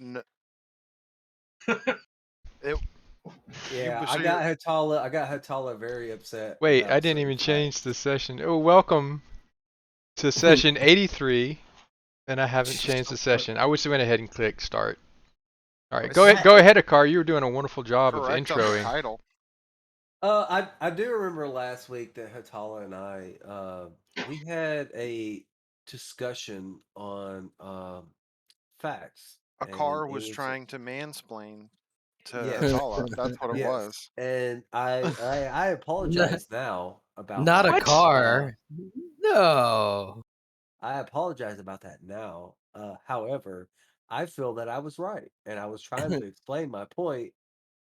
N- it, Yeah, so I got Hatala very upset Wait, I about didn't certain even change the facts. session. Oh, welcome to session 83, and I haven't changed the session. I wish I went ahead and clicked start. All right, go ahead, Akar. You were doing a wonderful job of correct on the introing. title. I do remember last week that Hatala and I we had a discussion on facts, A and car it was was trying to mansplain to yes, Atala. That's what it yes, was. and I apologize now about Not a that. What? car. No. I apologize about that now. However, I feel that I was right, and I was trying to explain my point.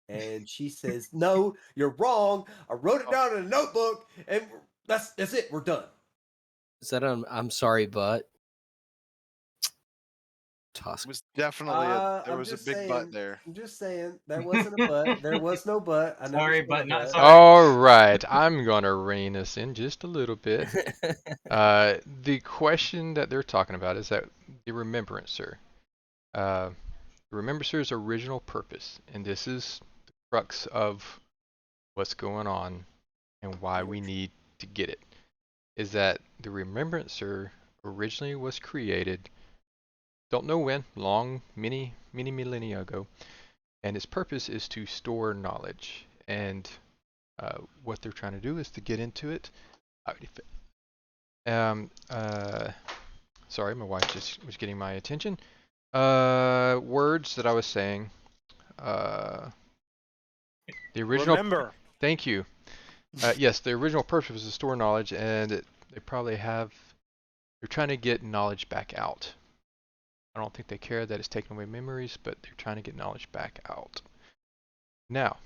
And she says, "No, you're wrong. I wrote it Oh, down in a notebook, and that's it. We're done." Is that I'm sorry, but Tusk. it was definitely there I'm was a just big butt saying. there. I'm just saying that wasn't a butt. There was no butt. I never Sorry, said a but not butt. sorry. All right, I'm gonna rein us in just a little bit. The question that they're talking about is that the Remembrancer. The Remembrancer's original purpose, and this is the crux of what's going on and why we need to get it, is that the Remembrancer originally was created, don't know when, many millennia ago, and its purpose is to store knowledge. And what they're trying to do is to get into it. Um, uh, Sorry, my wife just was getting my attention. Words that I was saying. Uh, the original. Remember, Thank you. Yes, the original purpose was to store knowledge, and they probably have. They're trying to get knowledge back out. I don't think they care that it's taking away memories, but they're trying to get knowledge back out. Now,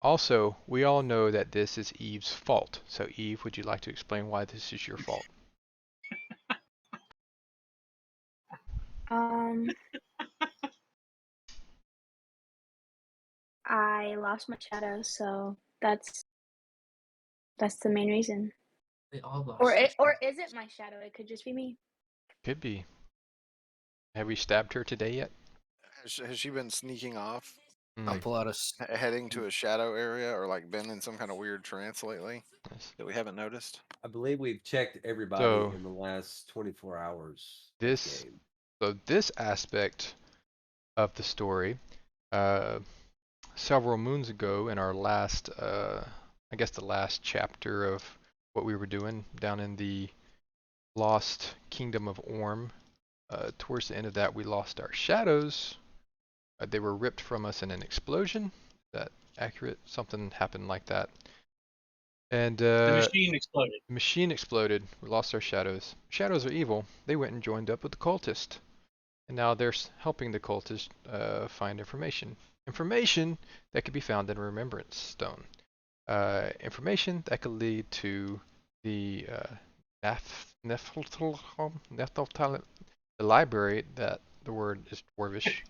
also, we all know that this is Eve's fault. So, Eve, would you like to explain why this is your fault? I lost my shadow, so that's the main reason. We all lost. Or is it my shadow? It could just be me. Could be. Have we stabbed her today yet? has she been sneaking off, I'll Mm, pull out a. heading to a shadow area, or like been in some kind of weird trance lately yes. that we haven't noticed? I believe we've checked everybody So in the last 24 hours. this, Game. this aspect of the story, uh, several moons ago in our last, I guess the last chapter of what we were doing down in the lost kingdom of Orm. Towards the end of that, we lost our shadows. They were ripped from us in an explosion. Is that accurate? Something happened like that. And The machine exploded. the machine exploded. We lost our shadows. Shadows are evil. They went and joined up with the cultist. And now they're helping the cultist find information. Information that could be found in a remembrance stone. Information that could lead to the the library, that the word is dwarvish,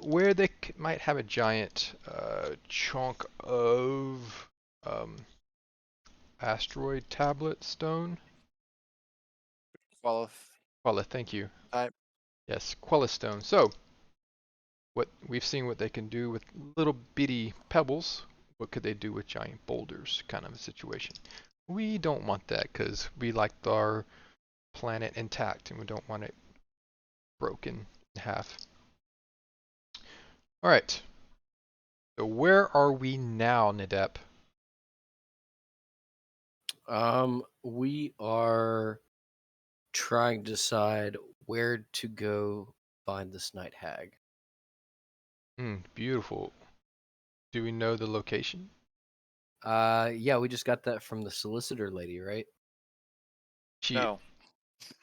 where they might have a giant chunk of asteroid tablet stone. Quella, thank you. Yes, Quella stone. So, we've seen what they can do with little bitty pebbles. What could they do with giant boulders? Kind of a situation. We don't want that because we like our planet intact and we don't want it broken in half. All right. So where are we now, Nadep? We are trying to decide where to go find this night hag. Beautiful. Do we know the location? Yeah, we just got that from the solicitor lady, right? No.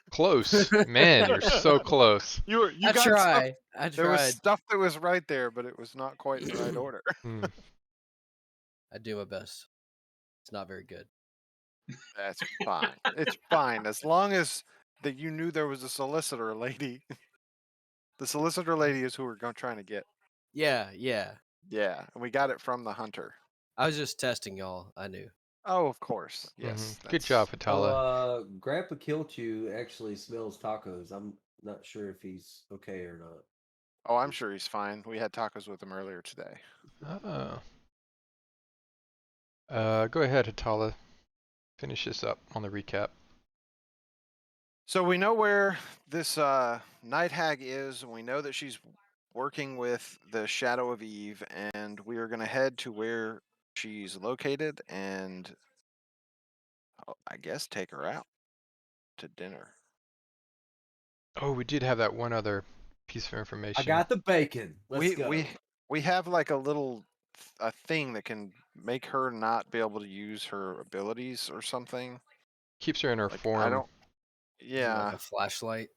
Close. Man, you're so close. You I got stuff. I There was tried. stuff that was right there, but it was not quite in the right order. I do my best. It's not very good. That's fine. It's fine as long as that you knew there was a solicitor lady. The solicitor lady is who we're trying to get. Yeah. Yeah, and we got it from the hunter. I was just testing y'all. I knew. Oh, of course. Mhm. Yes. Good job, that's- Oh, Fatala. Grandpa Kilchu actually smells tacos. I'm not sure if he's okay or not. Oh, I'm sure he's fine. We had tacos with him earlier today. Oh. Go ahead, Hatala. Finish this up on the recap. So we know where this night hag is, and we know that she's working with the Shadow of Eve, and we are going to head to where she's located and I guess take her out to dinner. Oh, we did have that one other piece of I information. got the bacon. Let's go. We have like a thing that can make her not be able to use her abilities or something. Keeps her in her Like I form. don't. Is it Yeah. like a flashlight.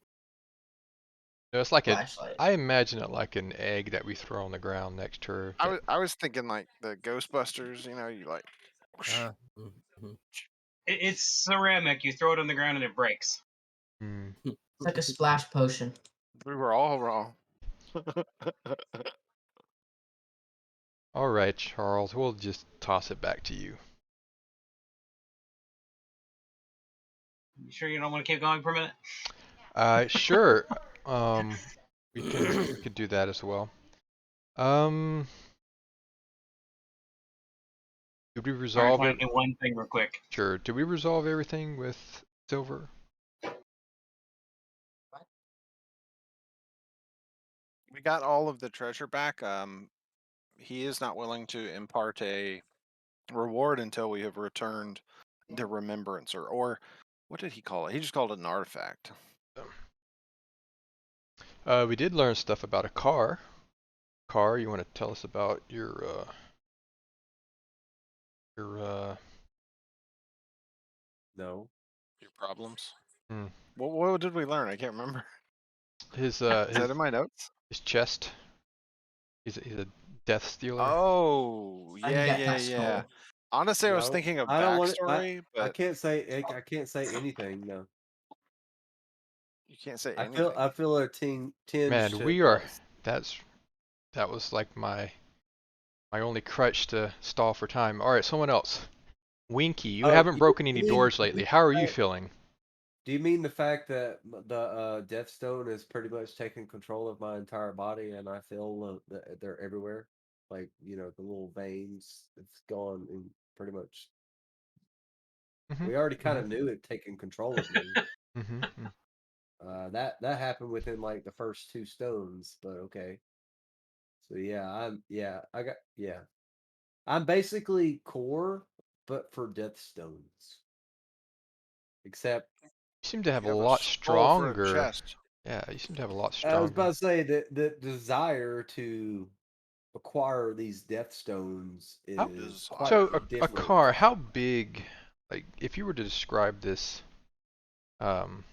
No, it's like a. Flashlight. I imagine it like an egg that we throw on the ground next to her. that- I was thinking like the Ghostbusters. You know, you like. whoosh. Mhm. It's ceramic. You throw it on the ground and it breaks. Hmm. It's like a splash potion. We were all wrong. All right, Charles. We'll just toss it back to you. You sure you don't want to keep going for a minute? Sure. We could do that as well. Did we Sorry, I resolve want it? to do one thing real quick. Sure. Did we resolve everything with Silver? We got all of the treasure back. He is not willing to impart a reward until we have returned the Remembrancer, or what did he call it? He just called it an artifact. We did learn stuff about a car. Car, you want to tell us about your No. Your problems. Hmm. What did we learn? I can't remember. his Is that in my notes? his chest. He's a death stealer. Oh, I yeah, got yeah, that yeah. skull. Honestly, I was No, thinking of I don't want backstory, I but can't say I can't say anything. No, you can't say I anything. feel a tinge Man, to we are. yes. That was like my only crutch to stall for time. All right, someone else. Winky, you Oh, haven't broken you any mean doors lately. How are you feeling? do you mean the fact that the Death Stone is pretty much taking control of my entire body, and I feel that they're everywhere, like the little veins. It's gone and pretty much. Mhm. We already kind of knew it taking control of me. Mhm. mhm. That happened within like the first two stones, but okay. So I'm basically core, but for Death Stones. Except You seem to have a You have a lot skull for a stronger. chest. Yeah, you seem to have a lot I was stronger. about to say that the desire to acquire these Death Stones How is desire. quite So a different. car, how big? Like, if you were to describe this, um,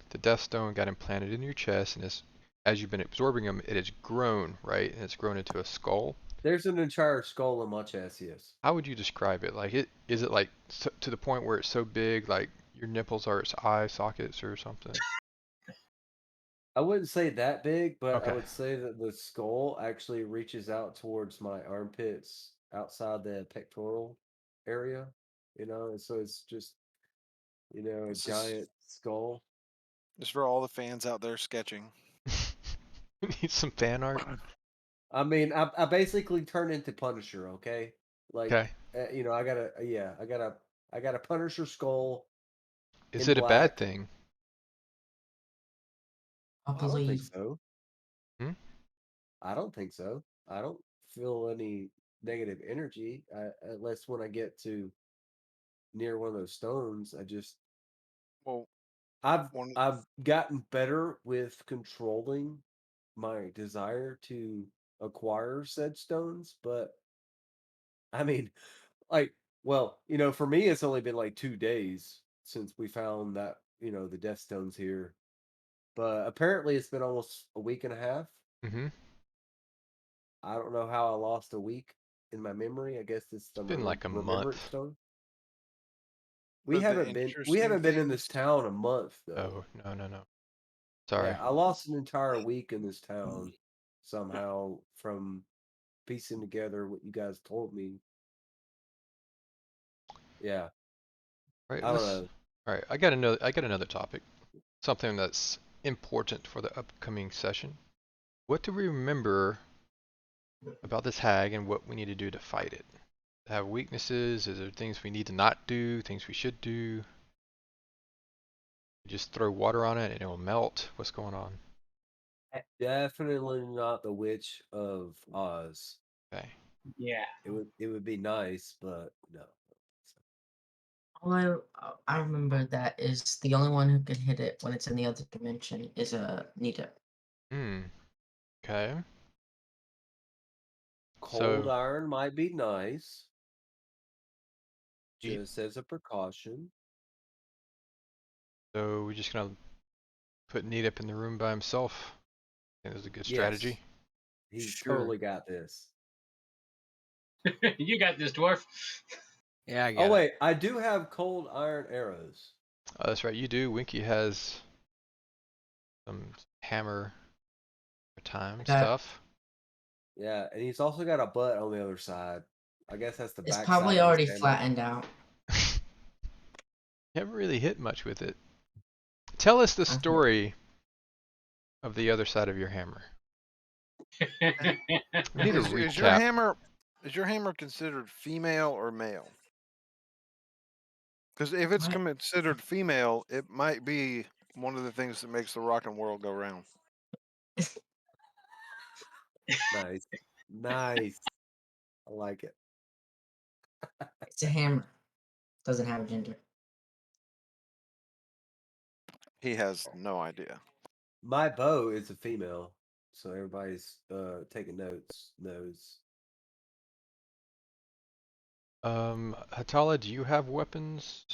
the Death Stone got implanted in your chest, and as you've been absorbing them, it has grown, right? And it's grown into a skull. There's an entire skull in my chest, yes. How would you describe it? Like, is it like to the point where it's so big, like your nipples are its eye sockets or something? I wouldn't say that big, but I Okay. would say that the skull actually reaches out towards my armpits outside the pectoral area, and so it's just, a This is giant skull. just for all the fans out there sketching. We need some fan art. I mean, I basically turn into Punisher, okay? Like, Okay. I got a Punisher skull Is in it a bad black. thing? I I don't think believe. so. Hmm? I don't think so. I don't feel any negative energy unless when I get to near one of those stones. Well, I've one I've gotten better with controlling my desire to acquire said stones, but I mean, like, well, for me, it's only been like 2 days since we found that the Death Stones here, but apparently it's been almost a week and a half. Mm-hmm. I don't know how I lost a week in my memory. I guess it's the It's been like a Remembrance month. Stone. of the We interesting haven't been in things. this town a month though. Oh, no. Sorry. Yeah, I lost an entire week in this town somehow from piecing together what you guys told me. Yeah, Right, I don't let's. know. All right, I got another topic. Something that's important for the upcoming session. What do we remember about this hag and what we need to do to fight it? Have weaknesses? Is there things we need to not do? Things we should do? Just throw water on it and it will melt? What's going on? Definitely not the Witch of Oz. Okay. Yeah. It would be nice, but no. All I remember that is the only one who can hit it when it's in the other dimension is Nita. Hmm. Okay. Cold So, iron might be nice, Ye- just as a precaution. so we're just gonna put Neat up in the room by himself. I think that's a good strategy. Yes, he's Sure. totally got this. You got this, dwarf. Yeah, I Oh got it. wait, I do have cold iron arrows. Oh, that's right, you do. Winky has some hammer time got- stuff. Yeah, and he's also got a butt on the other side. I guess that's the It's back probably side of already his hammer. flattened out. You haven't really hit much with it. Tell us the Uh-huh. story of the other side of your hammer. We need a Is your recap. hammer considered female or male? Because if it's What? considered female, it might be one of the things that makes the rockin' world go round. Nice, nice. I like it. It's a hammer. Doesn't have a gender. He has no idea. My bow is a female, so everybody's taking notes knows. Hatala, do you have weapons?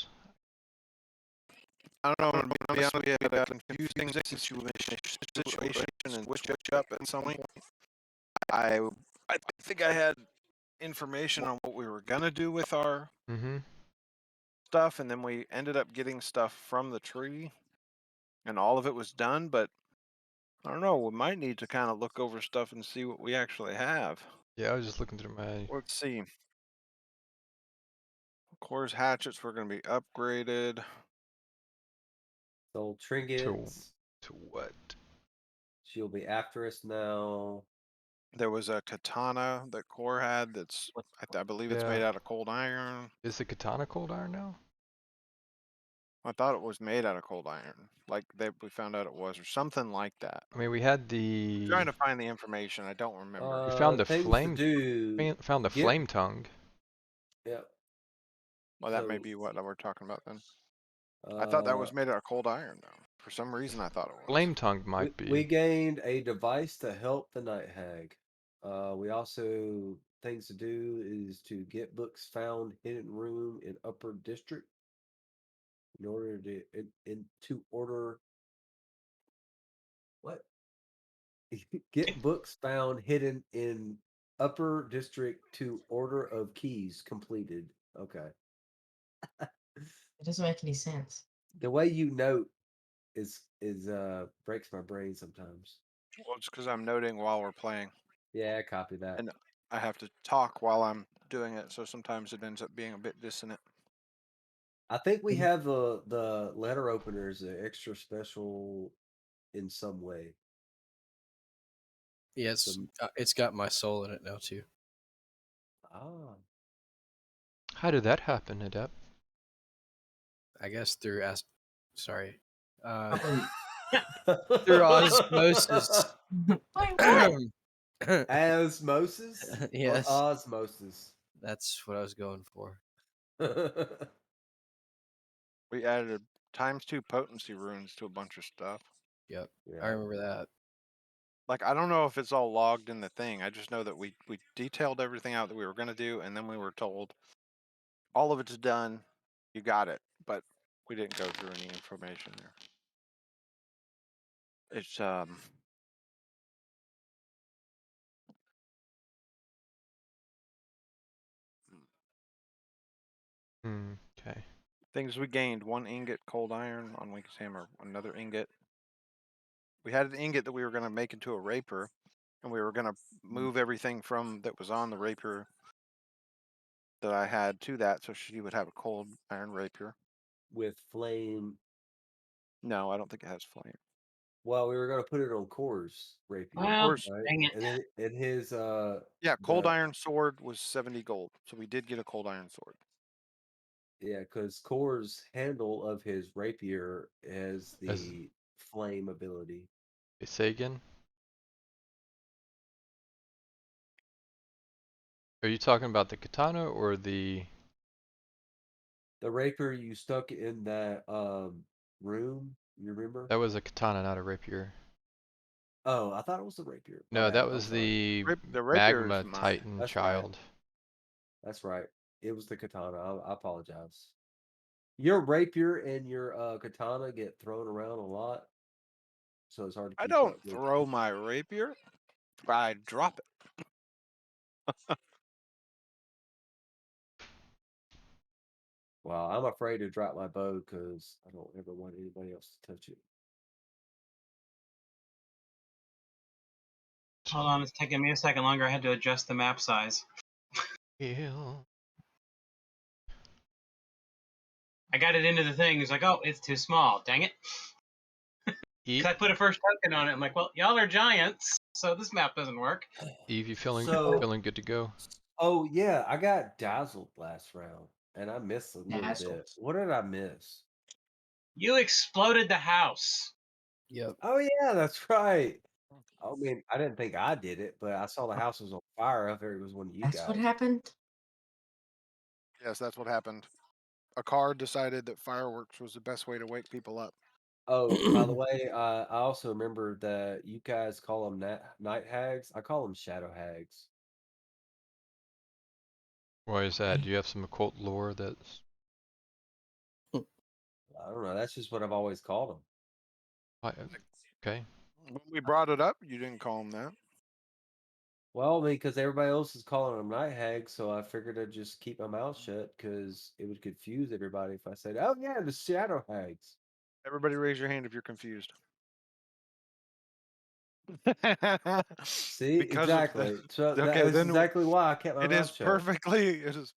I don't know. To be honest, we had a confusing situation and switch up at some point. I think I had information on what we were gonna do with our Mm-hmm. stuff, and then we ended up getting stuff from the tree, and all of it was done. But I don't know. We might need to kind of look over stuff and see what we actually have. Yeah, I was just looking through my. Let's see. Core's hatchets were going to be upgraded. Sold trinkets. To what? She'll be after us now. There was a katana that Core had that's, I believe it's made Yeah. out of cold iron. Is the katana cold iron now? I thought it was made out of cold iron. Like we found out it was, or something like that. I mean, we had the. Trying to find the information. I don't remember. We found the things flame. to do. Found the Get- flame tongue. Yep. Well, that may So, be what we're talking about then. I thought that was made out of cold iron, though. For some reason, I thought it was. Flame tongue might we be. gained a device to help the night hag. We also things to do is to get books found hidden room in upper district in order to order what get books found hidden in upper district to order of keys completed. Okay. It doesn't make any sense. The way you note is breaks my brain sometimes. Well, it's because I'm noting while we're playing. Yeah, copy that. And I have to talk while I'm doing it, so sometimes it ends up being a bit dissonant. I think we have the letter openers extra special in some way. Yes, it's got my soul in it now too. Ah, How did that happen, Adept? I guess through sorry. Probably- Through osmosis. Wait, what? osmosis. Yes. Or osmosis. That's what I was going for. We added ×2 potency runes to a bunch of stuff. Yep. Yeah. I remember that. Like, I don't know if it's all logged in the thing. I just know that we detailed everything out that we were going to do, and then we were told all of it's done. You got it. But we didn't go through any information there. It's Okay. things we gained: 1 ingot cold iron on Winky's hammer, another ingot. We had an ingot that we were going to make into a rapier, and we were going to move everything from that was on the rapier that I had to that, so she would have a cold iron rapier. with flame. No, I don't think it has flame. Well, we were gonna put it on Core's rapier, Well, course. right? dang it. And then in his Yeah, cold the iron sword was 70 gold, so we did get a cold iron sword. yeah, because Core's handle of his rapier has As the flame ability. say again? Are you talking about the katana or the? The rapier you stuck in that room, you remember? That was a katana, not a rapier. Oh, I thought it was the rapier. My No, bad. that I'm was sorry. the The rapier is magma mine. titan That's right. child. That's right. It was the katana. I apologize. Your rapier and your katana get thrown around a lot, so it's hard to I keep don't up with. throw my rapier, I drop it. Well, I'm afraid to drop my bow because I don't ever want anybody else to touch it. Hold on, it's taking me a second longer. I had to adjust the map size. Heal. I got it into the thing. It's like, oh, it's too small. Dang it. Eve, 'Cause I put a first token on it. I'm like, well, y'all are giants, so this map doesn't work. Eve, you feeling So, feeling good to go? oh yeah, I got dazzled last round, and I missed a little bit. Dazzled. What did I miss? You exploded the house. Yep. Oh yeah, that's right. I mean, I didn't think I did it, but I saw the house was on fire. I figured it was one of you That's what guys. happened. Yes, that's what happened. A car decided that fireworks was the best way to wake people up. Oh, by the way, I also remember that you guys call them night hags. I call them shadow hags. Why is that? Do you have some occult lore that's? I don't know. That's just what I've always called them. Okay. When we brought it up, you didn't call them that. Well, I mean, because everybody else is calling them night hags, so I figured I'd just keep my mouth shut because it would confuse everybody if I said, "Oh yeah, the shadow hags." Everybody raise your hand if you're confused. See, Because of the exactly. So okay, that's then exactly why I kept my it is mouth shut.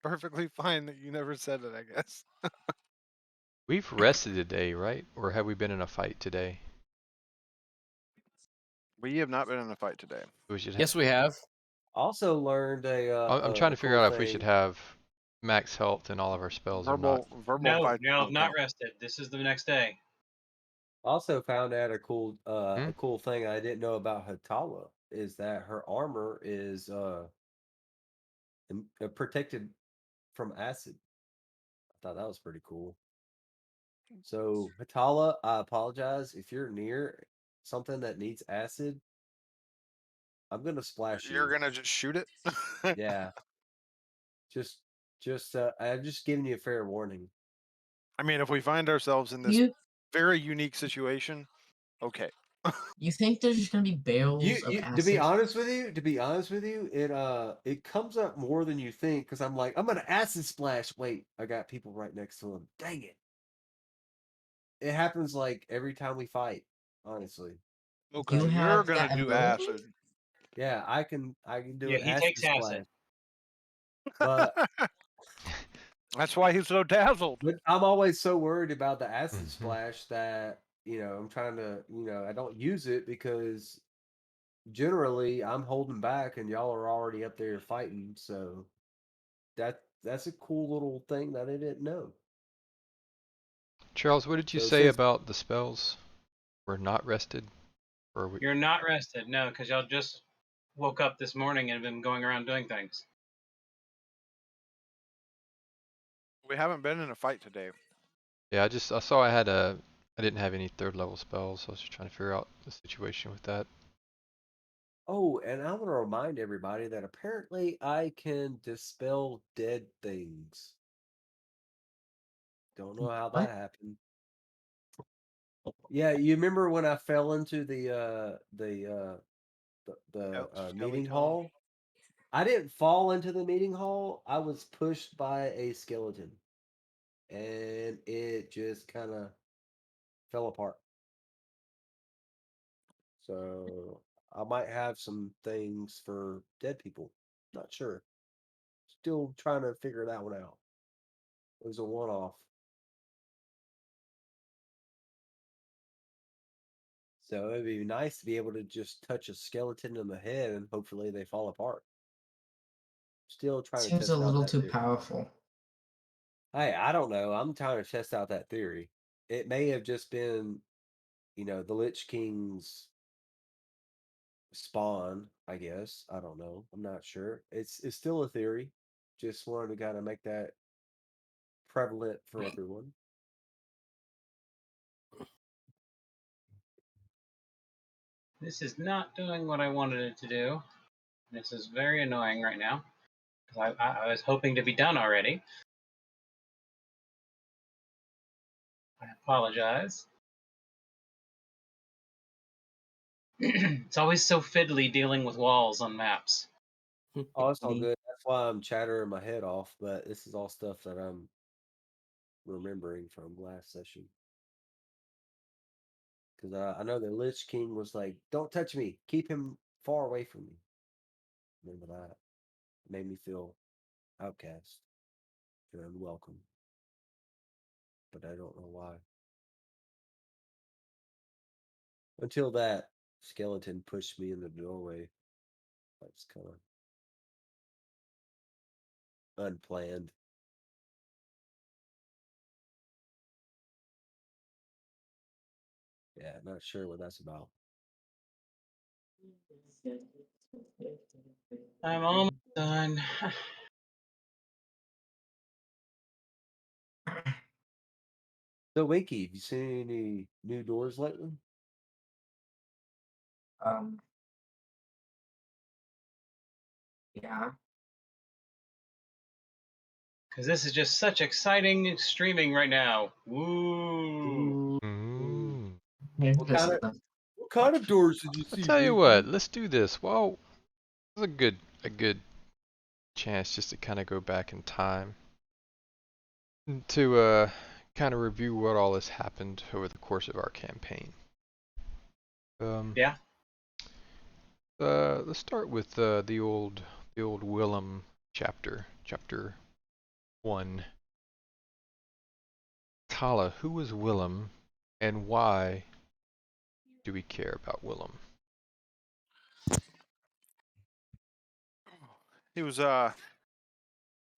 perfectly fine that you never said it, I guess. We've rested today, right? Or have we been in a fight today? We have not been in a fight today. We should. Yes, we have. Also learned I'm trying a to figure cool out if we should thing. have max health in all of our spells or not. Verbal No, fights no, don't not count. rested. This is the next day. Also found out Hmm? a cool thing I didn't know about Hatala is that her armor is protected from acid. I thought that was pretty cool. So Hatala, I apologize if you're near something that needs acid. I'm gonna splash You're you. gonna just shoot it? Yeah, just I'm just giving you a fair warning. I mean, if we find ourselves in this You very unique situation, okay. you think there's just gonna be barrels of You to be acid? honest with you, it comes up more than you think because I'm like, I'm gonna acid splash. Wait, I got people right next to him. Dang it. It happens like every time we fight, honestly. Okay, You you're have gonna that do ability? acid. Yeah, I can do Yeah, an he acid takes acid. splash. But That's why he's so dazzled. I'm always so worried about the acid Mhm. splash that, I'm trying to, I don't use it because generally I'm holding back and y'all are already up there fighting. So that's a cool little thing that I didn't know. Charles, what did you So say since about the spells? We're not rested, or we? You're not rested, no, because y'all just woke up this morning and have been going around doing things. We haven't been in a fight today. Yeah, I saw I didn't have any third level spells, so I was just trying to figure out the situation with that. Oh, and I want to remind everybody that apparently I can dispel dead things. Don't know how What? that happened. Yeah, you remember when I fell into the meeting Skeleton. hall? I didn't fall into the meeting hall. I was pushed by a skeleton, and it just kind of fell apart. So I might have some things for dead people. Not sure. still trying to figure that one out. It was a one-off. So it'd be nice to be able to just touch a skeleton in the head and hopefully they fall apart. Still trying to Seems test a out little that too theory. powerful. Hey, I don't know. I'm trying to test out that theory. It may have just been, the Lich King's spawn, I guess. I don't know. I'm not sure. It's still a theory. Just wanted to kind of make that prevalent for everyone. This is not doing what I wanted it to do. This is very annoying right now. 'Cause I was hoping to be done already. I apologize. It's always so fiddly dealing with walls on maps. Oh, it's all Me. good. That's why I'm chattering my head off, but this is all stuff that I'm remembering from last session. Because I know the Lich King was like, don't touch me. Keep him far away from me. Remember that? It made me feel outcast and unwelcome. But I don't know why. Until that skeleton pushed me in the doorway. That's kind of unplanned. Yeah, not sure what that's about. I'm almost done. So, Winky, have you seen any new doors lately? Yeah. Because this is just such exciting streaming right now. Woo! Mm. What kind of doors did you I'll see, tell you Winky? what, let's do this. Well, this is a good chance just to kind of go back in time to kind of review what all has happened over the course of our campaign. Yeah. Let's start with the old Willem chapter 1. Tala, who was Willem, and why do we care about Willem? He was one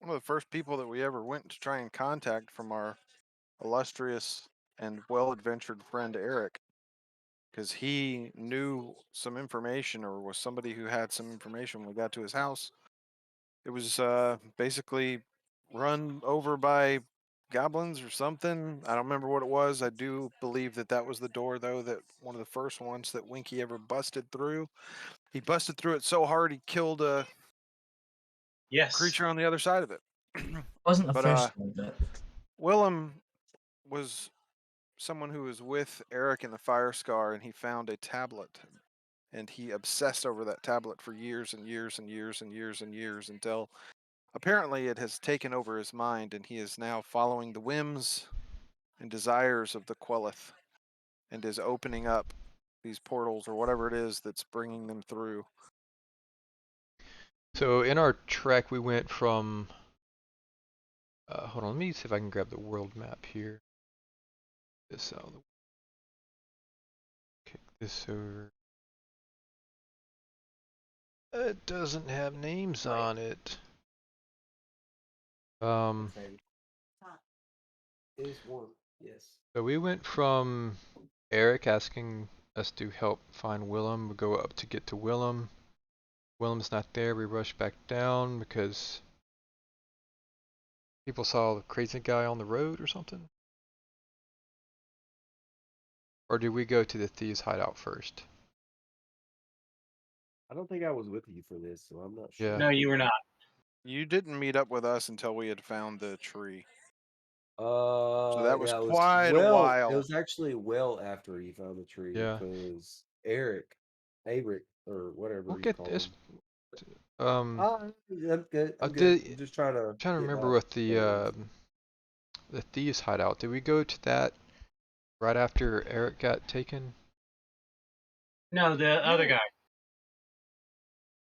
of the first people that we ever went to try and contact from our illustrious and well-adventured friend Eric, because he knew some information or was somebody who had some information when we got to his house. It was basically run over by goblins or something. I don't remember what it was. I do believe that that was the door, though, that one of the first ones that Winky ever busted through. He busted through it so hard he killed a Yes. creature on the other side of it. Wasn't the But first one, but Willem was someone who was with Eric in the Fire Scar, and he found a tablet, and he obsessed over that tablet for years and years and years and years and years until apparently it has taken over his mind, and he is now following the whims and desires of the Quel'Ath and is opening up these portals or whatever it is that's bringing them through. So in our trek, we went from. Hold on, let me see if I can grab the world map here. This out. Kick this over. It doesn't have names on it. Is one, yes. So we went from Eric asking us to help find Willem. We go up to get to Willem. Willem's not there. We rush back down because people saw the crazy guy on the road or something. Or did we go to the thieves' hideout first? I don't think I was with you for this, so I'm not sure. Yeah. No, you were not. You didn't meet up with us until we had found the tree. So that was yeah, it was quite a while. It was actually well after you found the tree Yeah. because Eric, or whatever We'll you get call this. him. I'm good. I I'm good. did- I'm just trying to Trying to get remember my with bearings. the thieves' hideout. Did we go to that right after Eric got taken? No, the other guy.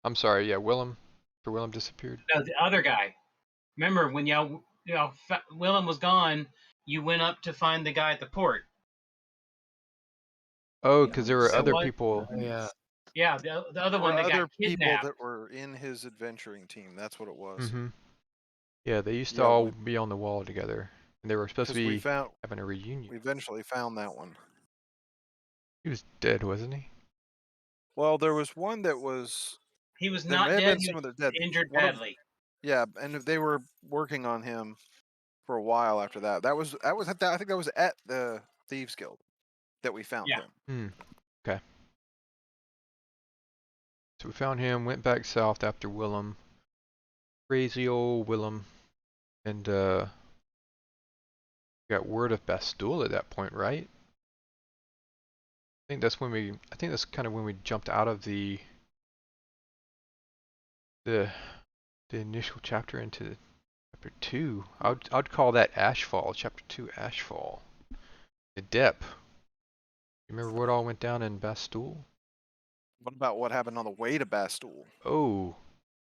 I'm sorry. Yeah, Willem. Sir Willem disappeared. No, the other guy. Remember when Willem was gone, you went up to find the guy at the port. Oh, Yeah, because there were So other what? people. Yeah. Yeah, the other Or one that other got people kidnapped. that were in his adventuring team. That's what it was. Mm-hmm. Yeah, they used to Yeah, all be on the wall together, and they were supposed to because we be found having a reunion. we eventually found that one. He was dead, wasn't he? Well, there was one that was. He was There not may have dead. been He some was other dead. injured One of badly. yeah, and they were working on him for a while after that. That was at that. I think that was at the Thieves Guild that we found Yeah. him. Okay. So we found him, went back south after Willem. Crazy old Willem. And got word of Bastille at that point, right? I think that's kind of when we jumped out of the initial chapter into chapter 2. I'd call that Ashfall, chapter 2 Ashfall. The Dep. You remember what all went down in Bastille? What about what happened on the way to Bastille? Oh,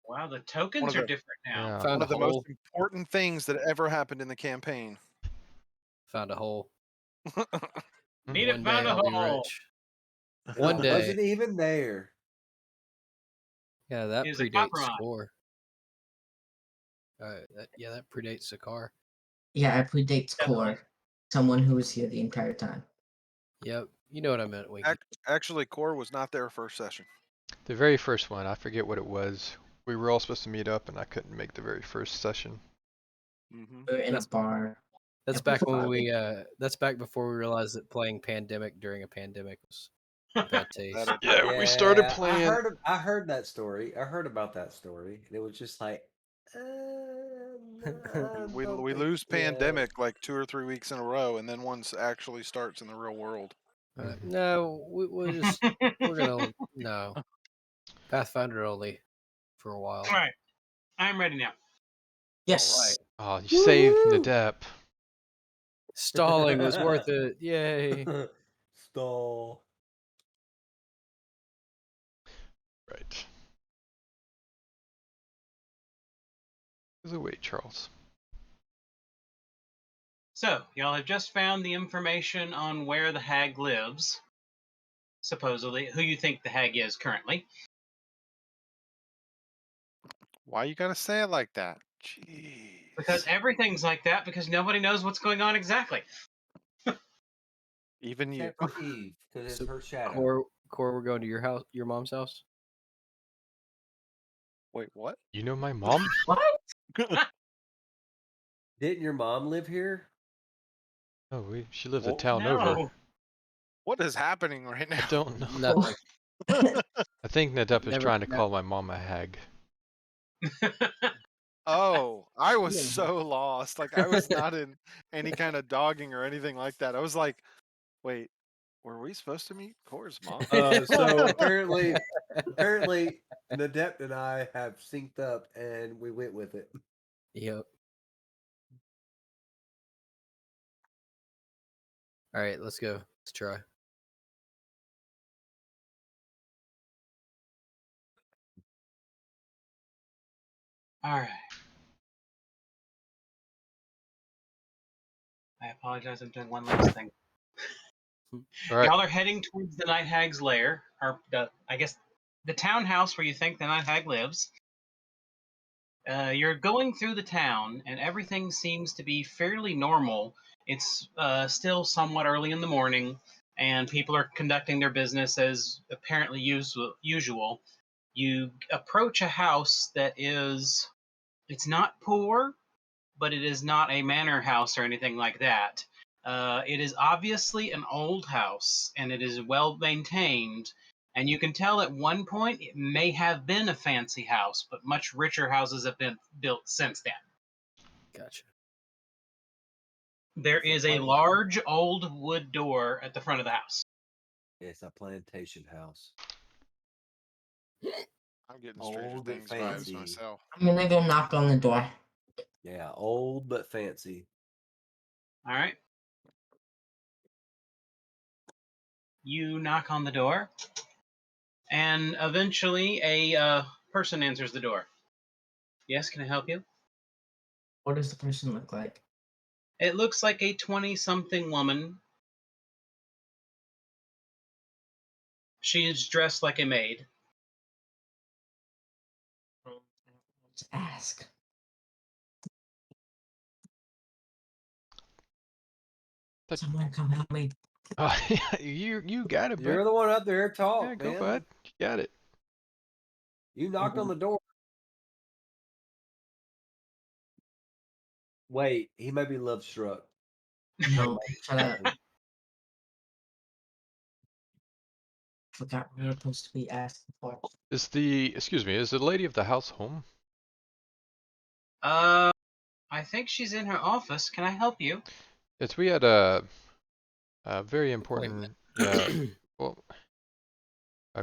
Wow, the tokens the- are different now. yeah. Found One a of the hole. most important things that ever happened in the campaign. Found a hole. Need to One find day a I'll be hole. rich. One I day. wasn't even there. Yeah, that It was a predates compromise. Core. That predates the car. Yeah, it predates Definitely. Core. Someone who was here the entire time. Yep, you know what I meant, Winky. Actually, Core was not there first session. The very first one, I forget what it was. We were all supposed to meet up, and I couldn't make the very first session. Mm-hmm. We were in a That's- bar. That's It was back when fun. that's back before we realized that playing Pandemic during a pandemic was bad taste. That Yeah, when we started Yeah, playing. I heard that story. I heard about that story, and it was just like, we lose Pandemic like 2 or 3 weeks in a row, and then one actually starts in the real world. No, we're gonna no Pathfinder only for a while. All right, I'm ready now. Yes. Oh, you saved the Dep. Stalling was worth it. Yay! Stall. Right. So wait, Charles. So, y'all have just found the information on where the hag lives. Supposedly, who you think the hag is currently. Why you gotta say it like that? Jeez. Because everything's like that because nobody knows what's going on exactly. Even you. Except for Eve, because it's So, her shadow. Core, we're going to your house, your mom's house. Wait, what? You know my mom? What? Didn't your mom live here? Oh, she lives a Well, town over. No. What is happening right now? I don't know. Nothing. I think Nadup is Never- trying to no. call my mom a hag. Oh, I was Yeah. so lost. Like I was not in any kind of dogging or anything like that. I was like, wait, were we supposed to meet Core's mom? So apparently, Nadept and I have synced up, and we went with it. Yep. All right, let's go. Let's try. All right. I apologize. I'm doing one last thing. All right. Y'all are heading towards the Night Hag's lair, or I guess the townhouse where you think the Night Hag lives. You're going through the town, and everything seems to be fairly normal. It's still somewhat early in the morning, and people are conducting their business as apparently usual. You approach a house that is, it's not poor, but it is not a manor house or anything like that. It is obviously an old house, and it is well maintained. And you can tell at one point it may have been a fancy house, but much richer houses have been built since then. Gotcha. There is a large old wood door at the front of the house. It's a plantation house. I'm getting Stranger Old but Things vibes fancy. myself. I'm gonna go knock on the door. Yeah, old but fancy. All right. You knock on the door, and eventually a person answers the door. Yes, can I help you? What does the person look like? It looks like a 20-something woman. She is dressed like a maid. Let's ask. That- Someone come help me. you got it, bud. You're the one up there. Talk, Yeah, go, man. bud. You got it. You knocked on the door. Wait, he may be love struck. No, shut up. Forgot we were supposed to be asking for. Excuse me, is the lady of the house home? I think she's in her office. Can I help you? Yes, we had a very important, Appointment. well,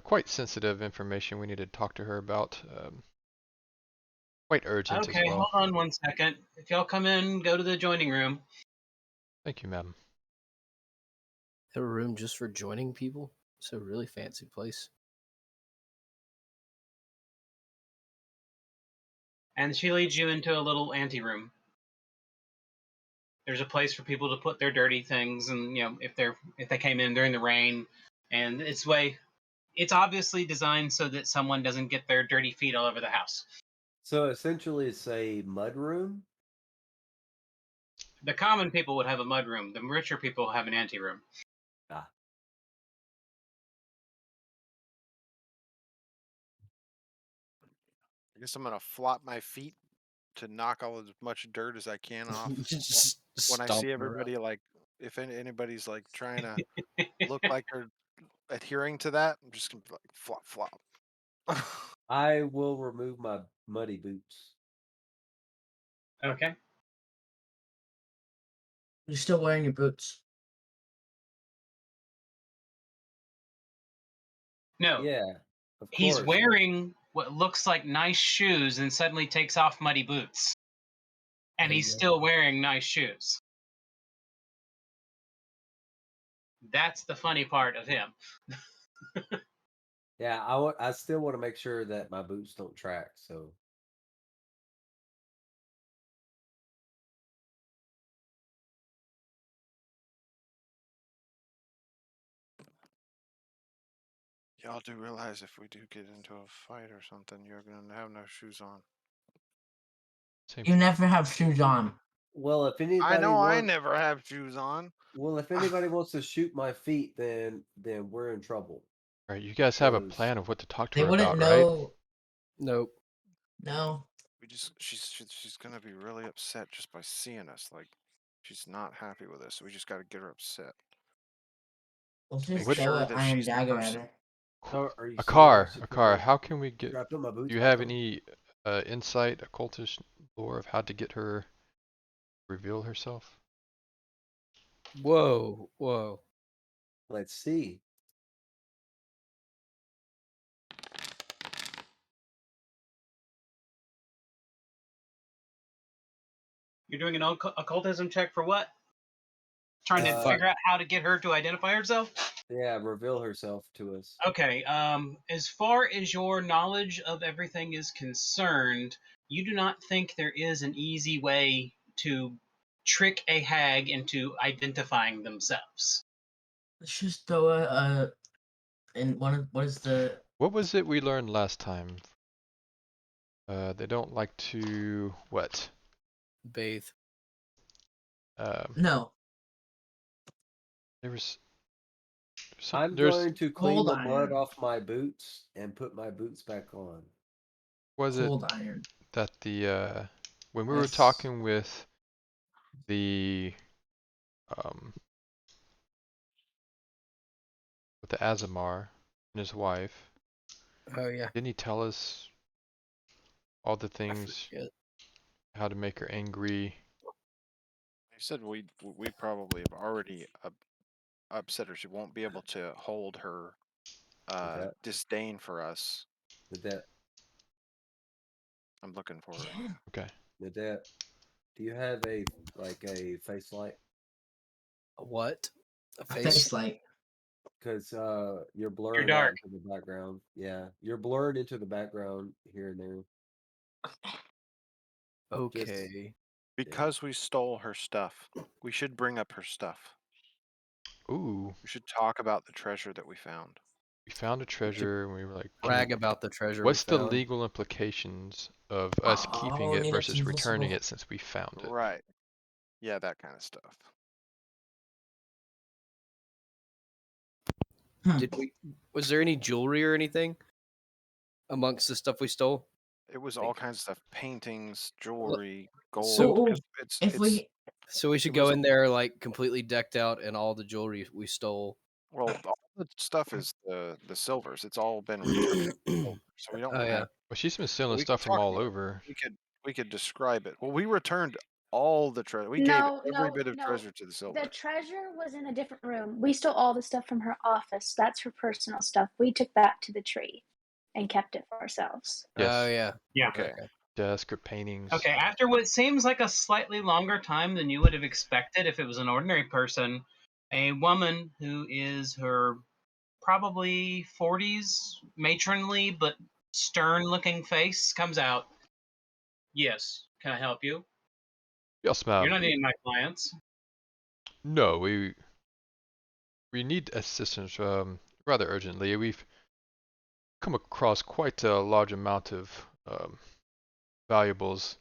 quite sensitive information we need to talk to her about. Quite urgent as Okay, well. hold on one second. If y'all come in, go to the joining room. Thank you, madam. Have a room just for joining people. It's a really fancy place. And she leads you into a little anteroom. There's a place for people to put their dirty things, and if they came in during the rain, and it's obviously designed so that someone doesn't get their dirty feet all over the house. So essentially, it's a mud room. The common people would have a mud room. The richer people have an anteroom. Ah. I guess I'm gonna flop my feet to knock all as much dirt as I can off. Just When I stomp see them around. everybody, like, if anybody's like trying to look like they're adhering to that, I'm just gonna be like flop flop. I will remove my muddy boots. Okay. You're still wearing your boots. No, Yeah, of he's course. wearing what looks like nice shoes and suddenly takes off muddy boots. And There you he's go. still wearing nice shoes. That's the funny part of him. Yeah, I still want to make sure that my boots don't track. So Y'all do realize if we do get into a fight or something, you're gonna have no shoes on. Same. You never have shoes on. well, if anybody I know I wants, never have shoes on. well, if anybody wants to shoot my feet, then we're in trouble. All right, you guys have a 'Cause plan of what to talk to They her wouldn't about, right? know. Nope. No. She's gonna be really upset just by seeing us. Like, she's not happy with us. So we just gotta get her upset. Let's Make just throw sure an that iron she's the dagger at person. her. So are you A saying I car. should A put car. my- How can we get? should I put my Do boots you back have on? any insight, occultish lore of how to get her reveal herself? Whoa. Whoa. Let's see. You're doing an occultism check for what? Trying to Uh, figure out how to get her to identify herself? Yeah, reveal herself to us. Okay, as far as your knowledge of everything is concerned, you do not think there is an easy way to trick a hag into identifying themselves. Let's just throw a and what is the What was it we learned last time? They don't like to what? Bathe. no There was I'm there's going to clean cold the mud iron. off my boots and put my boots back on. was it Cold iron. that the when we were Yes. talking with the um with the Azamar and his wife, Oh yeah. didn't he tell us all the I things, forget. how to make her angry? He said we probably have already upset her. She won't be able to hold her that- disdain for us. Nadette, I'm looking for her. Yeah. Okay. Nadette, do you have a face light? A what? A A face? face light. Because you're blurring dark. out into the background. Yeah, you're blurred into the background here and there. Okay. Because we stole her stuff, we should bring up her stuff. Ooh, We should talk about the treasure that we found. we found a treasure and we were like, Brag about the treasure what's we the found. legal implications of us keeping Oh, it Nina's versus returning invisible. it since we found it? Right. Yeah, that kind of stuff. Was there any jewelry or anything amongst the stuff we stole? It was Like- all kinds of stuff: paintings, jewelry, gold. So- Ooh, 'cause if we So we should It go was- in there like completely decked out in all the jewelry we stole. well, all the stuff is the silvers. It's all been returned. So we don't Oh, yeah. have. Well, she's been stealing We stuff could from talk all about it. over. We could describe it. Well, we returned all the treasure. We gave No, every no, bit of no. treasure to the The silver. treasure was in a different room. We stole all the stuff from her office. That's her personal stuff. We took that to the tree and kept it for ourselves. Yes. Oh yeah. Yeah. Okay. Desk or paintings. Okay, after what seems like a slightly longer time than you would have expected if it was an ordinary person, a woman who is her probably 40s, matronly but stern looking face comes out. Yes, can I help you? Yes, You're ma'am. not any of my clients. No, we need assistance rather urgently. We've come across quite a large amount of valuables.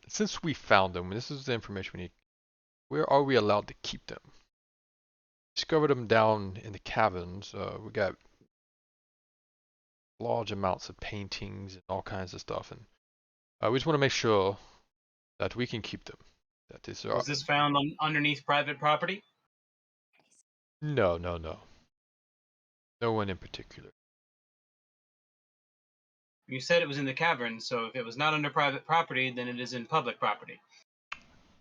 Since we found them, this is the information we need. Where are we allowed to keep them? Discovered them down in the caverns. We got large amounts of paintings and all kinds of stuff, and we just want to make sure that we can keep them. That is Was this found underneath private property? No. No one in particular. You said it was in the cavern, so if it was not under private property, then it is in public property.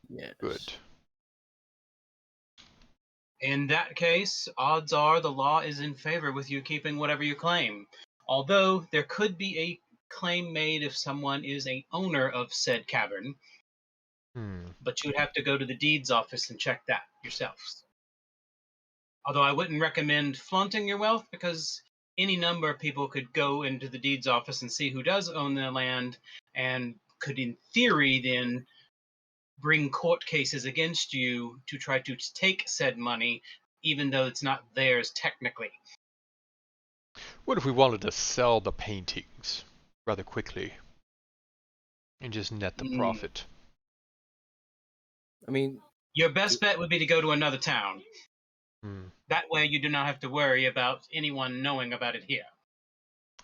Yes. Good. In that case, odds are the law is in favor with you keeping whatever you claim. Although there could be a claim made if someone is a owner of said cavern, but you would have to go to the deeds office and check that yourselves. Although I wouldn't recommend flaunting your wealth because any number of people could go into the deeds office and see who does own the land and could, in theory, then bring court cases against you to try to take said money, even though it's not theirs technically. What if we wanted to sell the paintings rather quickly and just net the profit? I mean, Your best bet would be to go to another town. That way you do not have to worry about anyone knowing about it here.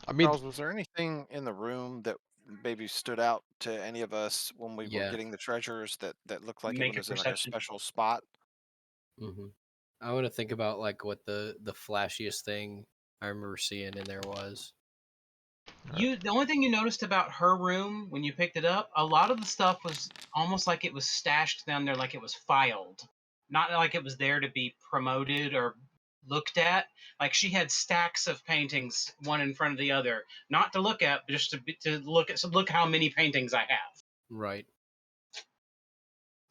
I mean, Charles, was there anything in the room that maybe stood out to any of us when we were Yeah. getting the treasures that looked like Make it a was in like a perception. special spot? I want to think about like what the flashiest thing I remember seeing in there was. The only thing you noticed about her room when you picked it up, a lot of the stuff was almost like it was stashed down there, like it was filed, not like it was there to be promoted or looked at. Like she had stacks of paintings, one in front of the other, not to look at, but just to look at. So look how many paintings I have. Right.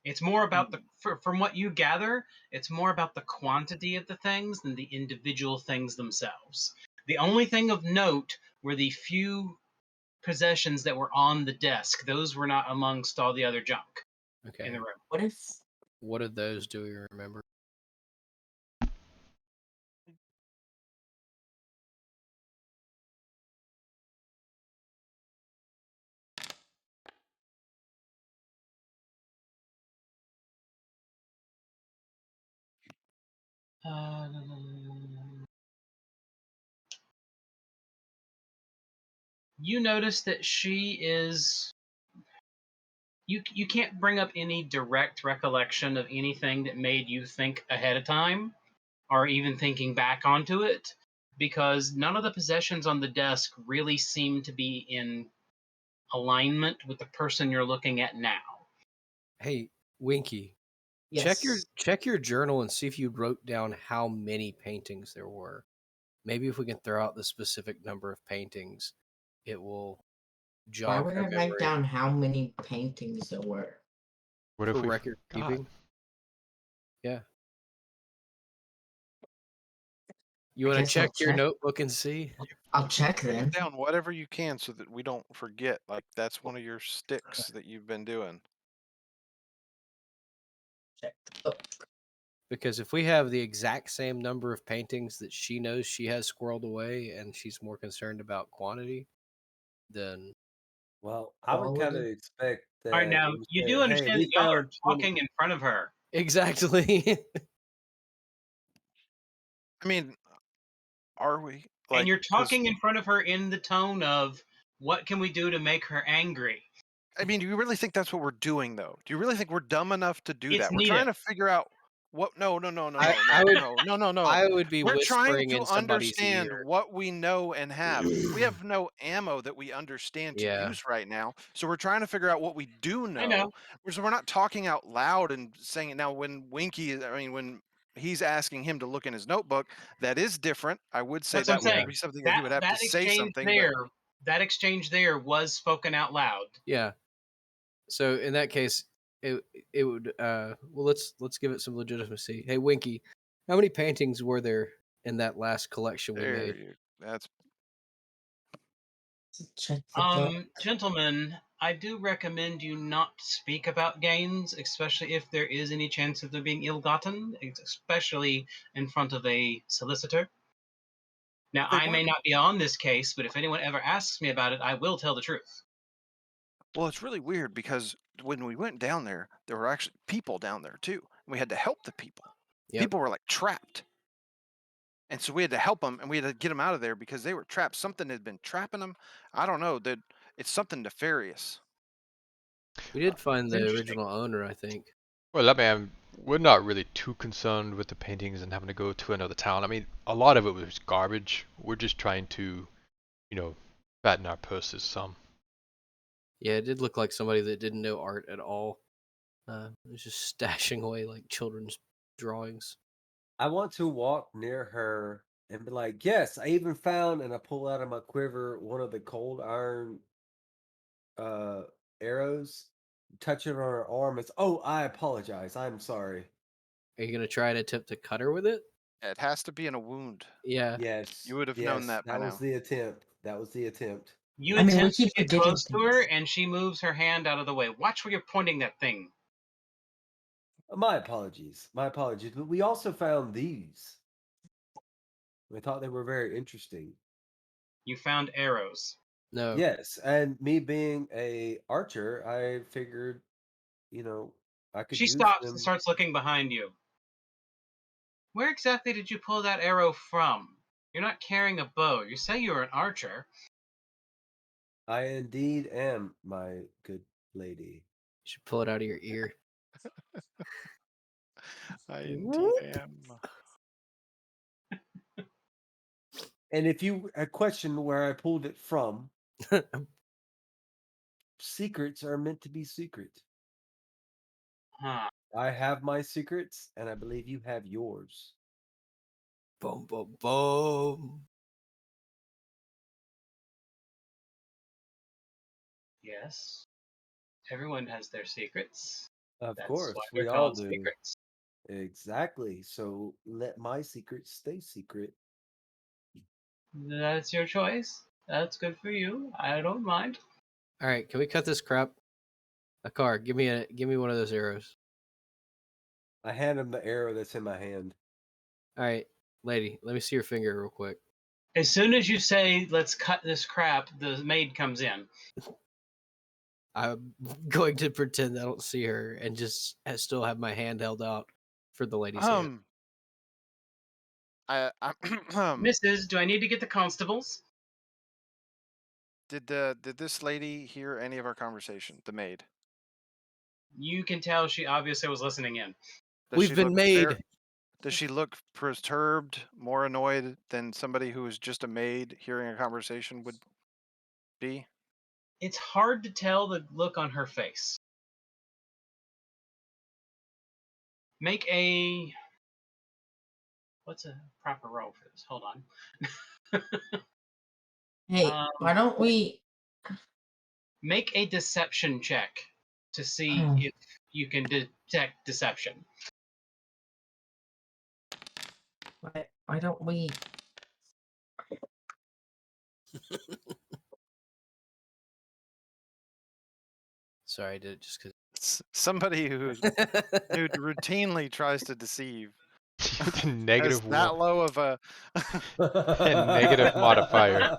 It's more about from what you gather, it's more about the quantity of the things than the individual things themselves. The only thing of note were the few possessions that were on the desk. Those were not amongst all the other junk Okay. in the room. what of those do we remember? You notice that she is. You can't bring up any direct recollection of anything that made you think ahead of time, or even thinking back onto it, because none of the possessions on the desk really seem to be in alignment with the person you're looking at now. Hey, Winky. Yes. Check your journal and see if you wrote down how many paintings there were. Maybe if we can throw out the specific number of paintings, it will Why jog would her I write memory down how many paintings there were? what if for we record forgot? keeping. Yeah. You want to guess I'll check your check. notebook and see? I'll check Write then. down whatever you can so that we don't forget. Like that's one of your sticks that you've been doing. Check the book. Because if we have the exact same number of paintings that she knows she has squirreled away and she's more concerned about quantity, then Well, I would kind of Quality? expect All right, that now you you say, do "Hey, understand we that y'all are found 20." talking in front of her. exactly. I mean, are we And like? you're Because talking in front of her in the tone of, what can we do to make her angry? I mean, do you really think that's what we're doing, though? Do you really think we're dumb enough to do It's that? We're Nita. trying to figure out what. No, no, no, no, I, no, I no, would no, no, no, no. I would be We're trying whispering to in somebody's understand ear. what we know and have. We have no ammo that we understand to Yeah. use right now, so we're trying to figure out what we do I know. know. So we're not talking out loud and saying it now. When when he's asking him to look in his notebook, that is different. I would say That's what I'm that would saying. be something that he would have to That say exchange something. But there, that exchange there was spoken out loud. Yeah. So in that case, it would well let's give it some legitimacy. Hey Winky, how many paintings were there in that last collection we there, made? that's Check the book. Gentlemen, I do recommend you not speak about gains, especially if there is any chance of them being ill-gotten, especially in front of a solicitor. Now, they I may weren't. not be on this case, but if anyone ever asks me about it, I will tell the truth. Well, it's really weird because when we went down there were actually people down there too. And we had to help the people. Yep. People were like trapped. And so we had to help them and we had to get them out of there because they were trapped. Something had been trapping them. I don't know. That it's something nefarious. We did find It's the interesting. original owner, I think. Well, I mean, we're not really too concerned with the paintings and having to go to another town. I mean, a lot of it was garbage. We're just trying to, fatten our purses some. Yeah, it did look like somebody that didn't know art at all. It was just stashing away like children's drawings. I want to walk near her and be like, "Yes, I even found," and I pull out of my quiver one of the cold iron uh arrows, touch it on her arm. It's, "Oh, I apologize. I'm sorry." Are you gonna try and attempt to cut her with it? It has to be in a wound. Yeah. Yes, You would have known yes, that by that was now. the attempt. That was the attempt. You I mean, we attempt to keep get forgetting close to her, things. and she moves her hand out of the way. Watch where you're pointing that thing. My apologies. My apologies. But we also found these. We thought they were very interesting. You found arrows. No. Yes, and me being a archer, I figured, you know, I could She use stops and them. starts looking behind you. Where exactly did you pull that arrow from? You're not carrying a bow. You say you're an archer. I indeed am, my good lady. You should pull it out of your ear. I indeed am. And if you question where I pulled it from, secrets are meant to be secret. Huh. I have my secrets, and I believe you have yours. Boom, boom, boom. Yes. Everyone has their secrets. Of That's course, why they're we all called do. secrets. Exactly. So let my secrets stay secret. That's your choice. That's good for you. I don't mind. All right, can we cut this crap? A car, give me one of those arrows. I hand him the arrow that's in my hand. All right, lady, let me see your finger real quick. As soon as you say, let's cut this crap, the maid comes in. I'm going to pretend I don't see her and just still have my hand held out for the lady's hand. I Mrs., do I need to get the constables? did this lady hear any of our conversation? The maid. You can tell she obviously was listening in. Does We've she been look made. Does she look perturbed, more annoyed than somebody who is just a maid hearing a conversation would be? It's hard to tell the look on her face. Make a... What's a proper roll for this? Hold on. Hey, why don't we? Make a deception check to see Hmm. if you can detect deception. Why don't we? Sorry, I did it just because. Somebody who routinely tries to deceive With a has negative that one. low of a. Negative modifier.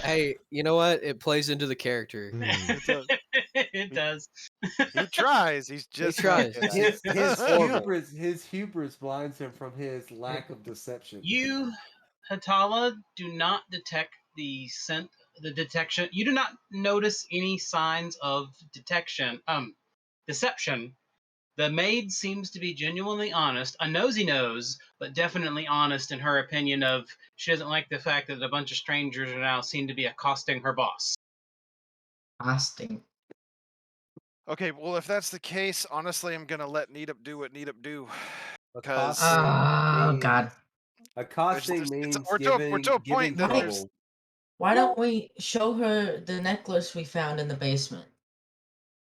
Hey, you know what? It plays into the character. It does. It does. He tries. He's just not tries. good at his it. his Horrible. hubris blinds him from his lack of deception. You, Hatala, do not detect the detection. You do not notice any signs of deception. The maid seems to be genuinely honest, a nosy nose, but definitely honest in her opinion of she doesn't like the fact that a bunch of strangers are now seem to be accosting her boss. Fasting. Okay, well, if that's the case, honestly, I'm gonna let Neetup do what Neetup do. Because Accosting Oh means- God. Accosting means we're to a giving point that Right. there's trouble. Why don't we show her the necklace we found in the basement?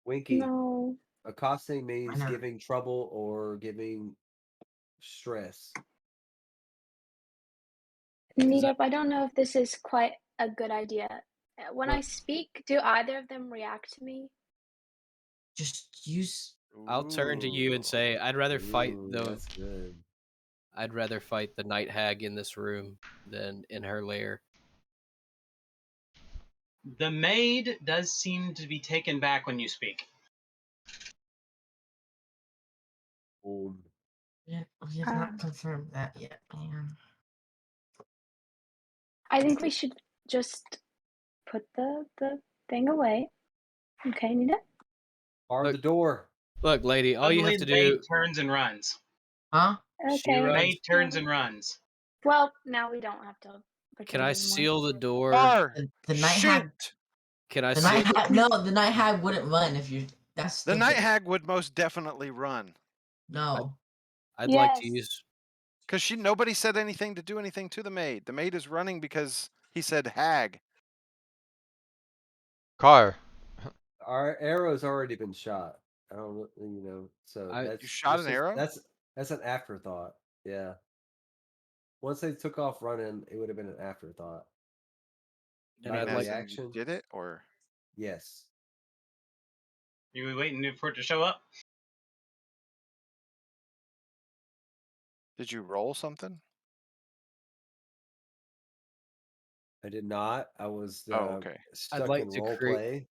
Winky. No. Accosting means not? giving trouble or giving stress. Meetup, I don't know if this is quite a good idea. When I What? speak, do either of them react to me? Just use. I'll turn to you and say, I'd rather fight Ooh, the. that's good. I'd rather fight the night hag in this room than in her lair. The maid does seem to be taken back when you speak. Yeah, we have not confirmed that yet, man. I think we should just put the thing away. Okay, Nina? Bar Look, the door. Look, lady, all you Suddenly have to the maid do. turns and runs. Huh? She Okay. The runs. maid turns and runs. Well, now we don't have to pretend Can I anymore. seal the door? Bar. The night hag. Shoot! Can I The seal? night hag. No, the night hag wouldn't run if you. That's The stupid. night hag would most definitely run No. I'd like to Yes. use. because nobody said anything to do anything to the maid. The maid is running because he said hag. Car. Our arrow's already been shot. I don't, so I- that's You shot that's an arrow? That's an afterthought. Yeah. Once they took off running, it would have been an afterthought. And Like I'd a like. As in you reaction. did it or Yes. You waiting for it to show up? did you roll something? I did not. I was Oh, okay. stuck like in to role create- play.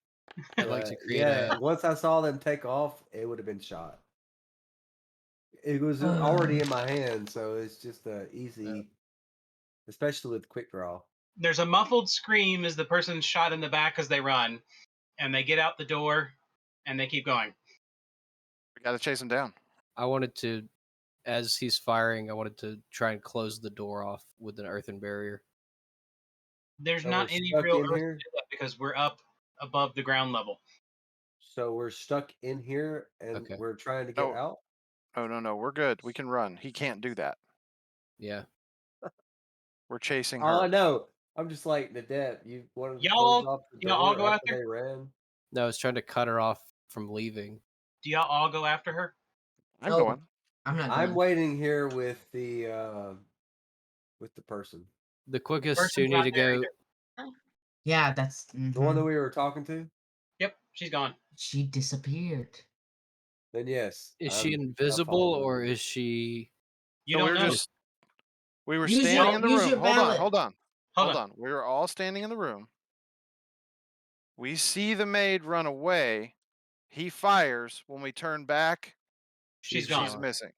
I'd like to But, create yeah, a. once I saw them take off, it would have been shot. It was already in my hand, so it's just easy, especially with quick draw. There's a muffled scream as the person's shot in the back as they run, and they get out the door, and they keep going. We got to chase him down. I wanted to, as he's firing, I wanted to try and close the door off with an earthen barrier. There's So not we're any stuck real in earth to here? do that because we're up above the ground level. So we're stuck in here, and Okay. we're trying to get No. out. Oh no, we're good. We can run. He can't do that. Yeah. We're chasing Oh, I her. know. I'm just like Nadette. You wanted to Y'all- close off the y'all all door go after after? they ran. No, I was trying to cut her off from leaving. Do y'all all go after her? I'm No. going. I'm not. I'm going. waiting here with the person, The quickest Person's two need not to there go. Yeah, that's. the one that we were talking to. Yep, she's gone. She disappeared. Then yes. Is she I'm invisible following. or is she? You So don't know. we were Use standing your- in the use room. your Hold on, ballot. hold on. Hold Hold on. on. We were all standing in the room. We see the maid run away. He fires. When we turn back, She's gone. she's missing.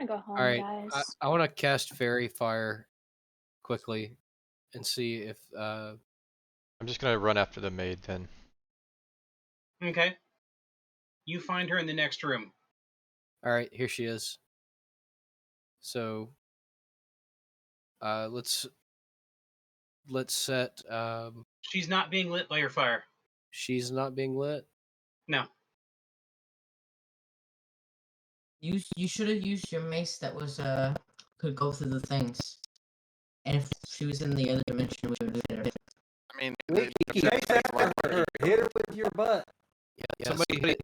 I go home, All right. guys. I want to cast Fairy Fire quickly and see if. I'm just gonna run after the maid then. Okay. You find her in the next room. All right, here she is. So. Let's set. She's not being lit by your fire. She's not being lit. No. You should have used your mace that was could go through the things. And if she was in the other dimension, we would have hit her. I mean, Wiki, chase after her. Hit her with your butt. Yeah. Somebody hit.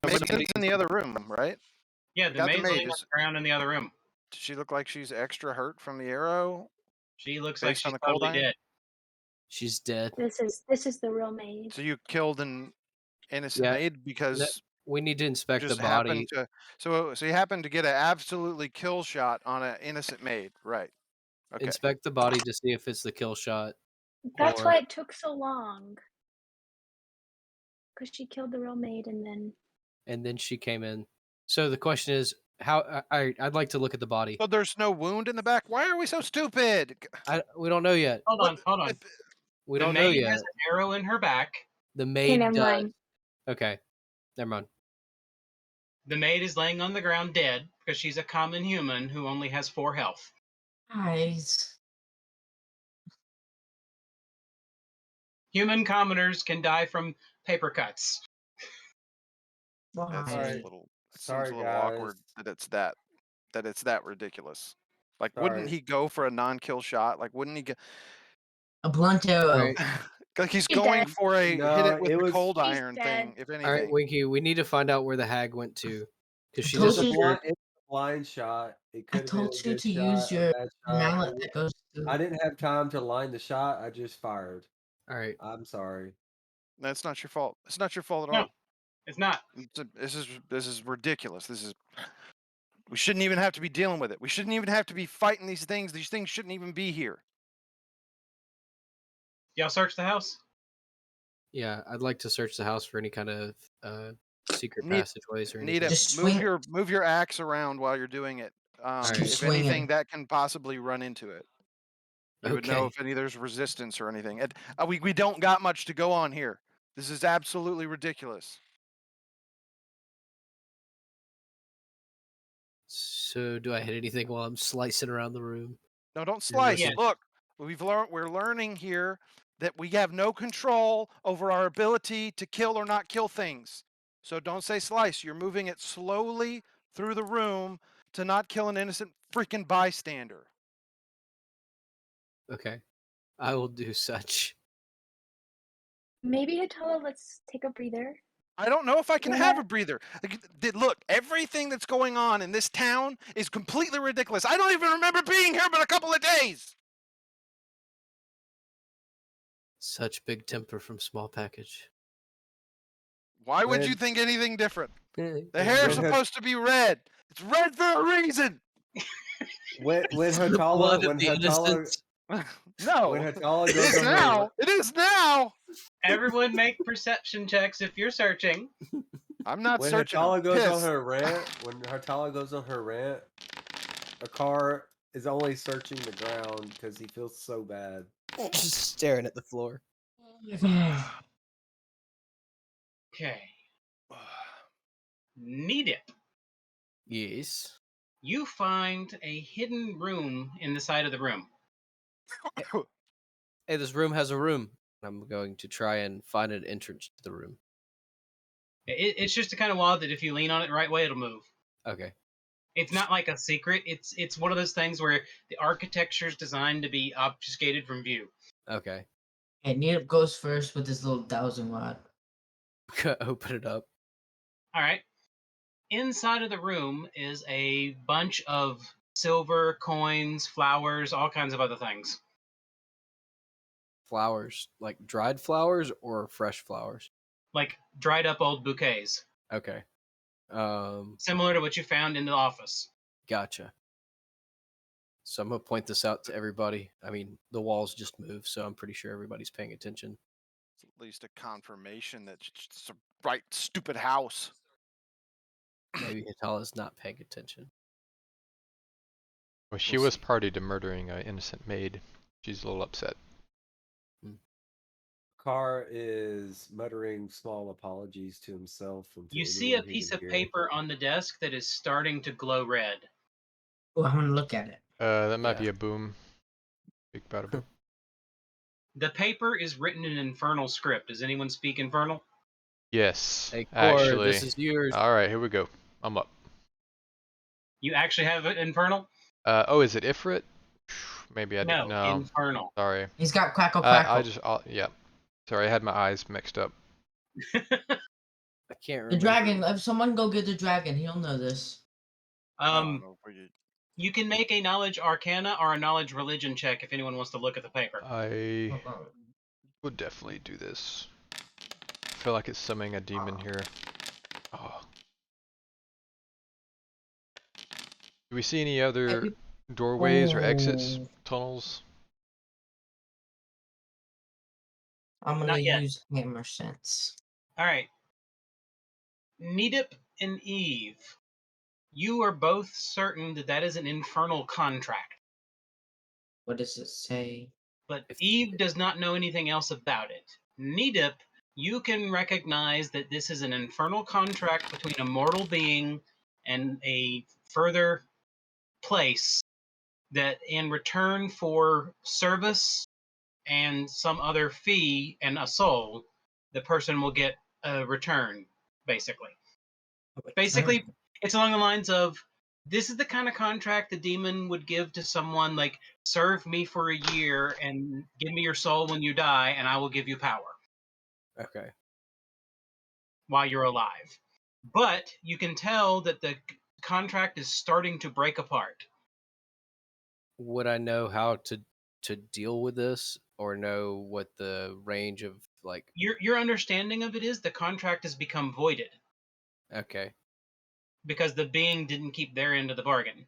Maid's in the other room, right? Yeah, the Got the maid's maid. laying on the ground in the other room. Does she look like she's extra hurt from the arrow? She looks like Based on she's the cold totally iron? dead. She's dead. This is the real maid. So you killed an innocent Yeah. maid because We need to you inspect the just body. happened to. So you happened to get an absolutely kill shot on an innocent maid, right? Okay. Inspect the body to see if it's the kill shot. That's Or- why it took so long. Because she killed the real maid and then she came in. So the question is, how? I'd like to look at the body. So there's no wound in the back. Why are we so stupid? We don't know yet. Hold on, hold on. We The don't know maid yet. has an arrow in her back. The Okay, maid never does. mind. Okay, never mind. The maid is laying on the ground dead because she's a common human who only has 4 health. Guys. Human commoners can die from paper cuts. That Why? seems a Alright. little Sorry, awkward guys. that it's that ridiculous. Like, wouldn't Sorry. he go for a non-kill shot? Like, wouldn't he go? A blunt arrow. Alright. Like he's He's going dead. for a hit No, it with it the was- cold He's iron thing. dead. If All right, anything, Winky, we need to find out where the hag went to because she told It's a you- disappeared. blind shot. It I could have been told a you good to shot, use a your bad shot. mallet that goes through. I didn't have time to line the shot. I just fired. All right. I'm sorry. that's not your fault. It's not your fault at No. all. It's not. This is ridiculous. We shouldn't even have to be dealing with it. We shouldn't even have to be fighting these things. These things shouldn't even be here. Y'all search the house? Yeah, I'd like to search the house for any kind of secret Need- passageways or Need anything. it. Just Move swing- move your axe around while you're doing it. Alright. If Swing anything, it. that can possibly run into it. You would know Okay. if there's resistance or anything. We don't got much to go on here. This is absolutely ridiculous. So do I hit anything while I'm slicing around the room? No, don't slice. Yeah. Look, we're learning here that we have no control over our ability to kill or not kill things. So don't say slice. You're moving it slowly through the room to not kill an innocent freaking bystander. Okay, I will do such. Maybe Hatala, let's take a breather. I don't know if I can We're have not- a breather. Look, everything that's going on in this town is completely ridiculous. I don't even remember being here but a couple of days. Such big temper from small package. Why would you When- think anything different? The The hair's When her- supposed to be red. It's red for a reason. When blood Hatala of the innocents. No, when Hatala it goes is on now. her It is now. Everyone make perception checks if you're searching. I'm not when searching. Hatala I'm goes on pissed. her rant, a car is only searching the ground because he feels so bad. Just staring at the floor. Okay. Need it. Yes. You find a hidden room in the side of the room. Hey, this room has a room. I'm going to try and find an entrance to the room. It's just a kind of wall that if you lean on it the right way, it'll move. Okay. It's not like a secret. It's one of those things where the architecture is designed to be obfuscated from view. Okay. Hey, Needham goes first with his little dowsing rod. Open it up. All right. Inside of the room is a bunch of silver coins, flowers, all kinds of other things. Flowers, like dried flowers or fresh flowers. Like dried up old bouquets, Okay. similar to what you found in the office. Gotcha. So I'm gonna point this out to everybody. I mean, the walls just moved, so I'm pretty sure everybody's paying attention. It's at least a confirmation that it's a right stupid house. Maybe Hatala's not paying attention. Well, she We'll was see. party to murdering an innocent maid. She's a little upset. Car is muttering small apologies to himself. And to You see a anyone who piece can of hear. paper on the desk that is starting to glow red. Oh, I want to look at it. That might Yeah. be a boom. Big bada boom. The paper is written in Infernal script. Does anyone speak Infernal? Yes, Hey, Core, actually. this is yours. All right, here we go. I'm up. You actually have it Infernal? Oh, is it Ifrit? Maybe I No, didn't know. Infernal. Sorry. He's got crackle crackle. Yeah. Sorry, I had my eyes mixed up. I can't remember. The dragon. If someone go get the dragon, he'll know this. I don't know if we- You can make a knowledge arcana or a knowledge religion check if anyone wants to look at the paper. I We'll definitely do this. I feel like it's summoning a demon here. Oh. Do we see any other doorways or exits, Oh, tunnels? I'm gonna Not yet. use hammer sense. All right. Needip and Eve, you are both certain that that is an infernal contract, What does it say? but If- Eve does not know anything else about it. Needip, you can recognize that this is an infernal contract between a mortal being and a further place that in return for service and some other fee and a soul, the person will get a return, basically. Basically, it's along the lines of, this is the kind of contract the demon would give to someone, like, serve me for a year and give me your soul when you die, and I will give you power Okay. while you're alive. But you can tell that the contract is starting to break apart. Would I know how to deal with this, or know what the range of like? Your understanding of it is the contract has become voided Okay. because the being didn't keep their end of the bargain.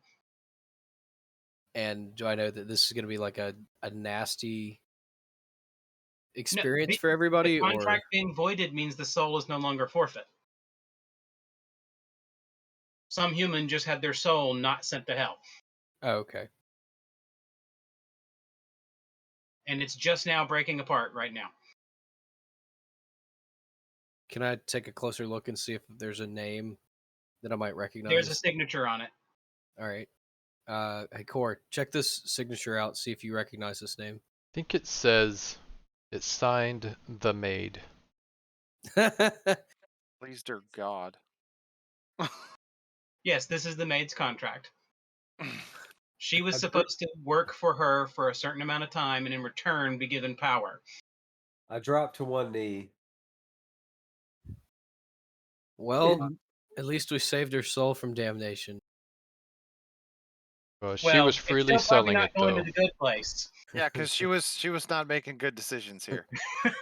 And do I know that this is going to be like a nasty No, experience the- for everybody, The or contract being voided means the soul is no longer forfeit. Some human just had their soul not sent to hell, oh, okay. and it's just now breaking apart right now. Can I take a closer look and see if there's a name that I might recognize? There's a signature on it. All right. Hey, Core, check this signature out. See if you recognize this name. I think it says it's signed the maid. Please, dear God. Yes, this is the maid's contract. She was I supposed to work for her for a certain amount of time and in return be given power. I dropped to one knee. Well, at least we saved her soul from damnation. Well, she Well, was it's freely still probably selling not it going though. to the good place. Yeah, because she was not making good decisions here.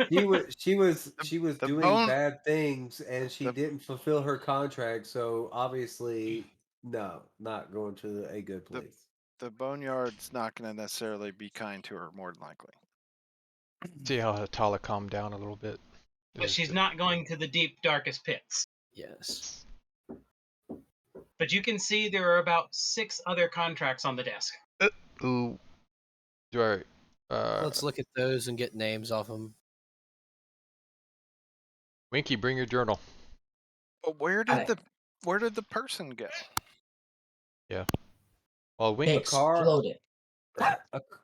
She was the doing bone- bad things, and she the- didn't fulfill her contract. So obviously, no, not going to a good The- place. The boneyard's not going to necessarily be kind to her, more than likely. See how Atala calmed down a little bit. But she's not going to the deep, darkest pits. Yes. But you can see there are about 6 other contracts on the desk. Ooh. Do I? Let's look at those and get names off them. Winky, bring your journal. But where Got did the person go? Well, They Winky. car- exploded.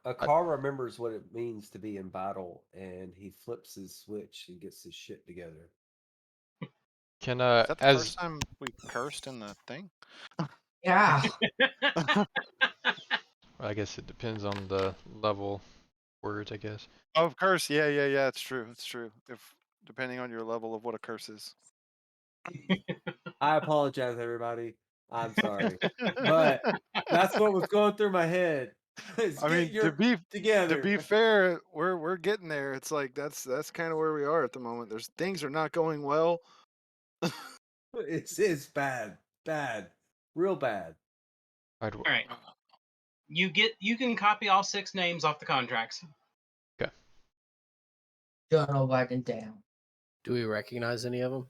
A car remembers what it means to be in battle, and he flips his switch and gets his shit together. Can Is that the as first time we cursed in the thing? Yeah. I guess it depends on the level words, I guess. Oh, of course. Yeah. It's true. It's true. If depending on your level of what a curse is. I apologize, everybody. I'm sorry, but that's what was going through my head. Is I get mean, your together. to be fair, we're getting there. It's like that's kind of where we are at the moment. There's things are not going well. It's bad, real bad. I'd, All right. You can copy all 6 names off the contracts. Journal writing down. Do we recognize any of them?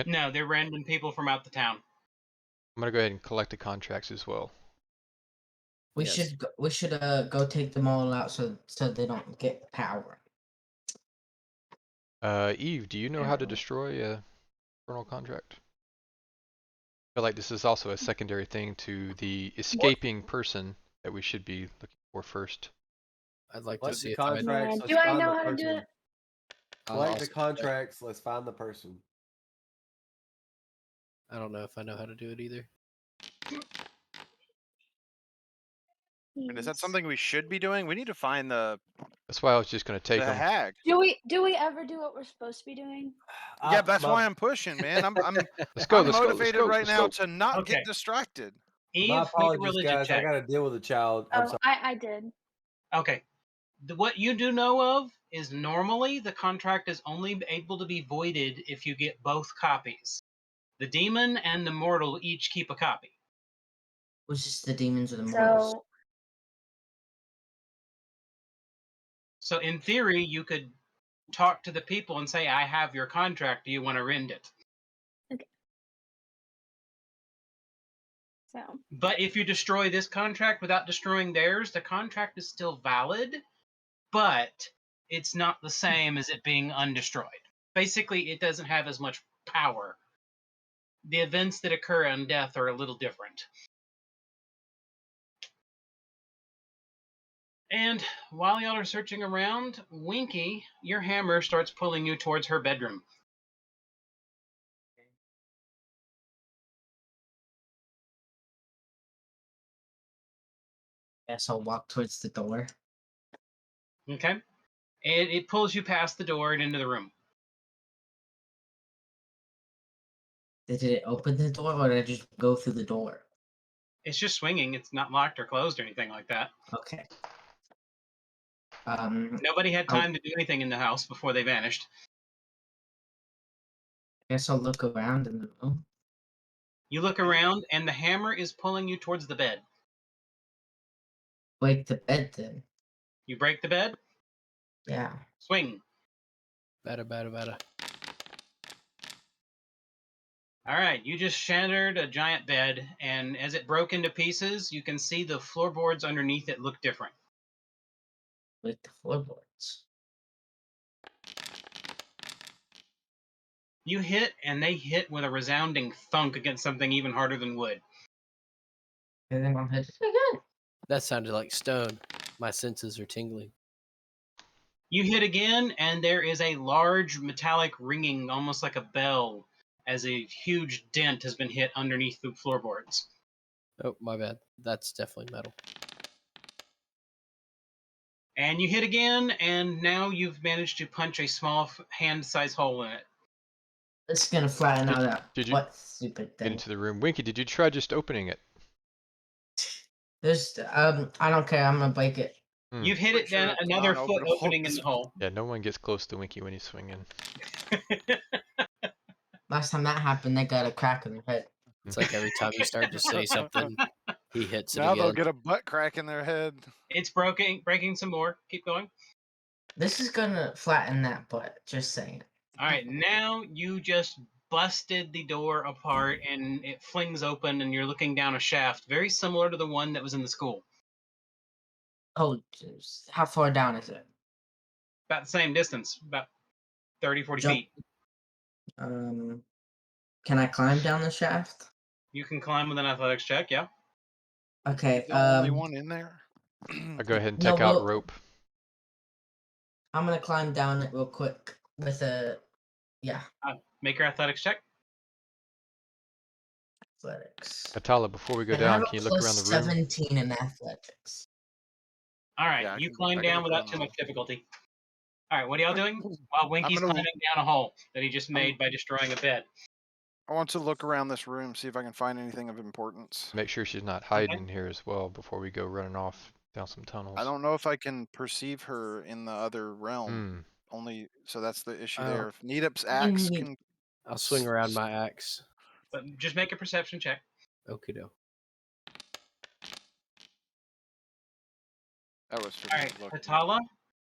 No, they're random people from out the town. I'm gonna go ahead and collect the contracts as well. We Yes. should go take them all out so they don't get power. Eve, do you know how to destroy a infernal contract? I feel like this is also a secondary thing to the escaping person that we should be looking for first. I'd like What to the see if I. contracts? Man, let's do I find know the how to do person. it? Collect I'll the see. contracts. Let's find the person. I don't know if I know how to do it either. And is that Yes. something we should be doing? We need to find the That's why I was just gonna take them. hag. Do we ever do what we're supposed to be doing? Yeah, that's My- why I'm pushing, man. I'm Let's go. I'm Let's go. Let's motivated go. right Let's now go. to not Okay. get distracted. Eve, My make a apologies, religion guys. I check. got to deal with a child. I'm Oh, sorry. I did. Okay. What you do know of is normally the contract is only able to be voided if you get both copies. The demon and the mortal each keep a copy. Was this the demons or the mortals? So So in theory, you could talk to the people and say, I have your contract. Do you want to rend it? so But if you destroy this contract without destroying theirs, the contract is still valid, but it's not the same as it being undestroyed. Basically, it doesn't have as much power. The events that occur on death are a little different. And while y'all are searching around, Winky, your hammer starts pulling you towards her bedroom. Guess I'll walk towards the door. Okay? And it pulls you past the door and into the room. Did it open the door or did I just go through the door? It's just swinging. It's not locked or closed or anything like that. Okay. Nobody had I'll- time to do anything in the house before they vanished. Guess I'll look around in the room. You look around, and the hammer is pulling you towards the bed. Break the bed then. You break the bed, Yeah. swing. Better. All right, you just shattered a giant bed, and as it broke into pieces, you can see the floorboards underneath it look different. Break the floorboards. You hit, and they hit with a resounding thunk against something even harder than wood. And then I'll hit it again. That sounded like stone. My senses are tingling. You hit again, and there is a large metallic ringing, almost like a bell, as a huge dent has been hit underneath the floorboards. Oh, my bad. That's definitely metal. And you hit again, and now you've managed to punch a small hand-sized hole in it. It's gonna flatten out that. did you What stupid Get thing? into the room. Winky, did you try just opening it? There's I don't care. I'm gonna break it. You've hit Pretty it sure down it's another foot non-openable opening in as the hole. Yeah, no one gets close to Winky when he's swinging. Last time that happened, they got a crack in their head. It's like every time you start to say something, he hits it Now they'll again. get a butt crack in their head. It's breaking some more. Keep going. This is gonna flatten that butt. Just saying. All right, now you just busted the door apart, and it flings open, and you're looking down a shaft very similar to the one that was in the school. Oh, jeez. How far down is it? About the same distance, about 30, 40 Jump. feet. Can I climb down the shaft? You can climb with an athletics check, yeah. Okay. The only one in there. I'll go ahead and No, take out well- rope. I'm gonna climb down it real quick with a Make your athletics check. athletics. Atala, before we go And I have down, a can you look around plus the room? 17 in athletics. All right, Yeah, I you can- climb I can down look without around too the much room. difficulty. All right, what are y'all doing? While Winky's gonna- climbing down a hole that he just made by destroying a bed. I want to look around this room, see if I can find anything of importance. Make sure she's not hiding here as well before we go running off down some tunnels. I don't know if I can perceive her in the other realm. Hmm. Only so that's the issue Oh. there. If Needup's You axe need- can. I'll swing around my axe. But just make a perception check. Okie doke. That was just All right, lucky. Atala,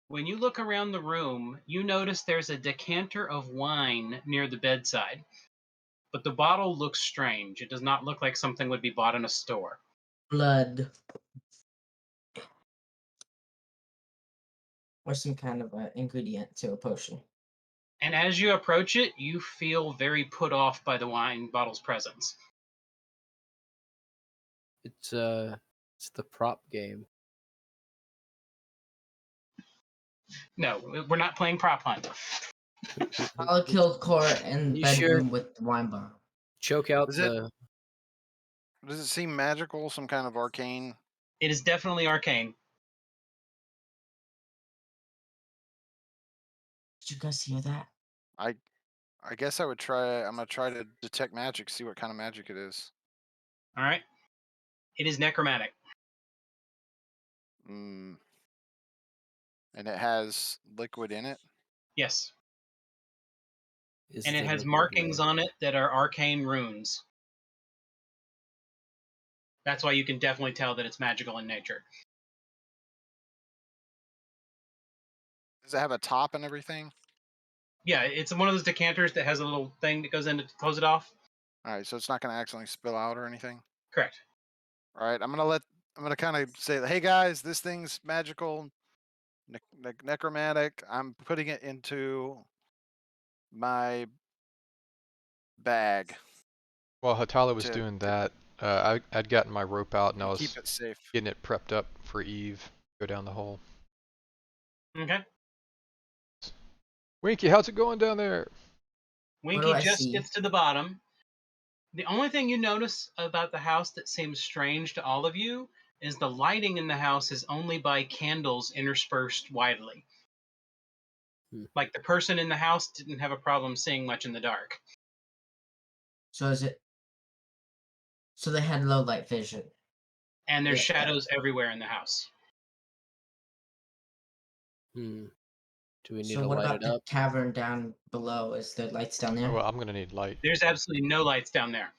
when you look around the room, you notice there's a decanter of wine near the bedside. But the bottle looks strange. It does not look like something would be bought in a store. Blood. Or some kind of ingredient to a potion. And as you approach it, you feel very put off by the wine bottle's presence. It's the prop game. No, we're not playing prop hunt. I'll kill Cora in the You sure? bedroom with the wine bottle. Choke out Is it- the. Does it seem magical? Some kind of arcane? It is definitely arcane. Did you guys hear that? I guess I would try. I'm gonna try to detect magic, see what kind of magic it is. All right. It is necromantic. Mm. And it has liquid in it. Yes. Is And it the has liquid markings red? on it that are arcane runes. That's why you can definitely tell that it's magical in nature. Does it have a top and everything? Yeah, it's one of those decanters that has a little thing that goes in to close it off. All right, so it's not going to accidentally spill out or anything. Correct. All right, I'm gonna kind of say, hey guys, this thing's magical, necromantic. I'm putting it into my bag While Hatala was to doing that, I'd gotten my rope out and I keep was it safe. getting it prepped up for Eve. Go down the hole. Okay. Winky, how's it going down there? Winky I just see? gets to the bottom. The only thing you notice about the house that seems strange to all of you is the lighting in the house is only by candles interspersed widely. Like the person in the house didn't have a problem seeing much in the dark. So is it? So they had low light vision. And there's Yeah. shadows everywhere in the house. Do we need So to what light about it the up? tavern down below? Is there lights down there? Oh, well, I'm gonna need light. There's absolutely no lights down there.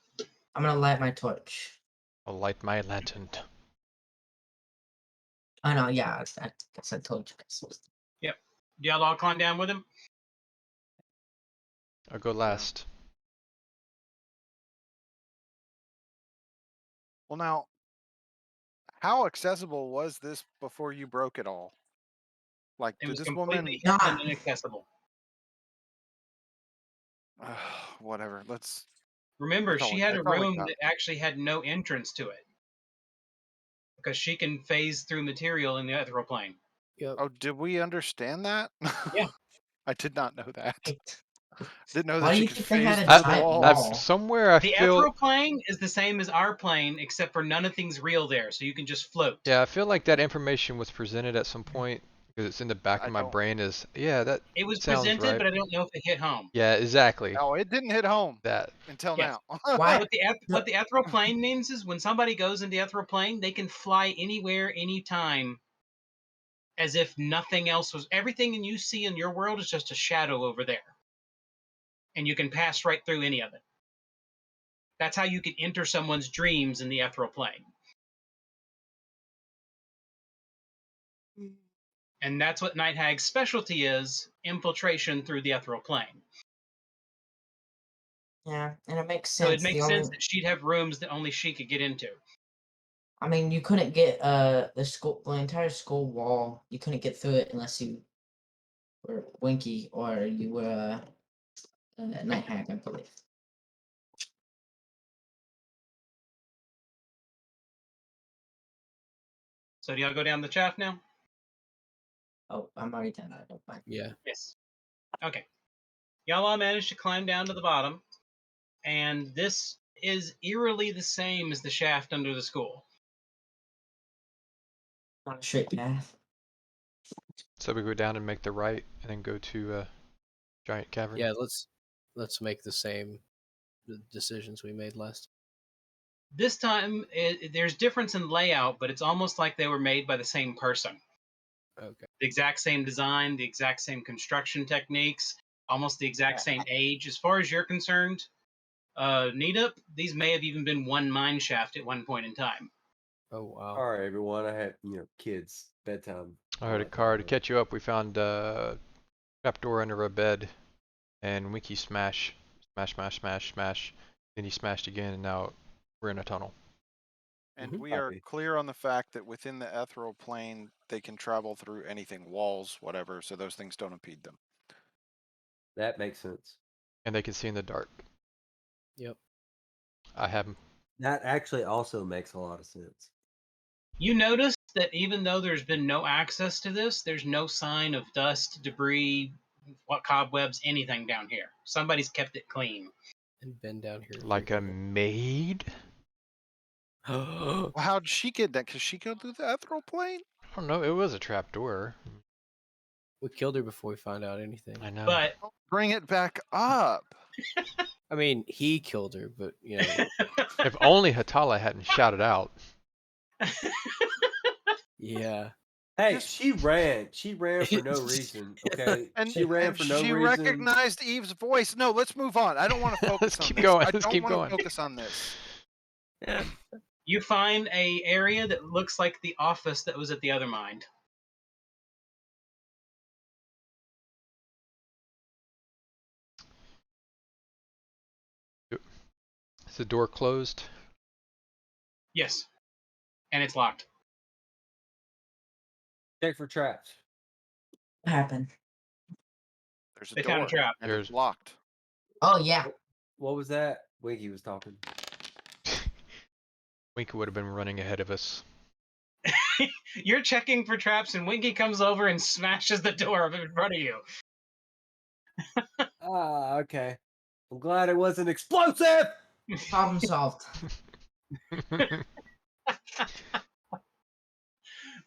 I'm gonna light my torch. I'll light my lantern. I know, yeah, I guess I told you guys. Yep. Do y'all all climb down with him? I'll go last. Well, now, how accessible was this before you broke it all? Like, It did was this completely woman? hidden Nah. and inaccessible. Whatever. Let's. Remember, That's all she we- had a that's all we room got. that actually had no entrance to it. Because she can phase through material in the ethereal plane. Yep. Oh, did we understand that? Yeah. I did not know that. Right. Didn't know Why that do she you could think they phase had a through the giant walls. wall? Somewhere I The feel. ethereal plane is the same as our plane, except for none of things real there, so you can just float. Yeah, I feel like that information was presented at some point because it's in the back I of my don't- brain. That It was sounds presented, right. but I don't know if it hit home. Yeah, exactly. Oh, it didn't hit home That. until Yes. now. Why? What the ethereal plane means is when somebody goes into the ethereal plane, they can fly anywhere, anytime, as if nothing else was. Everything you see in your world is just a shadow over there. And you can pass right through any of it. That's how you can enter someone's dreams in the ethereal plane. And that's what Night Hag's specialty is, infiltration through the ethereal plane. Yeah, and it makes So sense. it makes sense that she'd have rooms that only she could get into. I mean, you couldn't get the entire school wall. You couldn't get through it unless you were Winky or you were Night Hag, I believe. So do y'all go down the shaft now? Oh, I'm already done. I don't mind. Yeah. Yes. Okay. Y'all all managed to climb down to the bottom, and this is eerily the same as the shaft under the school. On a straight path. So we go down and make the right, and then go to giant cavern. Yeah, let's make the same decisions we made last. This time, there's difference in layout, but it's almost like they were made by the same person. Okay. The exact same design, the exact same construction techniques, almost the exact same age. As far as you're concerned, Neetup, these may have even been one mine shaft at one point in time. Oh wow. All right, everyone. I had kids bedtime. I heard a car to catch you up. We found a trapdoor under a bed, and Winky smash. Then he smashed again, and now we're in a tunnel. And we are Copy. clear on the fact that within the ethereal plane, they can travel through anything, walls, whatever, so those things don't impede them. That makes sense. And they can see in the dark. Yep. I have 'em. That actually also makes a lot of sense. You notice that even though there's been no access to this, there's no sign of dust, debris, what cobwebs, anything down here. Somebody's kept it clean. And been down here. Like a maid? Well, how'd she get that? Could she go through the ethereal plane? I don't know. It was a trapdoor. We killed her before we found out anything. I know. But Bring it back up. I mean, he killed her, but If only Hatala hadn't shouted out. yeah. Hey, Just- she ran. She ran for no reason. Okay, And, she ran and for no she reason. recognized Eve's voice. No, let's move on. I don't want to focus Let's on keep this. going. I Let's don't keep want to going. focus on this. You find a area that looks like the office that was at the other mind. Is the door closed? Yes, and it's locked. Check for traps. What happened? There's a They door found a trap. and There's- it's locked. Oh yeah. What was that? Winky was talking. Winky would have been running ahead of us. You're checking for traps, and Winky comes over and smashes the door in front of you. Ah, okay. I'm glad it wasn't explosive. Problem solved.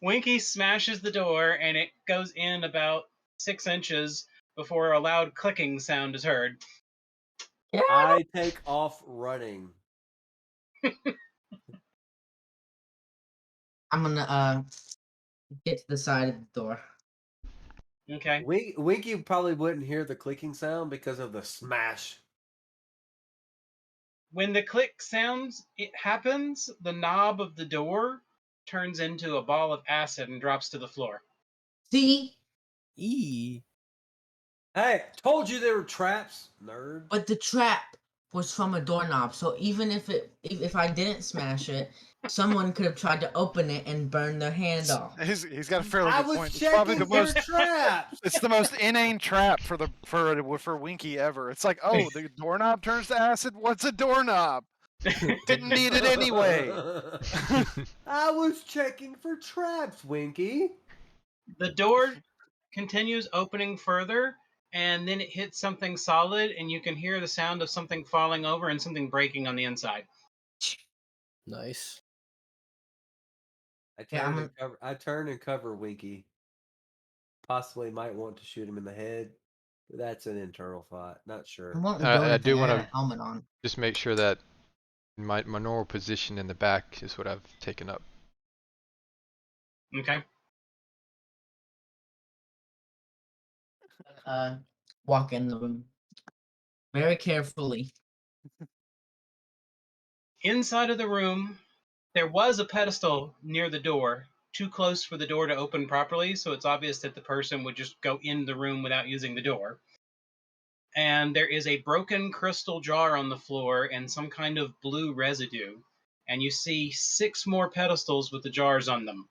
Winky smashes the door, and it goes in about 6 inches before a loud clicking sound is heard. I take off running. I'm gonna get to the side of the door. Okay. Winky probably wouldn't hear the clicking sound because of the smash. When the click sounds it happens, the knob of the door turns into a ball of acid and drops to the floor. See, E. Hey, told you there were traps, nerd. but the trap was from a doorknob, so even if I didn't smash it, someone could have tried to open it and burn their hand off. He's got a fairly I good was point. It's probably checking the for most. traps. It's the most inane trap for Winky ever. It's like, oh, the doorknob turns to acid. What's a doorknob? Didn't need it anyway. I was checking for traps, Winky. The door continues opening further, and then it hits something solid, and you can hear the sound of something falling over and something breaking on the inside. Nice. I Yeah, turn and cover Winky. Possibly might want to shoot him in the head. But that's an internal thought. Not sure. I won't do I anything. do I got wanna- a helmet on. Just make sure that my normal position in the back is what I've taken up. Okay. Walk in the room very carefully. Inside of the room, there was a pedestal near the door, too close for the door to open properly, so it's obvious that the person would just go in the room without using the door. And there is a broken crystal jar on the floor and some kind of blue residue. And you see 6 more pedestals with the jars on them.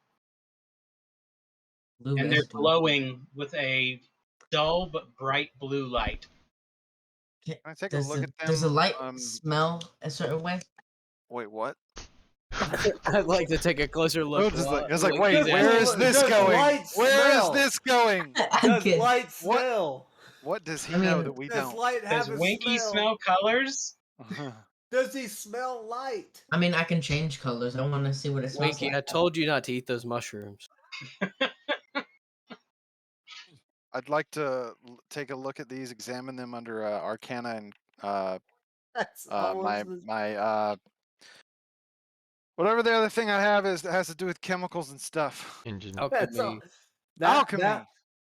Blue And they're residue. glowing with a dull but bright blue light. Can I take a Does look the, at them? does the light smell a certain way? Wait, what? I'd like to take a closer look. It's like, while wait, Winky's where at is it. this Does going? light Where is smell? this going? I'm Does kidding. light What? smell? What does he I know mean, that we Does don't? light Does have a Winky smell? smell colors? Does he smell light? I mean, I can change colors. I want to see what it smells Winky, I like. told you not to eat those mushrooms. I'd like to take a look at these, examine them under Arcana and That's my almost my whatever the other thing I have is that has to do with chemicals and stuff. Engine. that's Alchemy. Alchemy.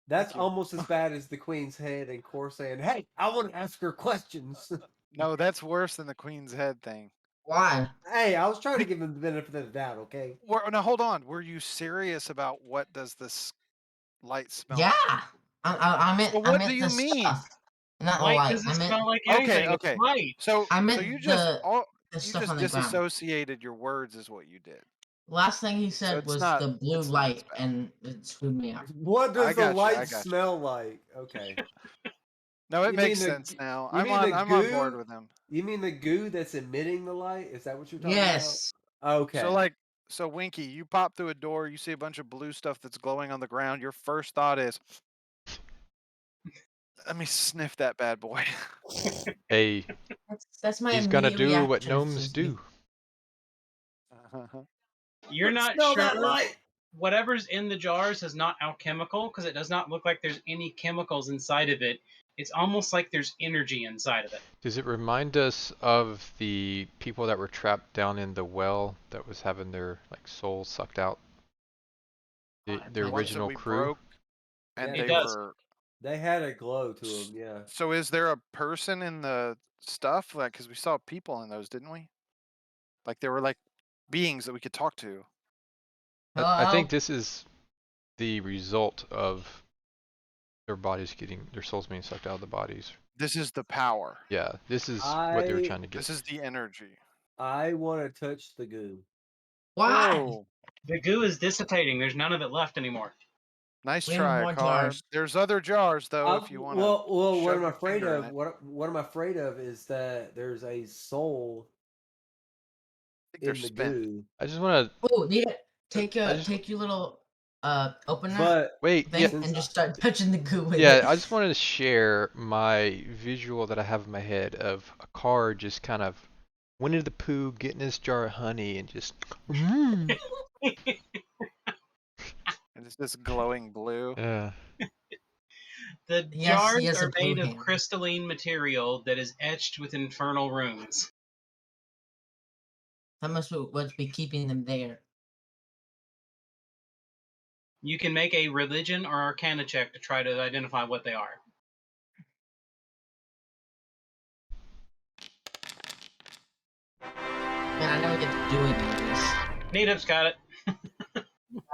That's Thank you. almost as bad as the Queen's head and Core saying, "Hey, I want to ask her questions." No, that's worse than the Queen's head thing. Why? Hey, I was trying to give him the benefit of the doubt. Okay. Now hold on. Were you serious about what does this light smell? Yeah. like? I meant. Well, I what meant do you the mean? stuff. Not the Light light. doesn't I meant smell like Okay, anything. okay. It's light. So I so meant you just the you stuff just on the ground. disassociated your words is what you did. Last thing he said it's was not- the blue it's not as light, bad. and it screwed me up. What I does the got you, I light got you. smell like? Okay. No, it You makes mean the sense g- now. you I'm mean on the I'm on board goo? with him. You mean the goo that's emitting the light? Is that what you're talking Yes. about? Okay. So Winky, you pop through a door, you see a bunch of blue stuff that's glowing on the ground. Your first thought is, let me sniff that bad boy. Hey, That's my he's gonna immediate do what reaction, gnomes just do. You're not Smell that sure. light. Whatever's in the jars is not alchemical because it does not look like there's any chemicals inside of it. It's almost like there's energy inside of it. Does it remind us of the people that were trapped down in the well that was having their like souls sucked out? The The ones that original we crew. broke, and Yeah, It they does. were. they had a glow to them. Yeah. So is there a person in the stuff? Like, because we saw people in those, didn't we? Like there were like beings that we could talk to. I think Hello? this is the result of their souls being sucked out of the bodies. This is the power. Yeah, this is what they were I trying to get. This is the energy. want to touch the goo. Why? Whoa. The goo is dissipating. There's none of it left anymore. Nice We have try, more Car. jars. There's other jars though if you want to. Well, what shove I'm your afraid finger in of, it. what I'm afraid of is that there's a soul I think they're in the spent. goo. I just want to Oh, need it. Take I just take your little open that But wait. thing Yeah, since and just start touching the goo with yeah. it. I just wanted to share my visual that I have in my head of a car just kind of went into the poo, getting his jar of honey, and just. And it's this glowing blue. Yeah. The Yes, he jars has a are blue made of hand. crystalline material that is etched with infernal runes. That must be what's be keeping them there. You can make a religion or arcana check to try to identify what they are. Man, I never get to do any of this. Neatup's got it. God,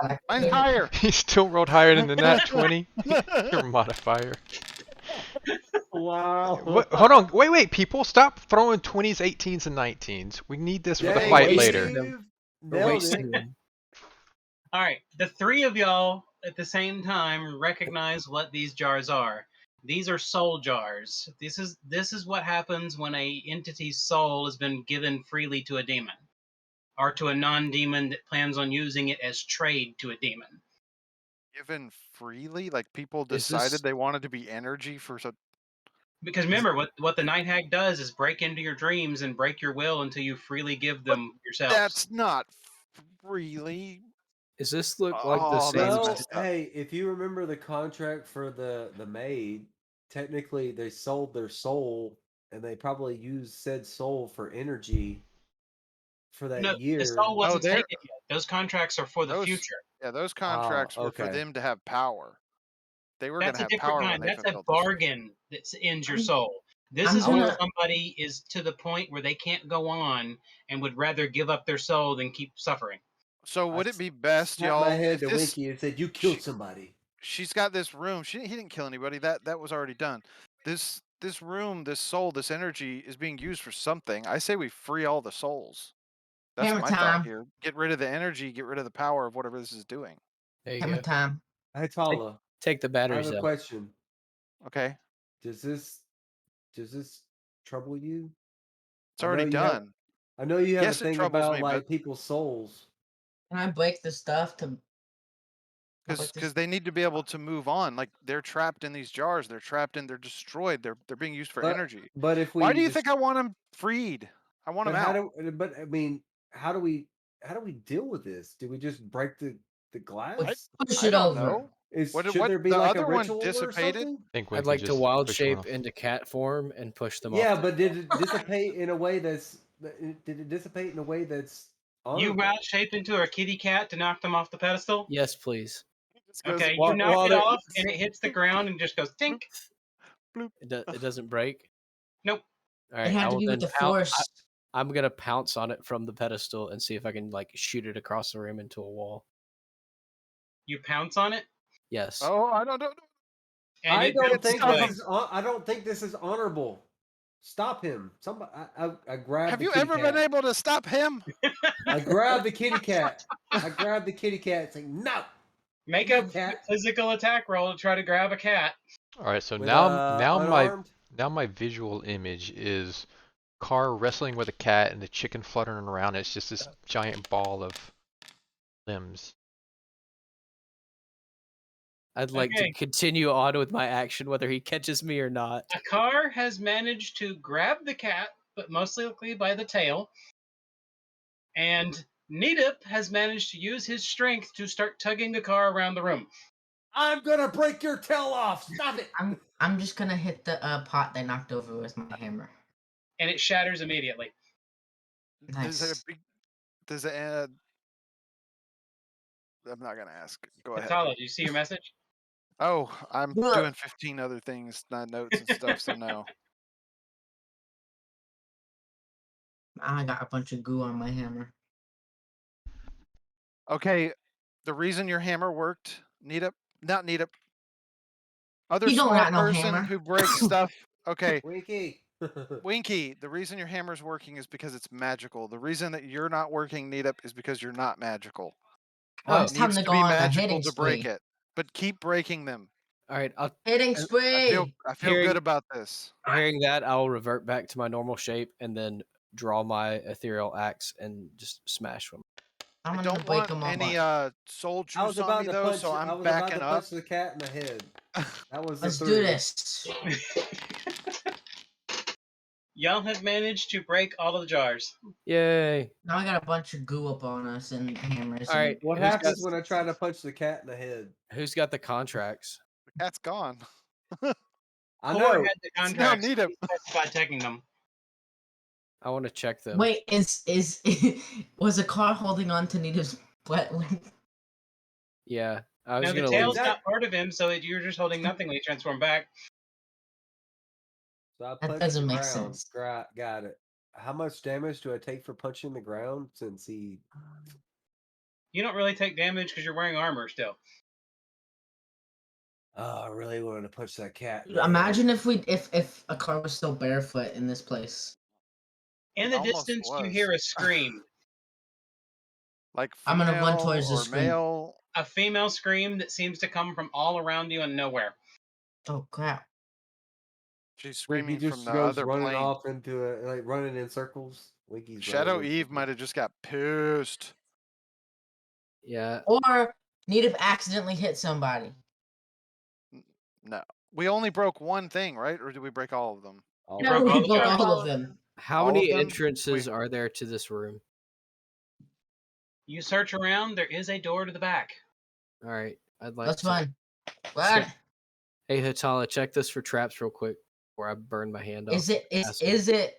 I Mine's couldn't- higher. He still rolled higher than the nat 20. Your modifier. wow. What, hold on. Wait, people. Stop throwing 20s, 18s, and 19s. We need this for the Dang, fight Dave. later. We're Nailed wasting it. them. All right, the three of y'all at the same time recognize what these jars are. These are soul jars. This is what happens when a entity's soul has been given freely to a demon, or to a non-demon that plans on using it as trade to a demon. Given freely, like people Is decided this- they wanted to be energy for some. Because remember, what the night hag does is break into your dreams and break your will until you freely give them yourselves. That's not freely. Does this look like the Oh, same? that's Well, messed up. hey, if you remember the contract for the maid, technically they sold their soul, and they probably used said soul for energy for that No, year. the soul wasn't they're- taken yet. Those contracts are for the Those- future. Yeah, those contracts were for okay. them to have power. They were going That's to a have different power when kind. they That's a fulfilled this. bargain that ends your I'm- soul. This I'm is when gonna- somebody is to the point where they can't go on and would rather give up their soul than keep suffering. So would I it be best, Snapped y'all? my head if to this, Winky and said, "You killed she- somebody." she's got this room. He didn't kill anybody. That was already done. This room, this soul, this energy is being used for something. I say we free all the souls. That's Hammer my time. thought here. Get rid of the energy. Get rid of the power of whatever this is doing. There you Hammer go. time. Hey Tala, Take the I have batteries a out. question. Okay, Does this trouble you? it's I know already you have- done. I know you have Yes, a it thing troubles about me, like but- people's souls. Can I break the stuff to? Because they need to be able to move on. Like they're trapped in these jars. They're trapped in. They're destroyed. They're being used for But- energy. But if we Why do you think I want them freed? I want them But how out. do? But I mean, how do we deal with this? Do we just break the glass? Push I it don't over. know. What Should there be the like a other one ritual or dissipated? something? I think we I'd can like to just wild push one shape off. into cat form and push them Yeah, off. but did it dissipate in a way that's You honorable? wild shape into a kitty cat to knock them off the pedestal. Yes, please. Just goes Okay, While- you knock while it they're- off and it hits the ground and just goes tink. It doesn't break. Nope. All It right, I had to will be then with the pounce. force. I'm gonna pounce on it from the pedestal and see if I can like shoot it across the room into a wall. You pounce on it, Yes. Oh, I don't know. and I it don't bounces think away. I don't think this is honorable. Stop him! Somebody, I grabbed. Have the you kitty ever cat. been able to stop him? I grabbed the kitty cat. I grabbed the kitty cat, saying no. Make No a cat. physical attack roll to try to grab a cat. All right, so With, now unarmed. my visual image is Car wrestling with a cat and the chicken fluttering around. It's just this giant ball of limbs. I'd like Okay. to continue on with my action, whether he catches me or not. Akar has managed to grab the cat, but mostly by the tail. And Needup has managed to use his strength to start tugging the car around the room. I'm gonna break your tail off. Stop it. I'm just gonna hit the pot they knocked over with my hammer. And it shatters immediately. Does it Nice. does it I'm not gonna ask. Go ahead. Katala, do you see your message? Oh, I'm Look. doing 15 other things, not notes and stuff. So no. I got a bunch of goo on my hammer. Okay, the reason your hammer worked, not Neetup, other You don't small got no person hammer. who breaks stuff. Okay, Winky. Winky, the reason your hammer's working is because it's magical. The reason that you're not working, Neetup, is because you're not magical. Well, Oh, it's It time needs to to go be on a magical hitting to break spree. it, but keep breaking them. all right. Hitting I spree. feel Hearing- good about this. Hearing that, I'll revert back to my normal shape and then draw my ethereal axe and just smash them. I'm I gonna don't break want them all any up. soul I was juice on about me to though, punch. so I I'm was about backing to up. punch the cat in the head. That was the Let's three. do this. Y'all have managed to break all of the jars. Yay! Now I got a bunch of goo up on us and hammers. All right. What who's happens got, when I try to punch the cat in the head? who's got the contracts? The cat's gone. I Core know. had the It's now contracts. Neetup. He specified taking them. I want to check them. Wait, is was a car holding on to Nita's butt? Yeah, I was Now the gonna tail's leave. that- not part of him, so that you're just holding nothing when you transform back. So I That punched doesn't the make ground. sense. Got it. How much damage do I take for punching the ground since he? You don't really take damage because you're wearing armor still. Oh, I really wanted to punch that cat. in the head. Imagine if a car was still barefoot in this place. In the Almost distance, you was. hear a scream. Like I'm gonna run female towards the or screen. male. A female scream that seems to come from all around you and nowhere. Oh crap! She's Winky screaming just from the goes other running plane. off into like running in circles. Winky's Shadow running in Eve circles. might have just got pissed. Yeah. Or Nita accidentally hit somebody. No, we only broke one thing, right? Or did we break all of them? All You No, broke we all the broke jars. all of them. How All of many them? entrances Wait. are there to this room? You search around, there is a door to the back. All right, I'd like That's to. fine. Run. Hey, Hatala, check this for traps real quick before I burn my hand off. Is it Ask him. is it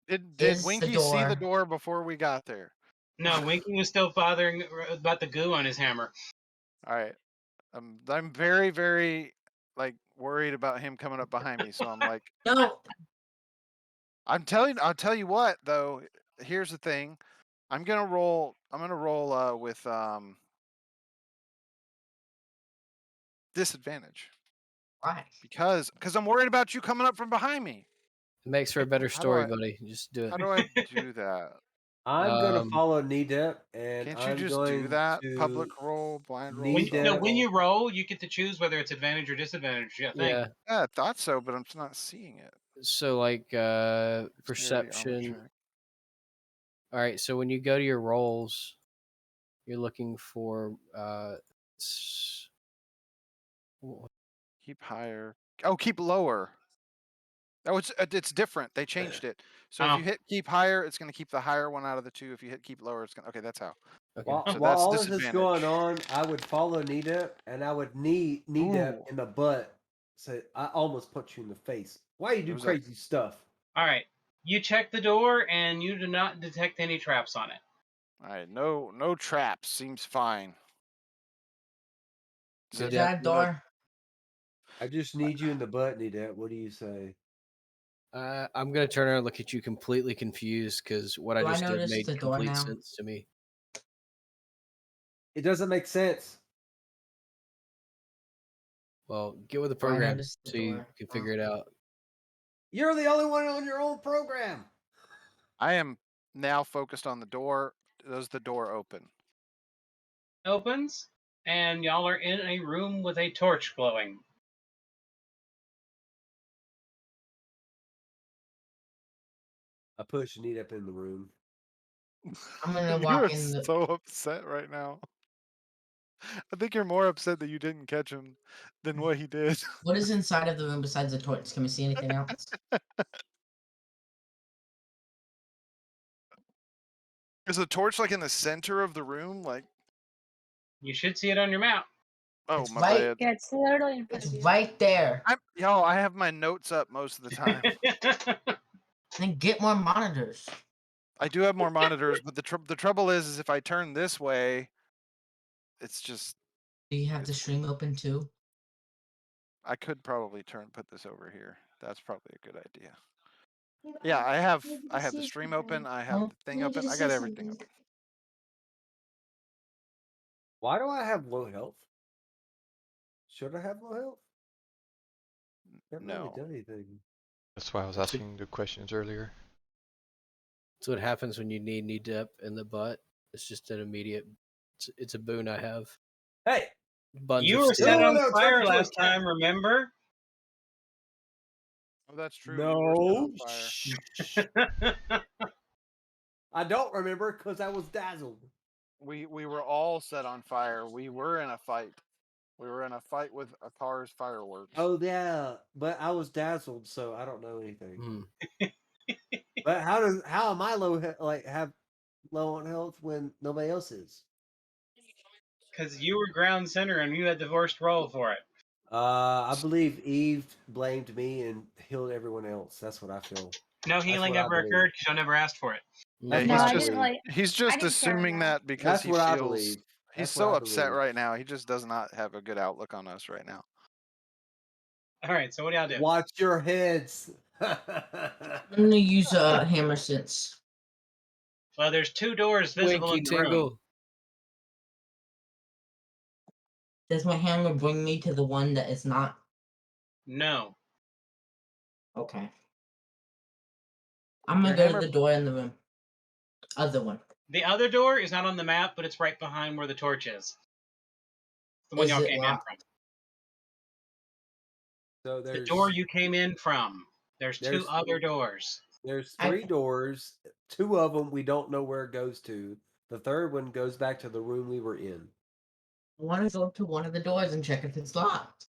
Did Is the Winky see the door- door before we got there? No, Winky was still bothering about the goo on his hammer. All right. I'm very, very like worried about him coming up behind me. So I'm like, no? I'll tell you what though. Here's the thing. I'm gonna roll with disadvantage Why? because I'm worried about you coming up from behind me. It makes for a better How do story, I- buddy. Just do it. How do I do that? I'm gonna Um, follow Needep, and Can't you I'm just going do that? to Public roll, blind roll. Need No, that- when you roll, you get to choose whether it's advantage or disadvantage. I think. Yeah. Yeah, I thought so, but I'm just not seeing it. So like Dexterity, armor perception. check. All right. So when you go to your rolls, you're looking for Keep higher. Oh, keep lower. Oh, it's different. They changed it. So if Oh. you hit keep higher, it's going to keep the higher one out of the two. If you hit keep lower, it's going to. Okay, that's how. Okay. While, So while that's all this is going disadvantage. on, I would follow Needep, and I would knee Needep Ooh. in the butt. So I almost punch you in the face. Why you do was that? crazy stuff? All right. You check the door, and you do not detect any traps on it. All right, no traps. Seems fine. So Is yeah, that door? I just need you in the butt, Needep. What do you say? I'm gonna turn around and look at you completely confused because what Do I I just did notice made the door complete now? sense to me. It doesn't make sense. Well, get with the Do I program notice the so you door? can figure it out. You're the only one on your own program. I am now focused on the door. Does the door open? Opens, and y'all are in a room with a torch glowing. I push Needep in the room. I'm gonna You walk are in the. so upset right now. I think you're more upset that you didn't catch him than what he did. What is inside of the room besides the torch? Can we see anything else? Is the torch like in the center of the room? Like, You should see it on your map. oh It's my right- bad. Yeah, it's literally in front It's of you. right there. I have my notes up most of the time. Then get more monitors. I do have more monitors, but the trouble is if I turn this way, it's just Do you have the It's- stream open too? I could probably put this over here. That's probably a good idea. Yeah, I have the stream open. I have the thing open. I got everything open. Why do I have low health? Should I have low health? Haven't really No. done anything. That's why I was That's a- asking the questions earlier. That's what happens when you need knee dip in the butt. It's just an immediate. It's a boon I have. Hey, Buns You of were steel. set on No, turn fire into a last cat. time, remember? Oh, that's true. You were no, set on fire. I don't remember because I was dazzled. We were all set on fire. We were in a fight. We were in a fight with a car's fireworks. Oh yeah, but I was dazzled, so I don't know anything. Hmm. But how am I have low on health when nobody else is? Because you were ground center and you had the worst roll for it. I believe Eve blamed me and healed everyone else. That's what I feel. No healing what I ever believe. occurred because I never asked for it. Yeah, That's No, what he's I just didn't like. he's I just didn't care assuming enough. that because That's he what I feels believe. he's That's what so I upset believe. right now. He just does not have a good outlook on us right now. All right, so what do y'all do? Watch your heads. I'm gonna use a hammer sense. Well, there's 2 doors visible Winky in the room. tingle. Does my hammer bring me to the one that is not? No. Okay. I'm gonna Your go hammer- to the door in the room. Other one. The other door is not on the map, but it's right behind where the torch is. The one Is y'all it came in locked? from. So The there's door you came in from. There's 2 there's- other doors. there's I- 3 doors. 2 of them we don't know where it goes to. The third one goes back to the room we were in. I want to go up to one of the doors and check if it's locked.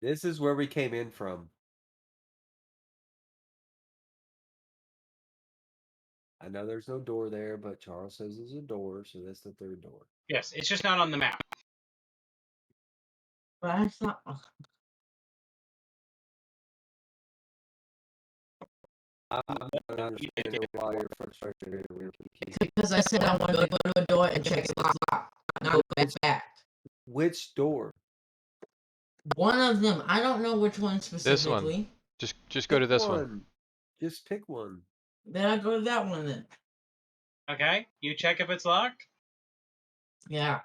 This is where we came in from. I know there's no door there, but Charles says there's a door, so that's the third door. Yes, it's just not on the map. But that's not. I'm not understanding why you're frustrated. Because I said I want to go to a door and check if it's locked. Now it's back. Which door? One of them. I don't know which one one. specifically. Just go to this one. one. Just pick one. Then I go to that one then. Okay? You check if it's locked? Yeah.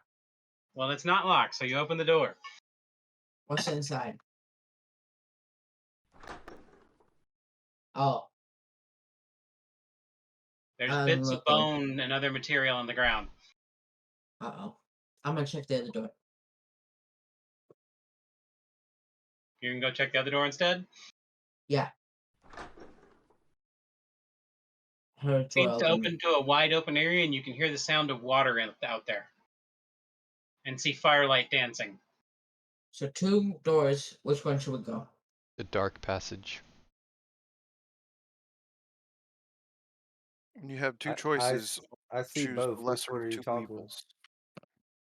Well, it's not locked, so you open the door. What's inside? Oh. There's I'm bits of looking. bone and other material on the ground. Uh-oh. I'm gonna check the other door. You can go check the other door instead? Yeah. Her It seems door to opened. open to a wide open area, and you can hear the sound of water out there. And see firelight dancing. So 2 doors. Which one should we go? The dark passage. You have 2 I choices. I see Choose both. the Which lesser one are of you 2 talking? evils.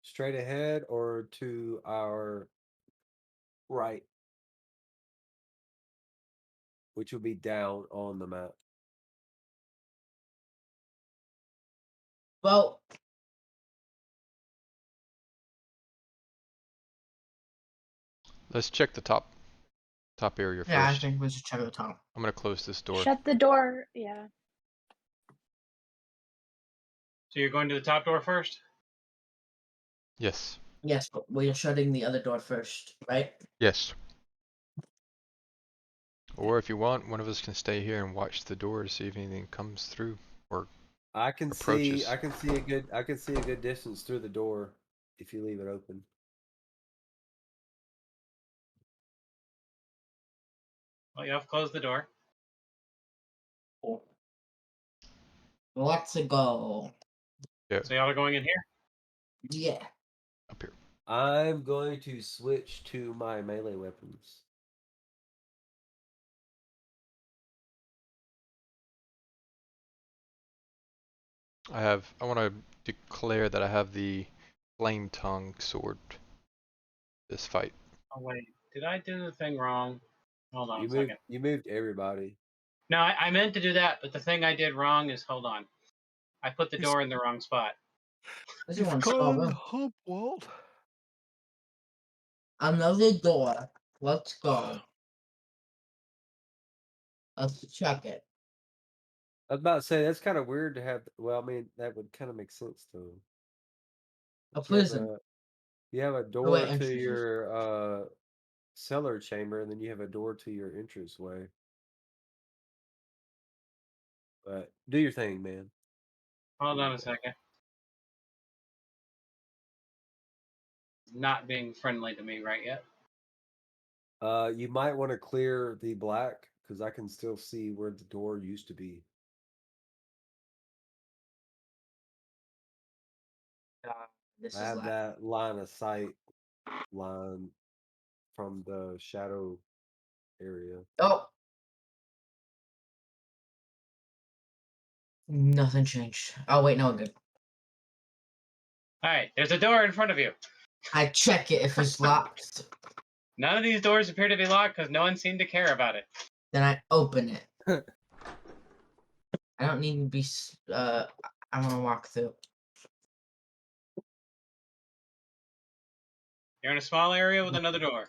Straight ahead or to our right? Which would be down on the map. Well, Let's check the top area yeah, I first. think we should check the top. I'm gonna close this door. Shut the door. Yeah. So you're going to the top door first? Yes. Yes, but we are shutting the other door first, right? Yes. Or if you want, one of us can stay here and watch the door to see if anything comes through. Or I can Approaches. see I can see a good distance through the door if you leave it open. Well, you have to close the door. Let's go. So y'all are going in here? Yeah. up here. I'm going to switch to my melee weapons. I want to declare that I have the flame tongue sword. This fight. Oh, wait. Did I do the thing wrong? Hold on a second. You moved everybody. No, I meant to do that, but the thing I did wrong is, hold on. I put the door in the wrong spot. This is one small room. hump, Walt. Another door. Let's go. Let's check it. I was about to say that's kind of weird to have. Well, I mean that would kind of make sense though. A You have prison. you have a wait, door to entrances. your cellar chamber, and then you have a door to your entranceway. But do your thing, man. Hold on a second. Not being friendly to me right yet. You might want to clear the black because I can still see where the door used to be. This I is have last. that line of sight line from the shadow area. Oh. Nothing changed. Oh wait, no, I'm good. All right, there's a door in front of you. I check it if it's locked. None of these doors appear to be locked because no one seemed to care about it. Then I open it. I don't need to be. I want to walk through. You're in a small area with another door.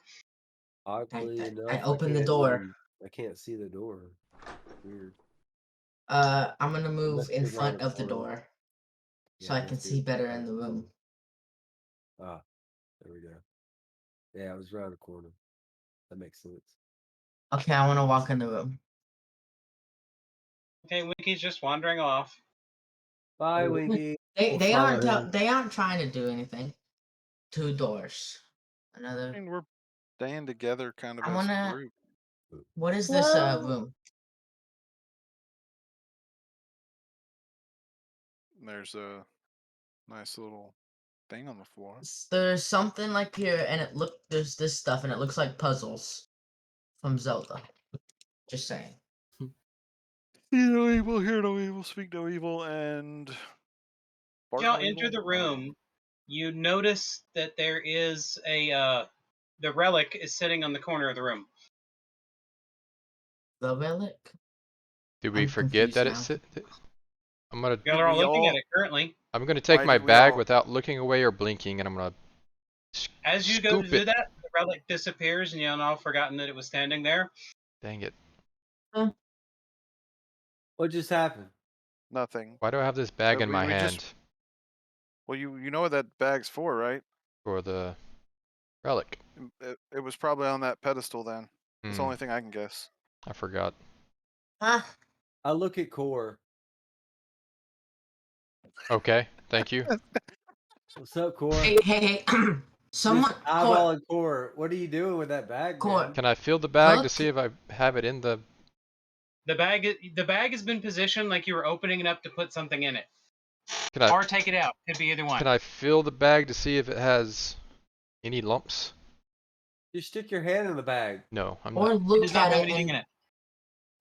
Oddly I enough, open the can't door. even- I can't see the door. Weird. I'm gonna move Must be in around front the of the corner. door Yeah, so I must can be see better around in the room. Ah, there we go. Yeah, it was around the corner. That makes sense. Okay, I want to walk in the room. Okay, Winky's just wandering off. Bye, Ooh. Winky. They We'll they follow aren't him. they aren't trying to do anything. 2 doors. I Another. mean, we're staying together kind of I as a wanna. group. What is this Whoa. room? There's a nice little thing on the floor. There's something like here, and there's this stuff, and it looks like puzzles from Zelda. Just saying. See no evil, hear no evil, speak no evil, and bark Y'all no enter evil. the room. You notice that there is the relic is sitting on the corner of the room. The relic. Did we I'm forget confused that now. I'm gonna Y'all are all we looking at all- it currently. I'm gonna take Why my did we bag all- without looking away or blinking, and I'm gonna As you go to scoop do it. that, the relic disappears, and you've all forgotten that it was standing there. Dang it! What just happened? Nothing. Why do I have this bag in we- my we hand just- Well, you know what that bag's for, right? for the relic? It was probably on that pedestal then. That's the Hmm, only thing I can guess. I forgot. Huh? I look at Core. Okay, thank you. What's up, Core? Hey. Someone. Just eyeballing Core. What are you doing with that bag, Core. man? Can I feel the bag to Look. see if I have it in the? The bag has been positioned like you were opening it up to put something in it, Can I or take it out. Could be either one. can I feel the bag to see if it has any lumps? Just stick your hand in the bag. No, I'm Or not. It look does not at have it anything and. in it.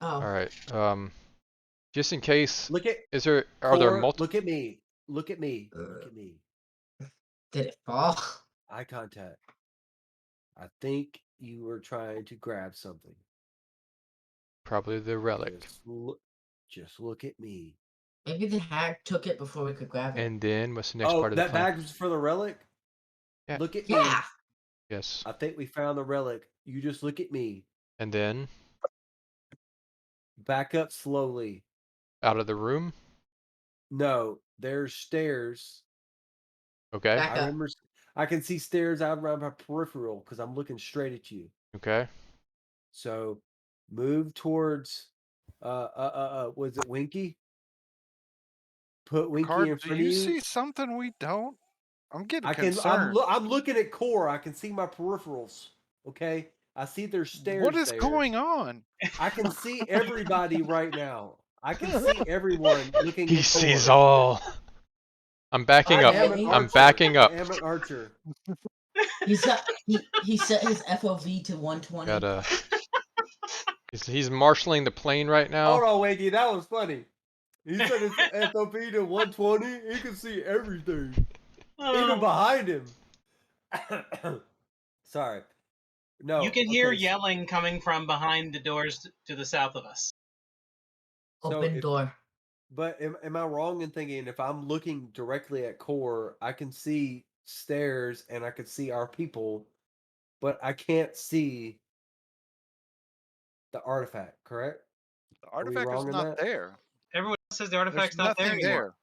Oh. All right. Just in case, Look at are there Core. multiple? Look at me. Look at me. Look at me. Did it fall? Eye contact. I think you were trying to grab something. Probably the relic. Just look at me. Maybe the hag took it before we could grab it. And then what's the next Oh, part of the that plan? bag was for the relic? Yeah. Look at me. Yeah. Yes. I think we found the relic. You just look at me. And then Back up slowly. out of the room. No, there's stairs. Okay. Back I up. remember. I can see stairs out around my peripheral because I'm looking straight at you. Okay. So, move towards. Was it Winky? Put Winky Card, in do front you of you. see something we don't? I'm getting I can. concerned. I'm looking at Core. I can see my peripherals. Okay. I see there's stairs. What is there. going on? I can see everybody right now. I can see everyone looking He at sees Core. all. I'm backing I up. am an I'm archer. backing up. I am an archer. He set his FOV to 120. Gotta. He's marshaling the plane right now. Hold on, Wakey. That was funny. He said his FOP to 120. He can see everything, even behind him. Sorry. No. You can hear okay, yelling coming from behind the doors to the south of us. so Open if- door. But am I wrong in thinking if I'm looking directly at core, I can see stairs and I can see our people, but I can't see the artifact, correct? The Are we artifact is wrong in not that? there. Everyone says the There's artifact's not there nothing anymore. there.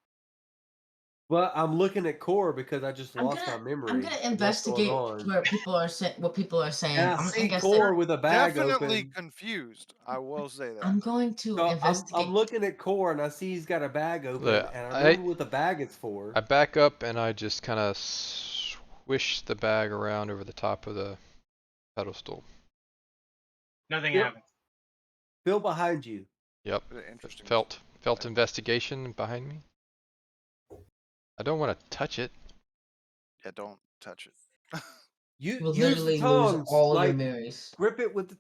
Well, I'm looking at core because I just I'm lost my gonna memory. I'm gonna of what's going investigate on. where people are what people are saying. And I I'm gonna see investigate. core with a bag Definitely open. confused. I will say that. I'm going to So I'm investigate. looking at core and I see he's got a bag open, Look, and I remember what the bag is for. I back up and I just kind of swish the bag around over the top of the pedestal. Nothing Yep. happened. Phil behind you. Yep. Interesting. Felt investigation behind me. I don't want to touch it. Yeah, don't touch it. You You will use the literally lose tongs, all of your like memories. grip it with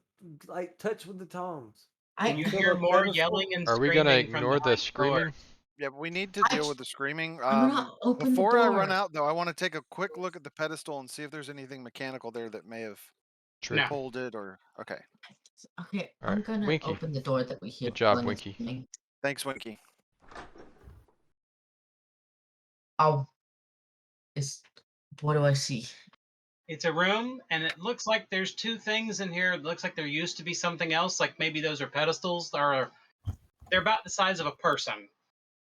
touch with the tongs. When You you feel hear a more pedestal- yelling and Are we screaming gonna from ignore the behind screaming? doors. Yeah, but we need to deal with the screaming. I'm gonna open the Before I run door. out, though, I want to take a quick look at the pedestal and see if there's anything mechanical there that may have True. No. pulled it or. Okay. Okay, All I'm right, gonna Winky. open the door that we hear. Good job, when it's Winky. opening. Thanks, Winky. Oh, what do I see? It's a room, and it looks like there's two things in here. It looks like there used to be something else, like maybe those are pedestals, or they're about the size of a person.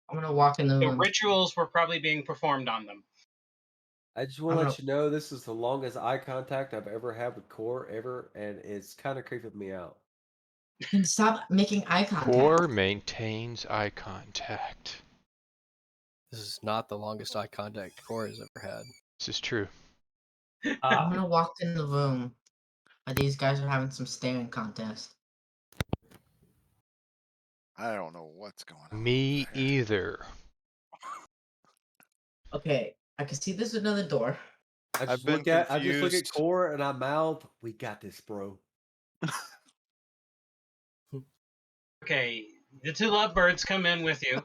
I'm gonna walk in the The room. rituals were probably being performed on them. I just want to I'm let you know this is the longest eye contact I've ever had with core ever, and it's kind of creeping me out. Then stop making eye contact. Core maintains eye contact. This is not the longest eye contact Core has ever had. This is true. I'm gonna walk in the room where these guys are having some staring contest. I don't know what's going on. Me over there. either. Okay, I can see there's another door. I I've just been look at confused. core and I mouth, "We got this, bro." Okay, the two lovebirds come in with you.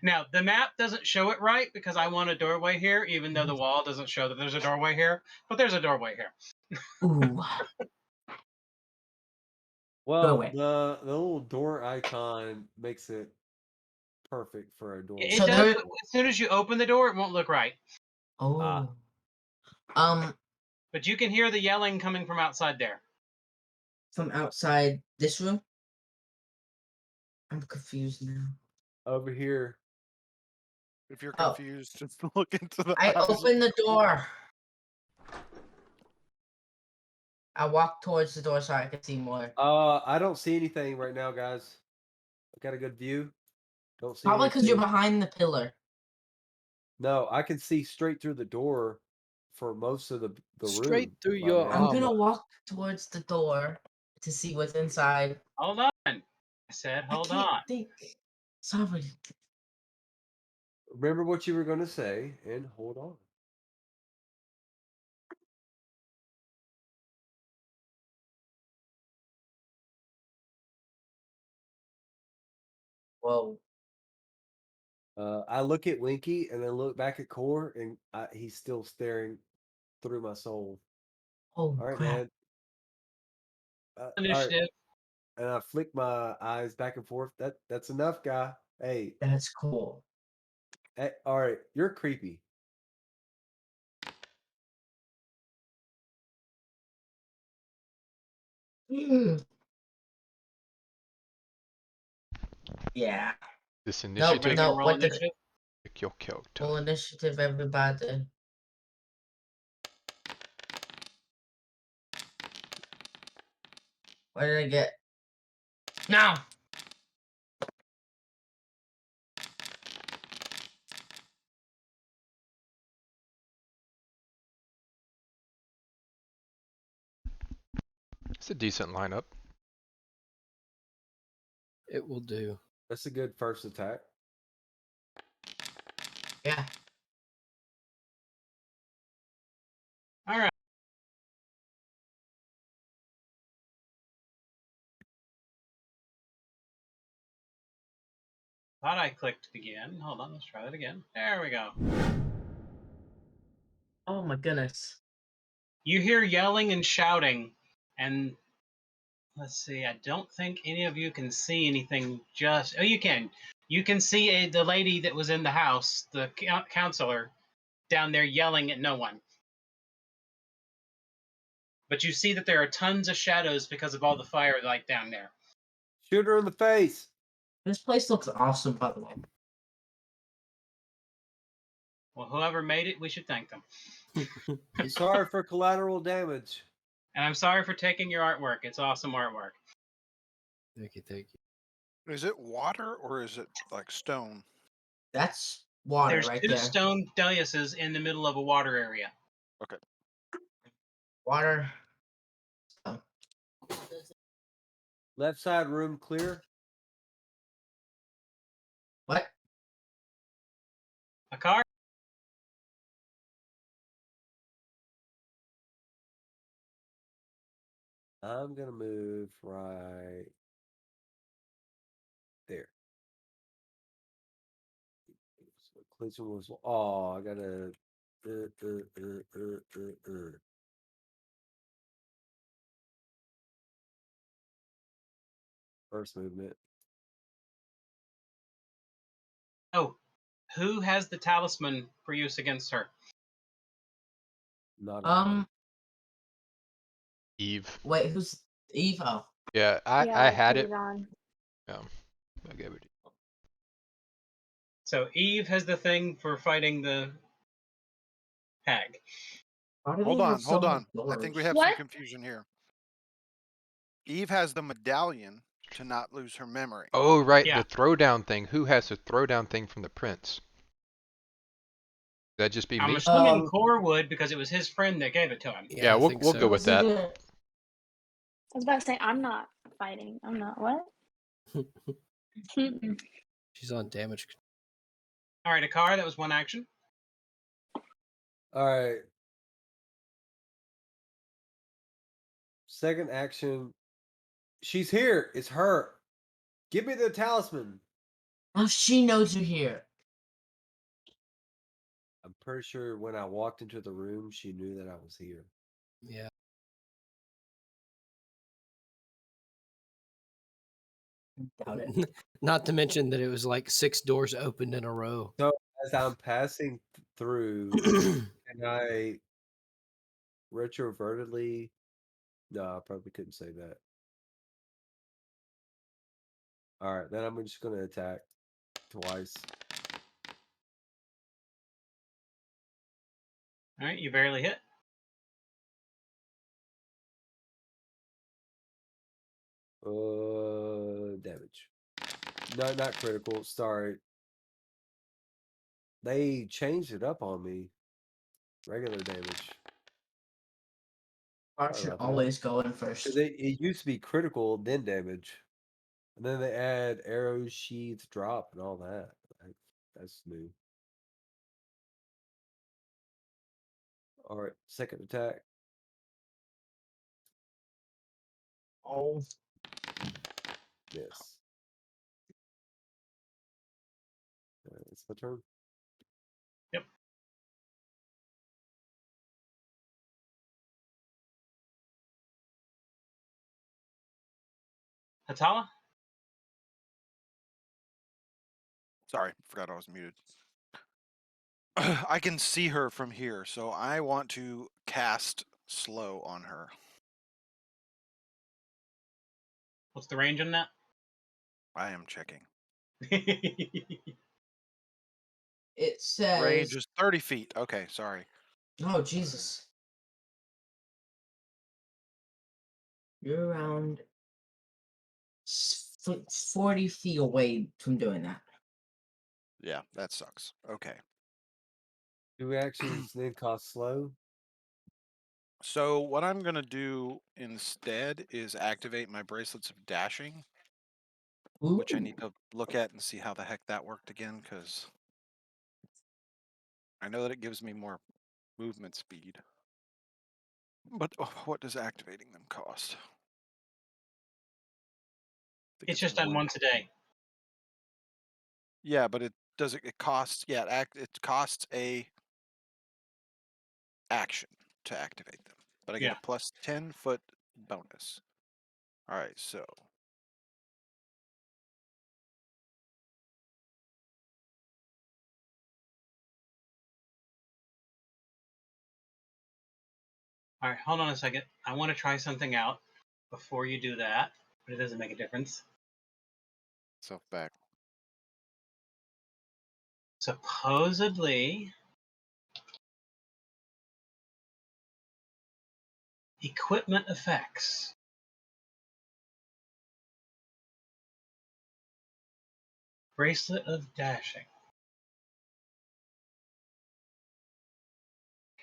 Now, the map doesn't show it right because I want a doorway here, even though the wall doesn't show that there's a doorway here. But there's a doorway here. Ooh. Well, Doorway. the little door icon makes it perfect for a doorway. It So does, there- but as soon as you open the door, it won't look right. Oh. But you can hear the yelling coming from outside there. From outside this room? I'm confused now. Over here. If you're Oh. confused, just look into the I eyes. open the door. I walk towards the door so I can see more. I don't see anything right now, guys. I got a good view. Don't see Probably because you're anything. behind the pillar. No, I can see straight through the door for most of the room. Straight through my your man. I'm gonna walk towards the door to see what's inside. Hold on. I said, hold I can't on. think. Sorry. Remember what you were going to say and hold on. Whoa. I look at Winky and then look back at Core, and he's still staring through my soul. Oh All right, crap. man. All right. Initiative. And I flick my eyes back and forth. That's enough, guy. Hey, That's cool. all right, you're creepy. Yeah. This No, initiative. no. Roll What the initiative. Pick your character. roll initiative, everybody? What did I get? No. It's a decent lineup. It will do. That's a good first attack. Yeah. All right. Thought I clicked begin. Hold on, let's try that again. There we go. Oh my goodness. You hear yelling and shouting, and let's see. I don't think any of you can see anything. Just oh, you can. You can see the lady that was in the house, the counselor, down there yelling at no one. But you see that there are tons of shadows because of all the firelight down there. Shoot her in the face. This place looks awesome, by the way. Well, whoever made it, we should thank them. I'm sorry for collateral damage. And I'm sorry for taking your artwork. It's awesome artwork. Thank you, thank you. Is it water or is it like stone? That's water There's right two there. stone daises in the middle of a water area. Okay. Water. Oh. Left side room clear. What? A car? I'm gonna move right there. So Clinton was. Oh, I gotta. First movement. Oh, who has the talisman for use against her? Not on. Eve. Wait, who's Eve? Oh. Yeah, I Yeah, had put it. on. I gave it. So Eve has the thing for fighting the hag. Why do Hold they have on, so hold many on. I think we doors? have some What? confusion here. Eve has the medallion to not lose her memory. Oh, right, Yeah. the throwdown thing. Who has the throwdown thing from the prince? Would that just be I'm me? assuming Core would because it was his friend that gave it to him. Yeah, I we'll think go so. with that. I was about to say, I'm not fighting. I'm not what? Mm-mm. She's on damage. All right, a car. That was one action. All right. Second action. She's here. It's her. Give me the talisman. Oh, she knows you're here. I'm pretty sure when I walked into the room, she knew that I was here. Yeah. Doubt it. Not to mention that it was like 6 doors opened in a row. So as I'm passing through, can I retrovertedly? No, I probably couldn't say that. All right, then I'm just gonna attack twice. All right, you barely hit. Damage. No, not critical. Sorry. They changed it up on me. Regular damage. Art Sorry should about that. always go in first. 'Cause it used to be critical, then damage. And then they add arrows, sheath, drop, and all that. That's new. All right, second attack. Oh. Yes. It's my turn. Yep. Hatala? Sorry, forgot I was muted. I can see her from here, so I want to cast slow on her. What's the range on that? I am checking. It says. Range is 30 feet. Okay, sorry. Oh, Jesus. You're around 40 feet away from doing that. Yeah, that sucks. Okay. Do actions then cost slow? So what I'm going to do instead is activate my bracelets of dashing, which I need to look at and see how the heck that worked again, because I know that it gives me more movement speed. But what does activating them cost? I think It's just done one. once a day. Yeah, but it costs it costs a action to activate them. But I get Yeah. a plus 10 foot bonus. All right, so All right, hold on a second. I want to try something out before you do that, but it doesn't make a difference. self back. Supposedly, equipment effects. Bracelet of dashing.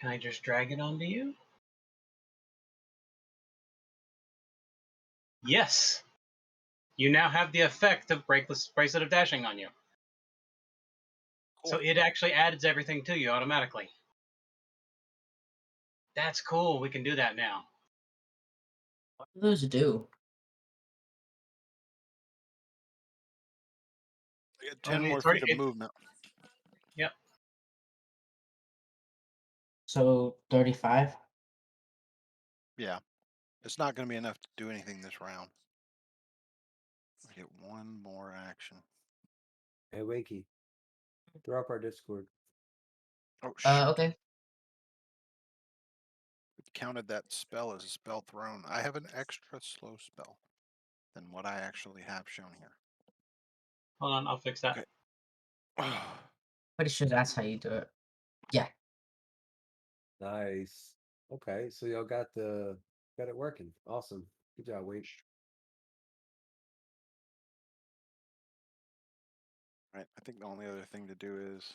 Can I just drag it onto you? Yes. You now have the effect of Bracelet of Dashing on you. So Cool. it actually adds everything to you automatically. That's cool. We can do that now. What do those do? I get 10 mean, more it's already- feet of movement. Yep. So 35? Yeah. It's not going to be enough to do anything this round. I get one more action. Hey, Winky, throw up our Discord. Oh, shit. Okay. It counted that spell as a spell thrown. I have an extra slow spell than what I actually have shown here. Hold on, I'll fix that. Okay. Pretty sure that's how you do it. Yeah. Nice. Okay, so y'all got it working. Awesome. Good job, Wink. Right. I think the only other thing to do is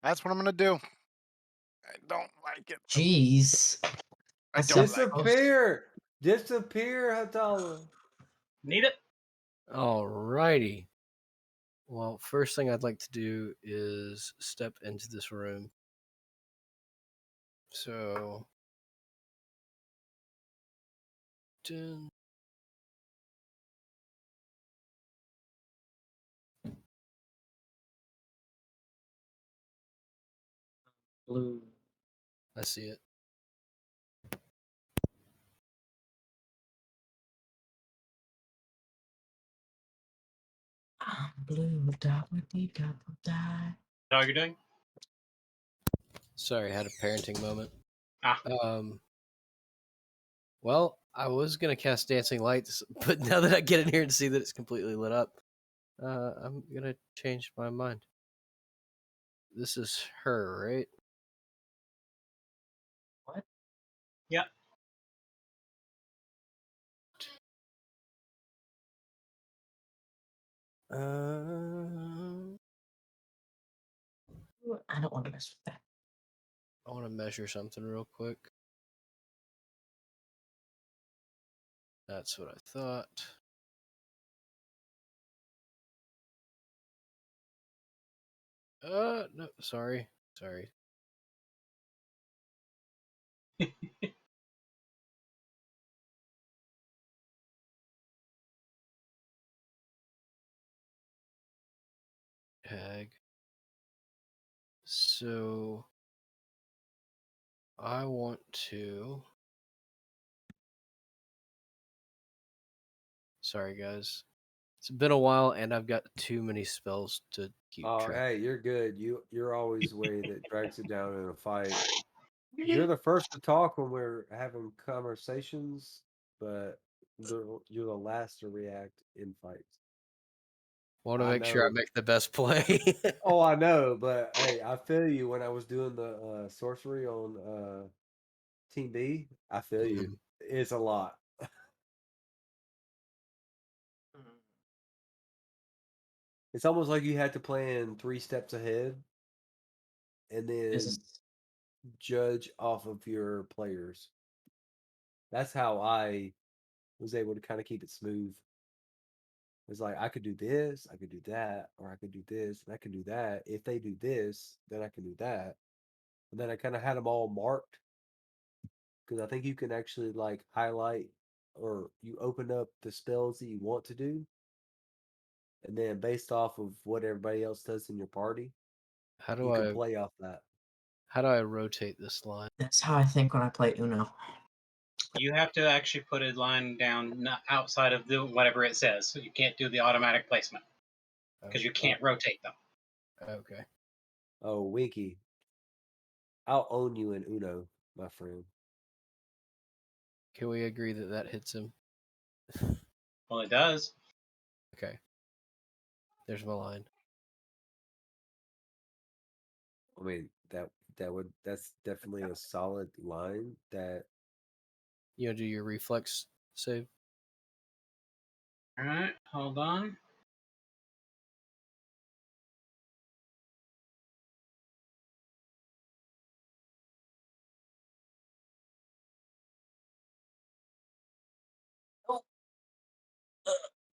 that's what I'm gonna do. I don't like it. Jeez. I That's don't so like gross. Disappear! Disappear, Hatala. Need it? Alrighty. Well, first thing I'd like to do is step into this room. So, dun, Blue. I see it. I'm blue. Double D, double die. Is that all you're doing? Sorry, I had a parenting moment. Ah. Well, I was gonna cast Dancing Lights, but now that I get in here and see that it's completely lit up, I'm gonna change my mind. This is her, right? What? Yep. I don't want to mess with that. I want to measure something real quick. That's what I thought. No, sorry. Tag. So I want to. Sorry, guys. It's been a while, and I've got too many spells to keep Oh, track. hey, you're good. You're always the way that drags it down in a fight. You're the first to talk when we're having conversations, but you're the last to react in fights. Want to I make sure I know. make the best play. Oh, I know, but hey, I feel you when I was doing the sorcery on Team B. I feel you. Mhm. It's a lot. It's almost like you had to plan 3 steps ahead and This then is judge off of your players. That's how I was able to kind of keep it smooth. It's like I could do this, I could do that, or I could do this, and I can do that. If they do this, then I can do that. And then I kind of had them all marked because I think you can actually like highlight or you open up the spells that you want to do, and then based off of what everybody else does in your party, How do You can I play off that. rotate this line? That's how I think when I play Uno. You have to actually put a line down outside of the whatever it says. So you can't do the automatic placement because you can't rotate them. Okay. Oh, Winky. I'll own you in Uno, my friend. Can we agree that that hits him? Well, it does. Okay. There's my line. I mean, that's definitely a solid line that You want to do your reflex save? All right, hold on.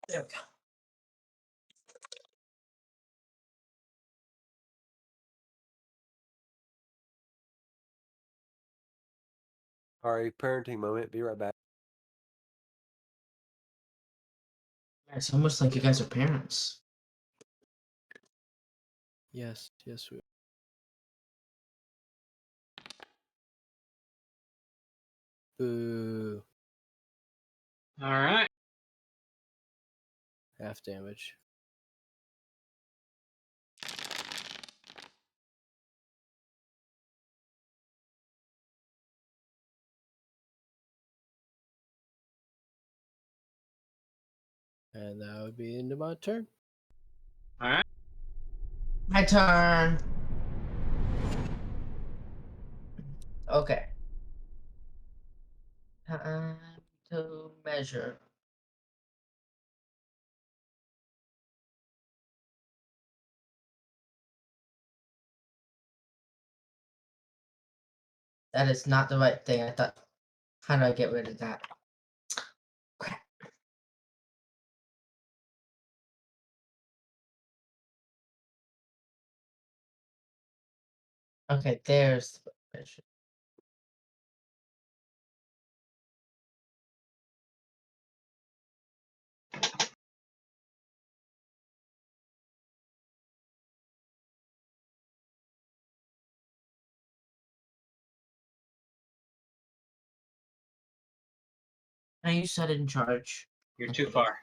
There we go. all right, parenting moment. Be right back. It's almost like you guys are parents. Yes. Yes. Boo. All right. Half damage. And that would be into my turn. All right. My turn. Okay. Time to measure. That is not the right thing. I thought. How do I get rid of that? Crap. Okay, there's the measure. Can I use sudden charge? You're Okay, too far.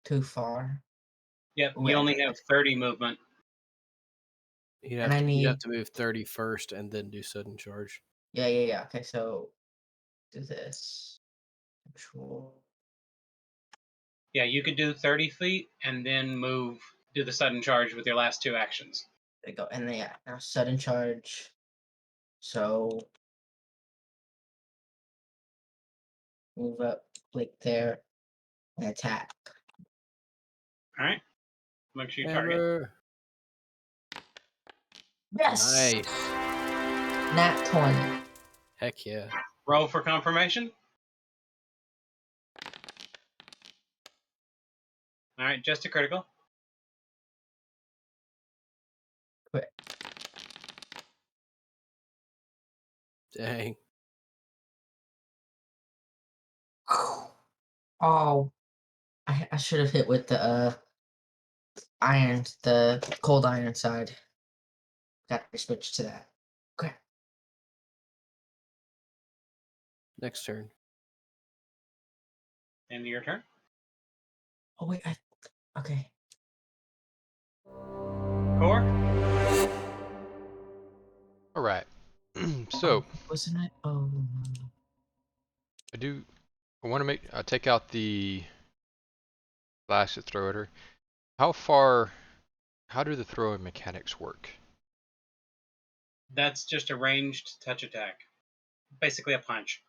Too far. Yep. You Wait, only have 30 movement. You'd And have I to, you'd have need. to move 30 first and then do sudden charge. Yeah. Okay, so do this. Control. Yeah, you could do 30 feet and then move, do the sudden charge with your last two actions. There you go. And then, yeah, now sudden charge. So move up, click there, and attack. All right. Make sure you target. Hammer. Yes! Nice. Nat 20. Heck yeah. Roll for confirmation. All right, just a critical. Quit. Dang. Oh, I should have hit with the iron, the cold iron side. Got to switch to that. Okay. Next turn. End of your turn. Oh wait, okay. Core. All right. So Wasn't it? Oh. I want to take out the blast throw at her. How do the throwing mechanics work? That's just a ranged touch attack. Basically a punch.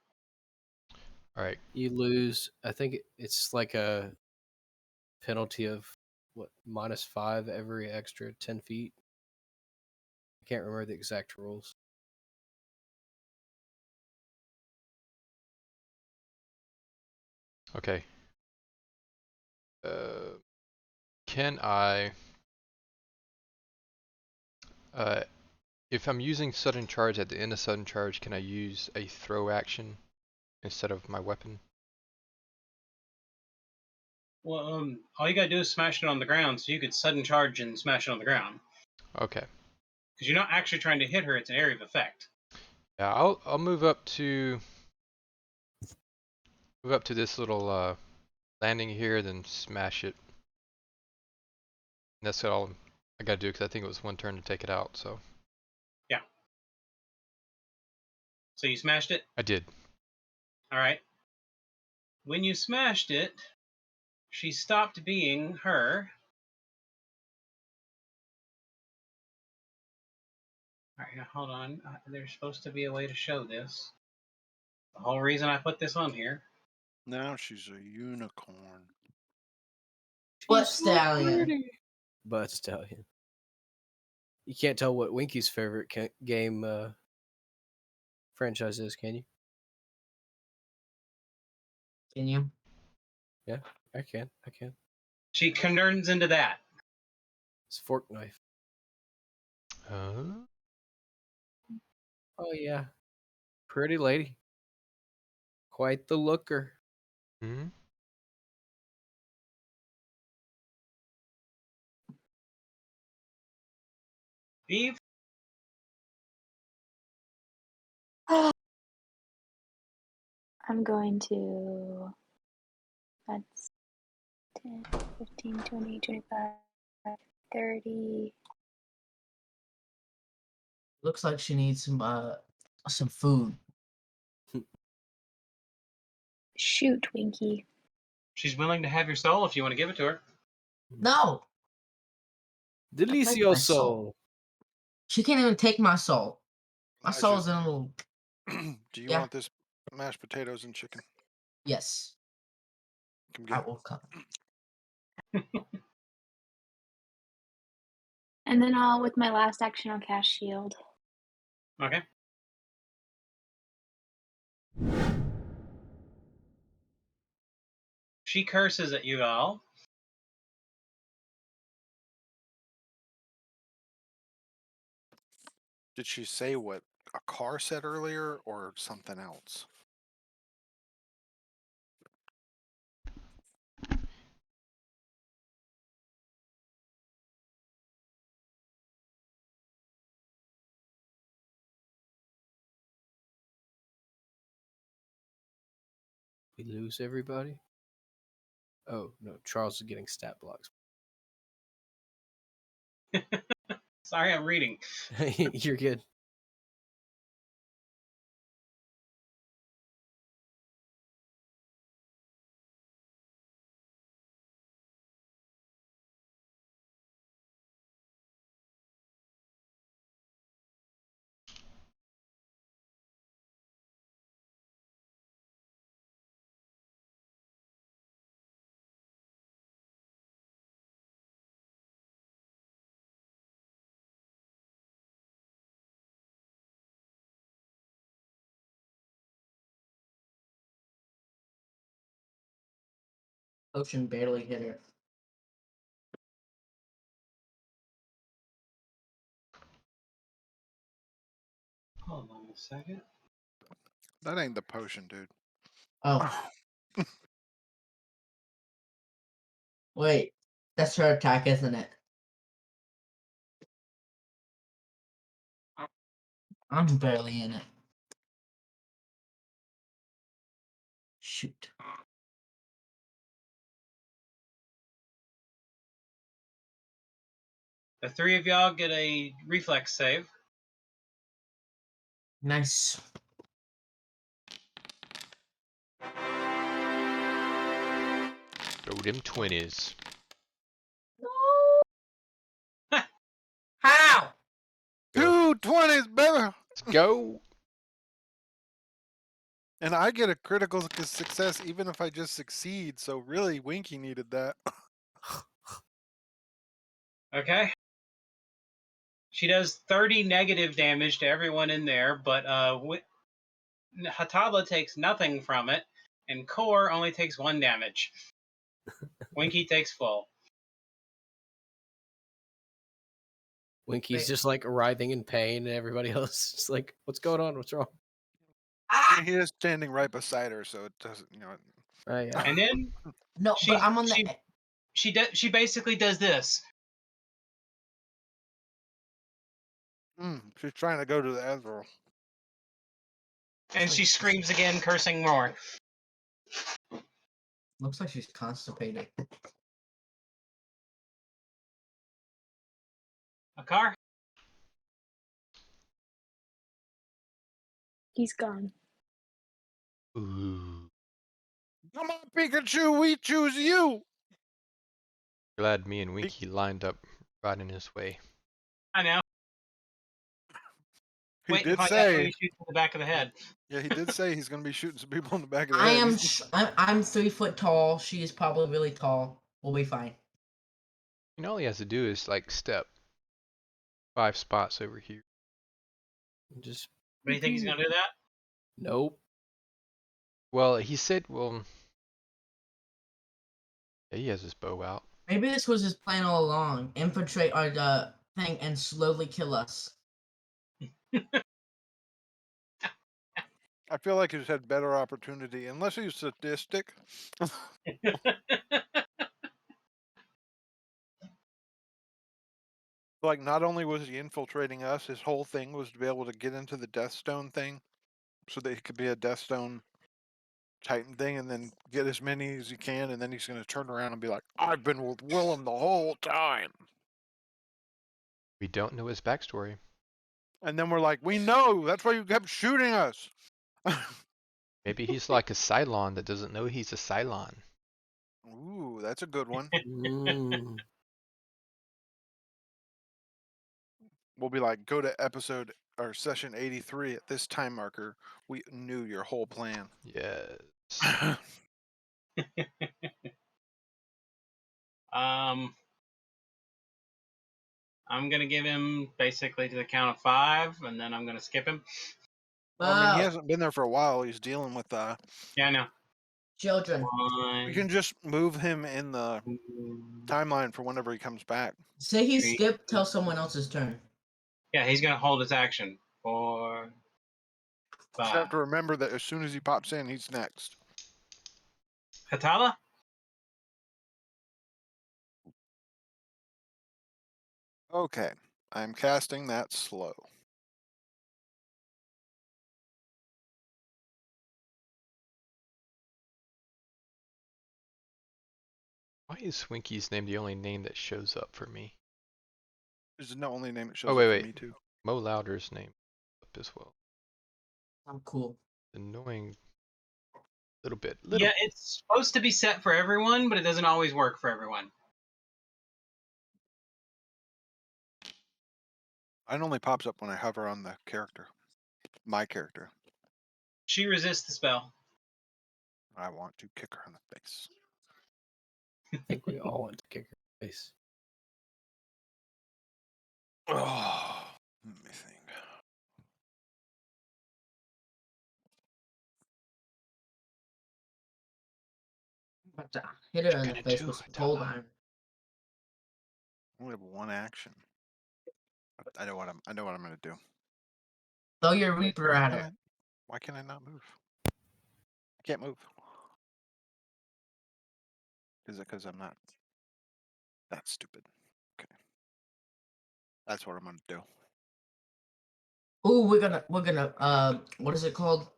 All right. You lose, I think it's like a penalty of what, -5 every extra 10 feet. I can't remember the exact rules. Okay. Can I, if I'm using sudden charge at the end of sudden charge, can I use a throw action instead of my weapon? Well, all you gotta do is smash it on the ground, so you could sudden charge and smash it on the ground. Okay. Because you're not actually trying to hit her; it's an area of effect. Yeah, I'll move up to this little landing here, then smash it. And that's all I gotta do because I think it was one turn to take it out. So So you smashed it. I did. All right. When you smashed it, she stopped being her. All right, now hold on. There's supposed to be a way to show this. The whole reason I put this on here. Now she's a unicorn. Butt She's so stallion. pretty. Butt stallion. You can't tell what Winky's favorite game franchise is, can you? Can you? Yeah, I can. She turns into that. It's a fork knife. Uh, Oh yeah, pretty lady. Quite the looker. hmm. Eve, I'm going to. That's 10, 15, 20, 25, 30. Looks like she needs some food. Shoot, Winky. she's willing to have your soul if you want to give it to her. No, take my Delicioso. soul. She can't even take my soul. My I soul's just- in a little. Do you Yeah. want this mashed potatoes and chicken? Yes, Come I get it. will come. And then with my last action, I'll cast shield. Okay. She curses at you all. Did she say what a car said earlier or something else? We lose everybody. Oh no, Charles is getting stat blocks. Sorry, I'm reading. You're good. Potion barely hit her. Hold on a second. That ain't the potion, dude. Oh, wait. That's her attack, isn't it? I'm barely in it. Shoot. The three of y'all get a reflex save. Nice. Throw them 20s. How? 220s, baby! Let's go. And I get a critical success even if I just succeed, so really Winky needed that. Okay. She does 30 negative damage to everyone in there, but Hatala takes nothing from it, and Core only takes 1 damage. Winky takes full. Winky's Wait. just like writhing in pain, and everybody else is like, "What's going on? What's wrong?" Ah! He is standing right beside her, so it doesn't, Yeah. And then No, She- but I'm on the. she she basically does this. She's trying to go to the Ezreal. And she screams again, cursing more. Looks like she's constipated. A car? He's gone. Ooh. Come on, Pikachu, we choose you. Glad me and Winky lined up right in his way. I know. He Wait to did find out who say, he shoots in the back of the head. yeah, he did say he's gonna be shooting some people in the back of the I head. am. He's- I'm 3 foot tall. She is probably really tall. We'll be fine. And all he has to do is like step 5 spots over here. Just But you think he's gonna do that? nope. Well, he said, well, yeah, he has his bow out. Maybe this was his plan all along. Infiltrate our thing and slowly kill us. I feel like he's had better opportunity, unless he's sadistic. Like, not only was he infiltrating us, his whole thing was to be able to get into the Deathstone thing, so that he could be a Deathstone Titan thing, and then get as many as he can, and then he's going to turn around and be like, "I've been with Willem the whole time." We don't know his backstory. And then we're like, "We know. That's why you kept shooting us." Maybe he's like a Cylon that doesn't know he's a Cylon. Ooh, that's a good one. Mm. We'll be like, "Go to episode or session 83 at this time marker. We knew your whole plan." Yes. I'm gonna give him basically to the count of 5, and then I'm gonna skip him. Well, I mean, he Wow. hasn't been there for a while. He's dealing with Yeah, I know. Children. we 1, can just move him in the 2, timeline for whenever he comes back. Say he 3. skipped till someone else's turn. Yeah, he's gonna hold his action. 4, Just have 5. to remember that as soon as he pops in, he's next. Hatala? Okay, I'm casting that slow. Why is Winky's name the only name that shows up for me? This is the only name that shows Oh, up wait, for wait. me too. Mo Louder's name up as well. I'm cool. Annoying. Little bit. Yeah, it's supposed to be set for everyone, but it doesn't always work for everyone. It only pops up when I hover on the character. My character. She resists the spell. I want to kick her in the face. I think we all want to kick her face. Oh, let me think. But hit her in the gonna face do, with some Hatala? cold iron. I only have one action. I know what I'm gonna do. Throw your Reaper at her. Why can I not move? I can't move. Is it because I'm not that stupid? Okay. That's what I'm gonna do. Ooh, we're gonna what is it called?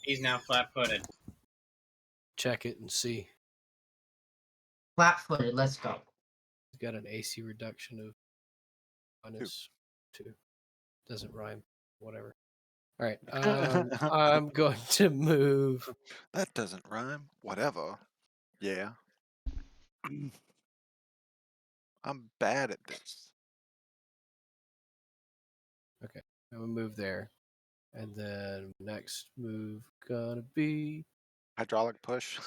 He's now flat-footed. Check it and see. Flat-footed. Let's go. He's got an AC reduction of -2. Doesn't rhyme. Whatever. All right. I'm going to move. That doesn't rhyme. Whatever. Yeah. I'm bad at this. I'm gonna move there, and then next move gonna be Hydraulic push.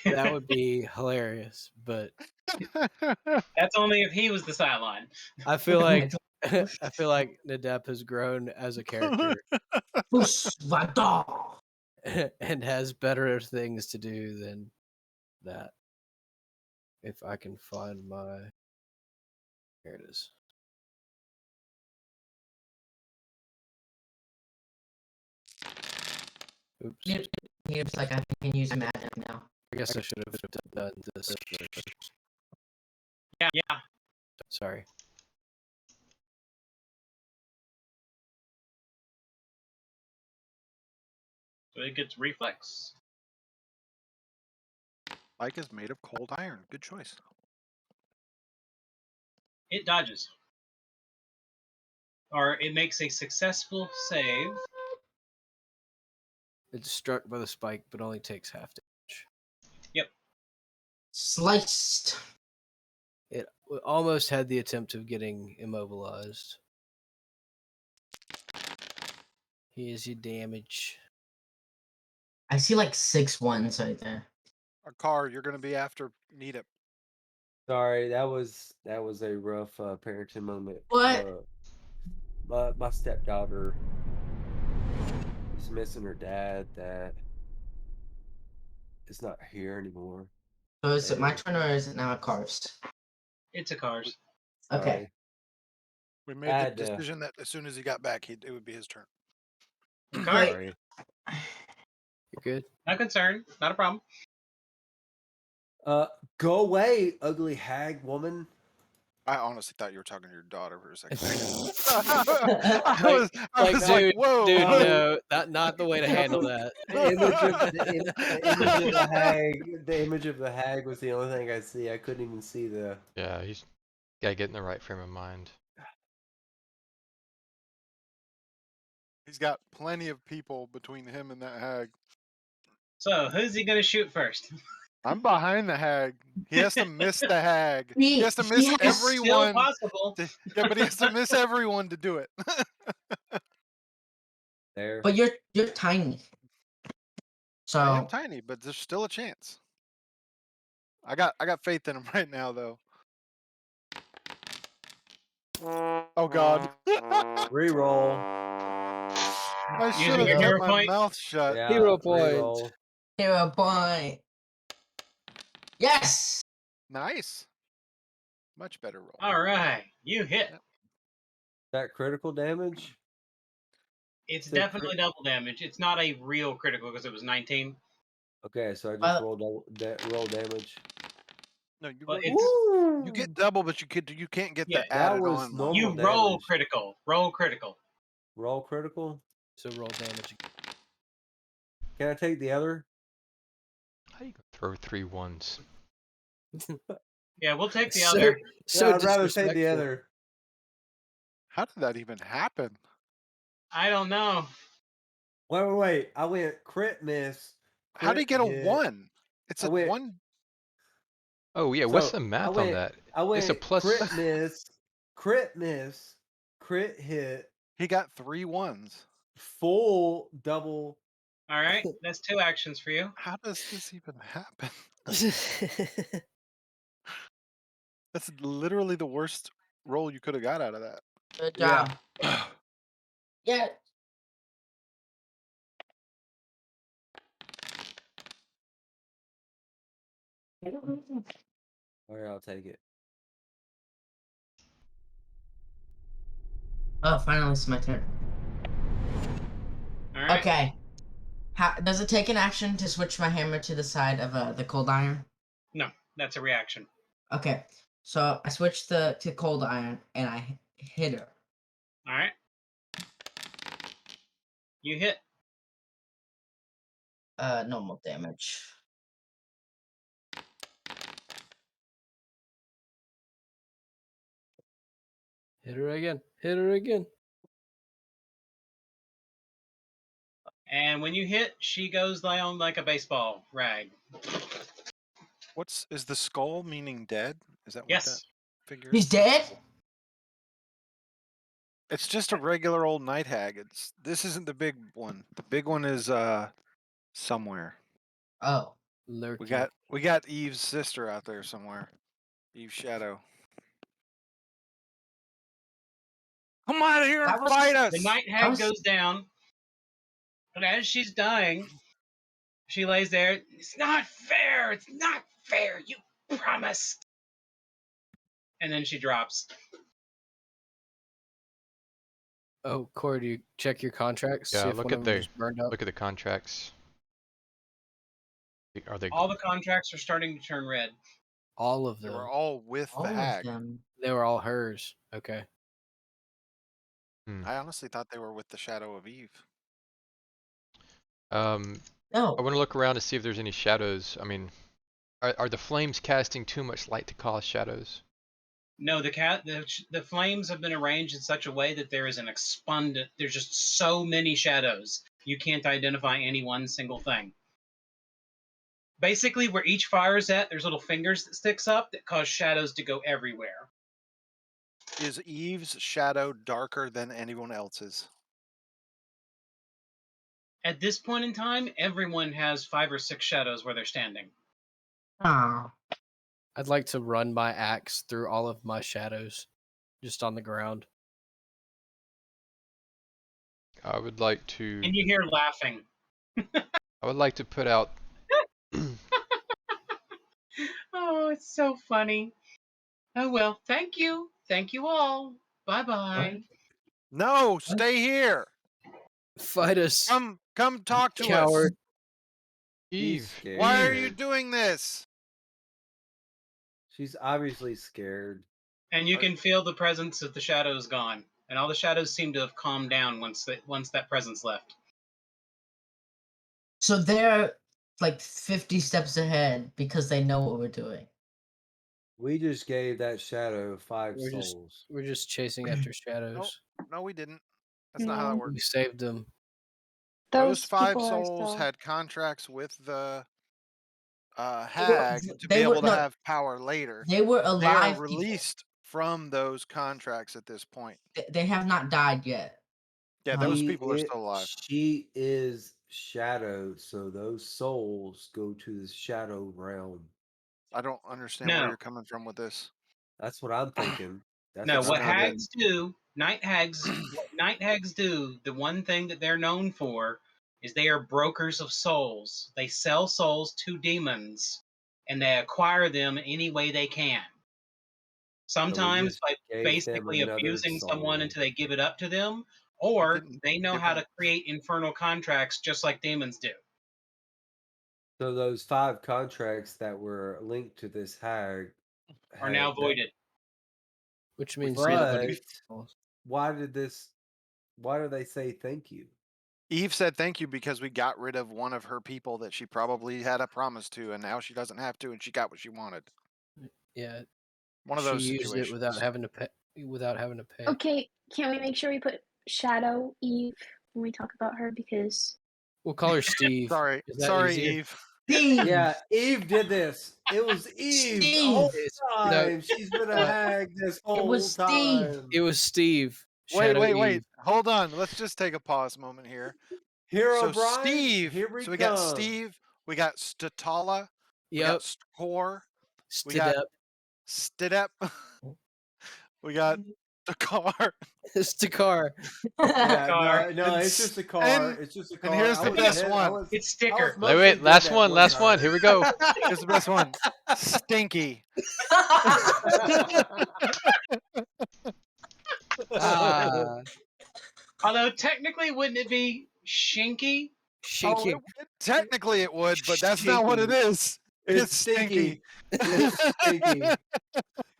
that would be hilarious. But That's only if he was the Cylon. I feel like Push. I feel like Nadep has grown as a character Push Vada. and has better things to do than that. If I can find my, here it is. Oops. He was like, I can use magic now. I guess I should have done this first. Yeah. Sorry. So it gets reflex. Spike is made of cold iron. Good choice. It dodges. Or it makes a successful save. It's struck by the spike, but only takes half damage. Sliced. It almost had the attempt of getting immobilized. Here's your damage. I see like 6 ones right there. A car, you're going to be after Nita. Sorry, that was a rough parenting moment. What? My stepdaughter is missing her dad that is not here anymore. So is it my And- turn or is it now Cars? It's a cars. Okay. Sorry. We made Had the to- decision that as soon as he got back, it would be his turn. Okay. Sorry. You're good. No concern. Not a problem. Go away, ugly hag woman. I honestly thought you were talking to your daughter for a second. Like- I was like, like, whoa. Dude, whoa. no, not the way to handle that. The image of the hag was the only thing I see. I couldn't even see the. Yeah, he's gotta get in the right frame of mind. He's got plenty of people between him and that hag. So who's he gonna shoot first? I'm behind the hag. He has to miss the hag. He- He has to he miss has- Still everyone. possible. Yeah, but he has to miss everyone to do it. There. But you're tiny. So I am tiny, but there's still a chance. I got faith in him right now, though. Oh God! Reroll. I Using should have your kept hero my point? mouth shut. Yeah, Hero point. reroll. 0 point. Yes. Nice. Much better roll. All right, you hit. That critical damage. It's So definitely double damage. It's not a real critical because it was 19, Okay, so I just Uh, roll damage. No, you but roll, it's you get double, but you can't get Yeah, the that added was on. normal. you one. roll damage. critical. Roll critical. Roll critical. So roll damage. Can I take the other? How you gonna throw 3 ones? Yeah, we'll take the So- other. So yeah, I'd rather take the disrespectful. other. How did that even happen? I don't know. Wait. I went crit miss. How do you crit get a hit. one? It's I a went- one. Oh yeah, what's So, the math I on went- that? I went It's a plus. crit miss, crit hit, He got 3 ones. full double. All right, that's 2 actions for you. How does this even happen? That's literally the worst roll you could have got out of that. Good Yeah. job. Yeah. Alright, I'll take it. Oh, finally it's my turn. All right. Okay. Does it take an action to switch my hammer to the side of the cold iron? No, that's a reaction. Okay. So I switch to cold iron and I hit her. All right. You hit. Normal damage. Hit her again. Hit her again. And when you hit, she goes down like a baseball rag. Is the skull meaning dead? Is that what Yes. that figure He's is? dead? It's just a regular old night hag. This isn't the big one. The big one is somewhere. Oh. Lurking. We got Eve's sister out there somewhere. Eve's shadow. Come out of here and That was- fight us! The night hag goes down, but as she's dying, she lays there. It's not fair. It's not fair. You promised. And then she drops. Oh, Corey, do you check your contracts? Yeah, See if look one at of them the- just burned up. Look at the contracts. Are they? All the contracts are starting to turn red. All of They them. were all with All the of hag. them. They were all hers. Okay. I honestly thought they were with the shadow of Eve. I No. want to look around to see if there's any shadows. I mean, are the flames casting too much light to cause shadows? No, the flames have been arranged in such a way that there is an expundant. There's just so many shadows. You can't identify any one single thing. Basically, where each fire is at, there's little fingers that sticks up that cause shadows to go everywhere. Is Eve's shadow darker than anyone else's? At this point in time, everyone has 5 or 6 shadows where they're standing. Ah. I'd like to run my axe through all of my shadows, just on the ground. I would like to. And you hear laughing. I would like to put out. Oh, it's so funny. Oh well, thank you. Thank you all. Bye-bye. No, stay here. Fight us, Come talk to coward. He's Eve. scared. Why are you Eve. doing this? She's obviously scared. And you can feel the presence of the shadows gone. And all the shadows seem to have calmed down once that presence left. So they're like 50 steps ahead because they know what we're doing. We just gave that shadow 5 We're just- souls. We're just chasing after shadows. No, we didn't. That's not how that No. works. We saved them. Those Those 5 people are souls still. had contracts with the They were- hag to be they were- able to no, have power later. They were They are alive. people. released from those contracts at this point. They have not died yet. Yeah, those She people are i- still alive. She is shadow, so those souls go to the shadow realm. I don't understand where No. you're coming from with this. That's what I'm thinking. That's No, what not it. hags do, night hags do, the one thing that they're known for is they are brokers of souls. They sell souls to demons and they acquire them any way they can. Sometimes just by gave them basically another abusing someone soul. until they give it up to them, or didn't they know give how them- to create infernal contracts just like demons do. So those 5 contracts that were linked to this hag Are now had that- voided. Which means But- nobody. Why do they say thank you? Eve said thank you because we got rid of one of her people that she probably had a promise to, and now she doesn't have to, and she got what she wanted. Yeah, One of she those used situations. it without having to pay. Okay, can we make sure we put Shadow Eve when we talk about her? Because We'll call her Steve. Sorry, Is that sorry, easier? Eve. Steve! Yeah, Eve did this. It was Eve the whole It's- time. She's been a hag this whole was Steve. time. It was Steve. Wait, Shadow wait. Eve. Hold on. Let's just take a pause moment here. Hero So Brian, Steve. here we So we come. got Steve. We got Statala. We got Yep. Skor. we got- Stidep. Stidep. We got the car. Stakar. Yeah, Car. no, it's just a car. It's just a car. here's I the was best ahead- one. I was- It's I Sticker. was mostly Wait, good last that one, last time. one. Here we go. Here's the best one. Stinky. Ah, Although technically, wouldn't it be Shinky? Shinky. Technically it would, but that's not what it is. It's stinky. It's stinky.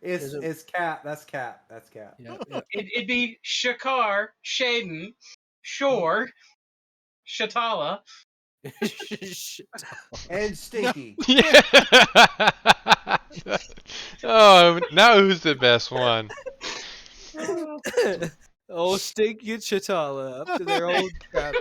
There's a- It's Cap. That's Cap. That's Cap. Yeah, yeah. It'd be Shakar, Shaden, Shore, Shatala. And Stinky. Yeah. Oh, now who's the best one? Oh, Stinky and Chatala up to their old crap.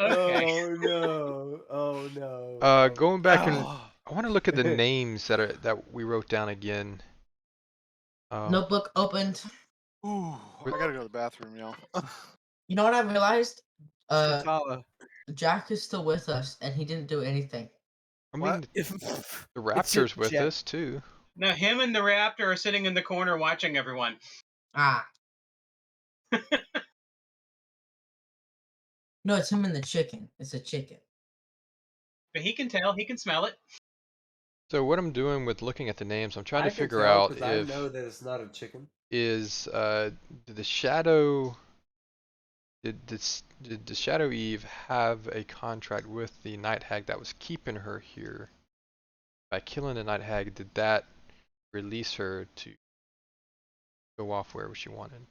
Okay. Oh no! Oh no! Going back and Oh, I want to look at the names that we wrote down again. Notebook opened. ooh, I gotta go to the bathroom, y'all. You know what I realized? Chatala. Jack is still with us, and he didn't do anything. I What? mean, If, the Raptor's with Jack. us too. Now him and the Raptor are sitting in the corner watching everyone. Ah. No, it's him and the chicken. It's a chicken. But he can tell, he can smell it. So what I'm doing with looking at the names, I'm trying I to can figure tell out 'cause I if know that it's not a chicken. is did the Shadow did the Shadow Eve have a contract with the Night Hag that was keeping her here? By killing the Night Hag, did that release her to go off wherever she wanted?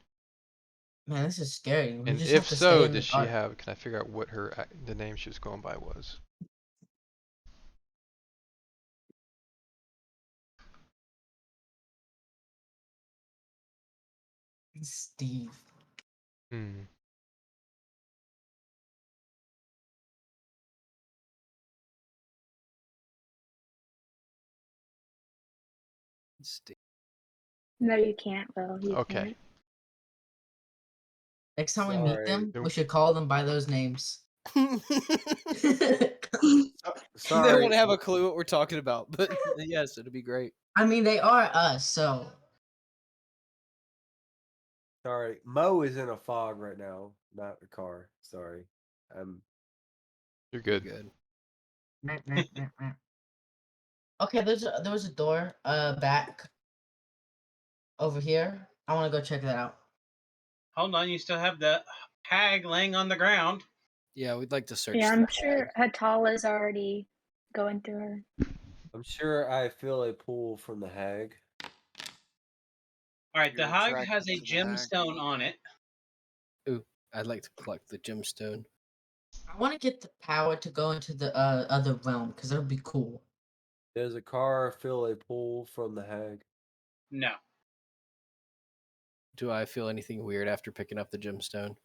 Man, this is scary. We And just if have to stay so, in the does she dark. have? Can I figure out what the name she was going by was? Steve. Hmm. Steve. No, you can't, Will. You Okay. Next time we meet Sorry. them, Nope. we should call them by those names. They Sorry. won't have a clue what we're talking about, but yes, it'd be great. I mean, they are us, so Sorry. Mo is in a fog right now, not a car. Sorry. You're You're good. good. okay. There was a door back over here. I want to go check that out. Hold on, you still have the hag laying on the ground. Yeah, we'd like to search. Yeah, the I'm bag. sure Hatala's already going through her. I'm sure I feel a pull from the hag. All right, the You're hag attracted has a to the hag. gemstone on it. Ooh, I'd like to collect the gemstone. I want to get the power to go into the other realm because that would be cool. Does a car feel a pull from the hag? No. Do I feel anything weird after picking up the gemstone?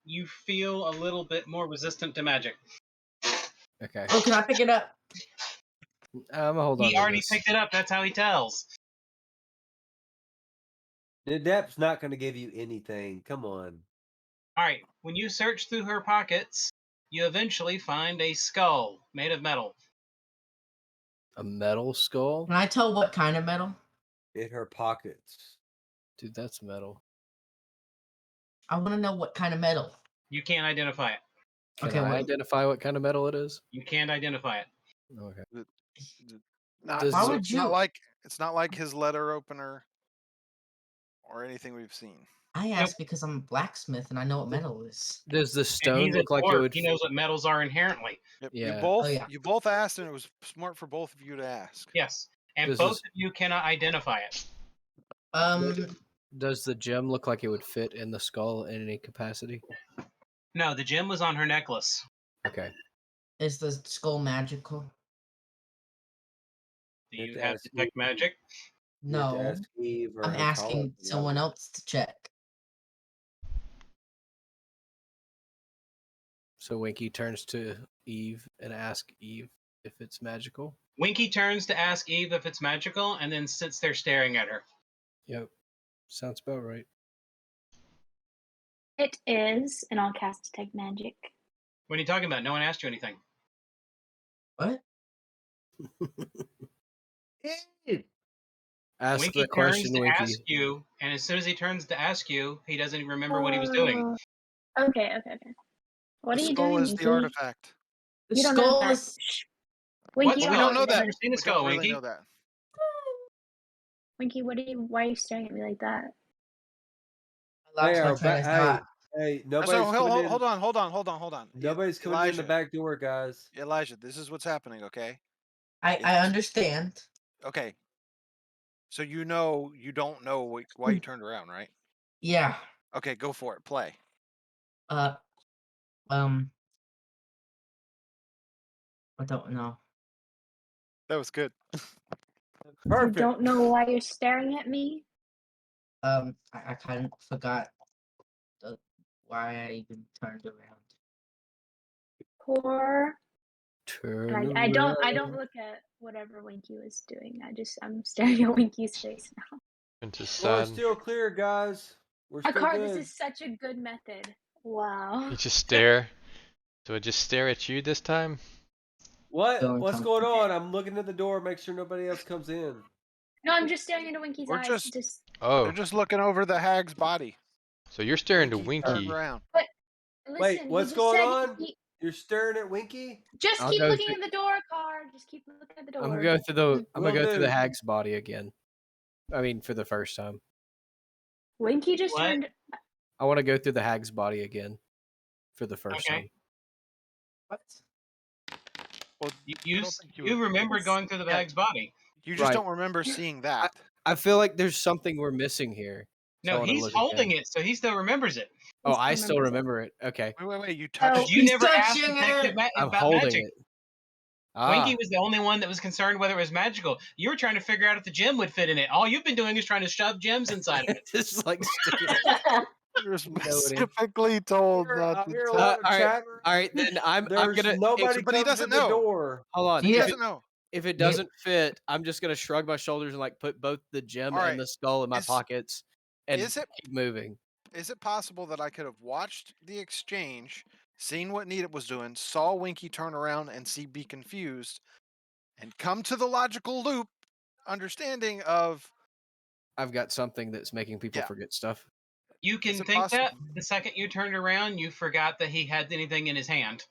You feel a little bit more resistant to magic. Okay. Oh, can I pick it up? I'm gonna hold on He to already this. picked it up. That's how he tells. Nadep's not going to give you anything. Come on. All right. When you search through her pockets, you eventually find a skull made of metal. A metal skull? Can I tell what kind of metal? In her pockets. Dude, that's metal. I want to know what kind of metal. You can't identify it. Can Okay, I wait. identify what kind of metal it is? You can't identify it. Okay. Not, Does Why it- would it's you? not like his letter opener or anything we've seen. I asked because I'm a blacksmith and I know what metal is. Does the And stone he's a look like it dwarf. would? He knows what metals are inherently. Yep. Yeah. Oh, yeah. You both asked, and it was smart for both of you to ask. Yes. And Does both this- of you cannot identify it. Does the gem look like it would fit in the skull in any capacity? No, the gem was on her necklace. Okay. Is the skull magical? Do You have you to have ask detect Eve. magic? You have to No. ask Eve or I'm Hatala asking for that someone one. else to check. So Winky turns to Eve and asks Eve if it's magical. Winky turns to ask Eve if it's magical and then sits there staring at her. Yep. Sounds about right. It is, and I'll cast Detect Magic. What are you talking about? No one asked you anything. What? Ask Winky the question, turns to Winky. ask you, and as soon as he turns to ask you, he doesn't even remember what he was doing. Okay. What The are you skull doing, is the Winky? artifact. The You don't know skull that. is. Shh. What? Winky, Well, We how don't know old that. are Never you? seen a We skull, don't really Winky. know that. Winky, why are you staring at me like that? I lost Hey, my our train of hey, thought. hey, So nobody's coming in. hold on. Nobody's coming in the back door, guys. Elijah, this is what's happening, okay? I It's- understand. Okay. So you don't know why you turned around, right? Yeah. Okay, go for it. Play. I don't know. That was good. Perfect. You don't know why you're staring at me? I kind of forgot why I even turned around. Poor. Turn I don't around. look at whatever Winky was doing. I'm staring at Winky's face now. Into We're sad. still clear, guys. We're still Akar, good. this is such a good method. Wow. You just stare. Do I just stare at you this time? What? Feeling What's going comfortable. on? I'm looking at the door, make sure nobody else comes in. No, I'm just staring into Winky's We're eyes. just- Oh, They're just looking over the hag's body. so you're staring to Winky turned Winky. around. Listen, Wait, he what's just going said on? he- You're staring at Winky? just I'll keep go looking through- at the door, Car. Just keep looking at the door. I'm gonna go through the. I'm Will gonna go through the do. hag's body again. I mean, for the first time. Winky just What? turned. I want to go through the hag's body again, for the first Okay. time. What? Well, You don't think you you would- remember going through the Yeah. bag's body. you just Right. don't remember seeing that. I feel like there's something we're missing here. So I No, wanna he's look holding again. it, so he still remembers it. Oh, He I still still remembers it. remember it. Okay. Wait. You Oh, touched You He's never asked touching Detective it. I'm about holding magic. it. Winky Ah. was the only one that was concerned whether it was magical. You were trying to figure out if the gem would fit in it. All you've been doing is trying to shove gems inside of it. Just like stick it. You're Nobody. specifically told not I'm to here touch. alone, all right, chat. all right. Then I'm There's gonna. nobody But he comes doesn't in the know. door. Hold on. He Yeah. doesn't know. If it Yeah. doesn't fit, I'm just gonna shrug my shoulders and like put both the gem All right. and the skull in my Is- pockets and is it- keep moving. Is it possible that I could have watched the exchange, seen what Needham was doing, saw Winky turn around and be confused, and come to the logical loop, understanding of I've got something that's making people Yeah. forget stuff. You can it think possible- that the second you turned around, you forgot that he had anything in his hand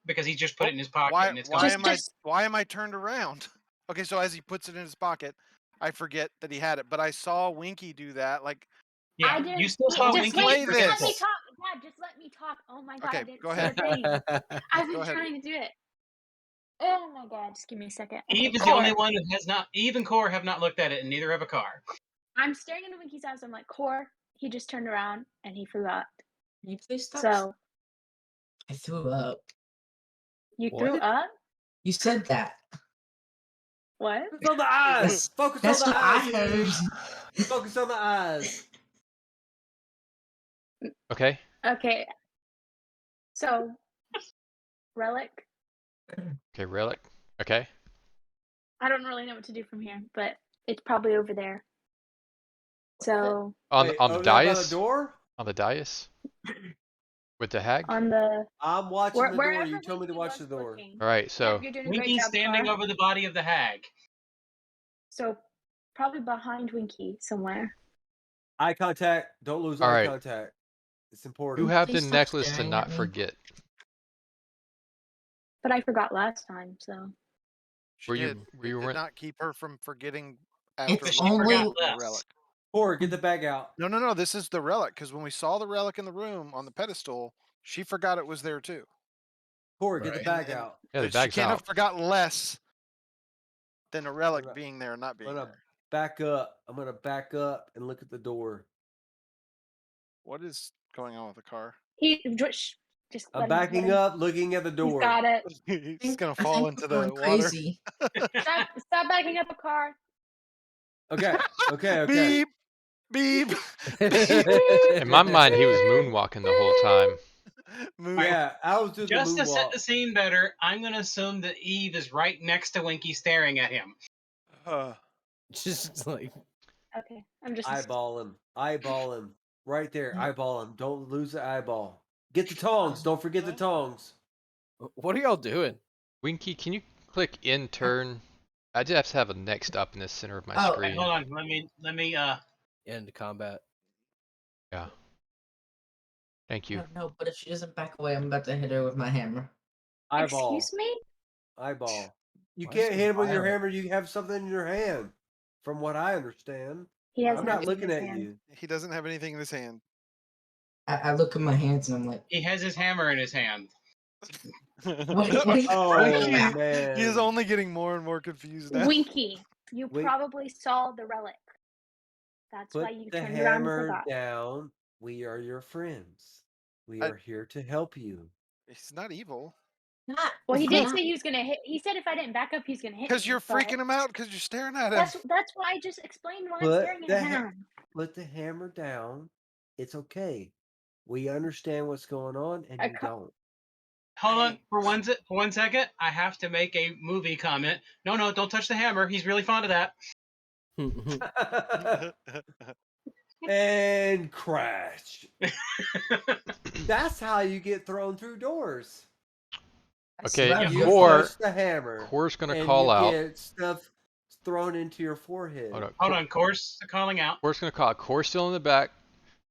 because he just put it in his pocket why and it's why gone. am I why am I turned around? Okay, so as he puts it in his pocket, I forget that he had it, but I saw Winky do that. Like, Yeah, I didn't. you still saw just Winky. wait. play Just let me this. talk. Dad, just let me talk. Oh my god, Okay, I didn't go say ahead. a thing. I've been Go ahead. trying to do it. Oh my god, just give me a second. Okay, Eve is the Core. only one who has not. Eve and Core have not looked at it, and neither have a car. I'm staring into Winky's eyes. I'm like, Core. He just turned around and he forgot. Can you please stop? So I threw up. you What? threw up. You said that. What? Focus on the eyes. Focus That's on what the I eyes. heard. Focus on the eyes. Okay. Okay. So, relic. Okay, relic. Okay. I don't really know what to do from here, but it's probably over there. So On Wait, on the over there by the dais. door? On the dais. With the hag. on the I'm watching the door. wherever You told me to Winky watch was the door. looking. All right. Yep, So you're doing a great Winky's job, standing Car. over the body of the hag. So probably behind Winky somewhere. Eye contact. Don't lose All eye right. contact. It's you important. have the Please stop necklace to staring not at me. forget. But I forgot last time, so She Were you- did. were you It did weren't- not keep her from forgetting after It's looking only- at the less. relic. Core, get the bag out. No. This is the relic because when we saw the relic in the room on the pedestal, she forgot it was there too. Core, get the Right. bag And- out. Yeah, the She bag's can't have out. forgot less than a relic Alright. being there or not I'm being gonna there. back up. I'm gonna back up and look at the door. What is going on with the car? he just I'm let him- let backing him- up, looking at the He's door. got it. He's gonna I fall think into we're the going water. crazy. Stop backing up a car. Okay. Okay. Beep, beep. In my mind, he was moonwalking the whole time. Move. Yeah, I was doing Just the to set moonwalk. the scene better, I'm going to assume that Eve is right next to Winky staring at him. Just like Okay, I'm just Eyeball him. Eyeball him. Right there. Eyeball him. Don't lose the eyeball. Get the tongs. Don't forget the tongs. what are y'all doing? Winky, can you click in turn? I just have to have a next up in the center of my Oh, screen. Hold on, let me End combat. Yeah. Thank you. No, but if she doesn't back away, I'm about to hit her with my hammer. Eyeball. Excuse me? Eyeball. You Why can't so hit him with your violent? hammer. You have something in your hand. From what I understand. He has I'm not nothing in looking his at hand. you. He doesn't have anything in his hand. I look at my hands and I'm like, he has his hammer in his hand. what are you Oh, talking about? man. He is only getting more and more confused now. Winky, you Wink. probably saw the relic. That's Put why you the turned around and hammer forgot. down. We are your friends. We I- are here to help you. He's not evil. Not, Well, he did not- say he was gonna hit. He said if I didn't back up, he's gonna hit me. Because you're but freaking him out because you're staring at him. That's why I just explained why I'm Put staring the at ha- him. Put the hammer down. It's okay. We understand what's going on, and I you ca- don't. Hold on for one second. I have to make a movie comment. No, don't touch the hammer. He's really fond of that. And crash. That's how you get thrown through doors. that's Okay, what I'm You here Core- touch the hammer. Core's gonna and call you out. get stuff thrown into your forehead. Hold on. Hold on, course calling out. Core's gonna call out. Core's still in the back.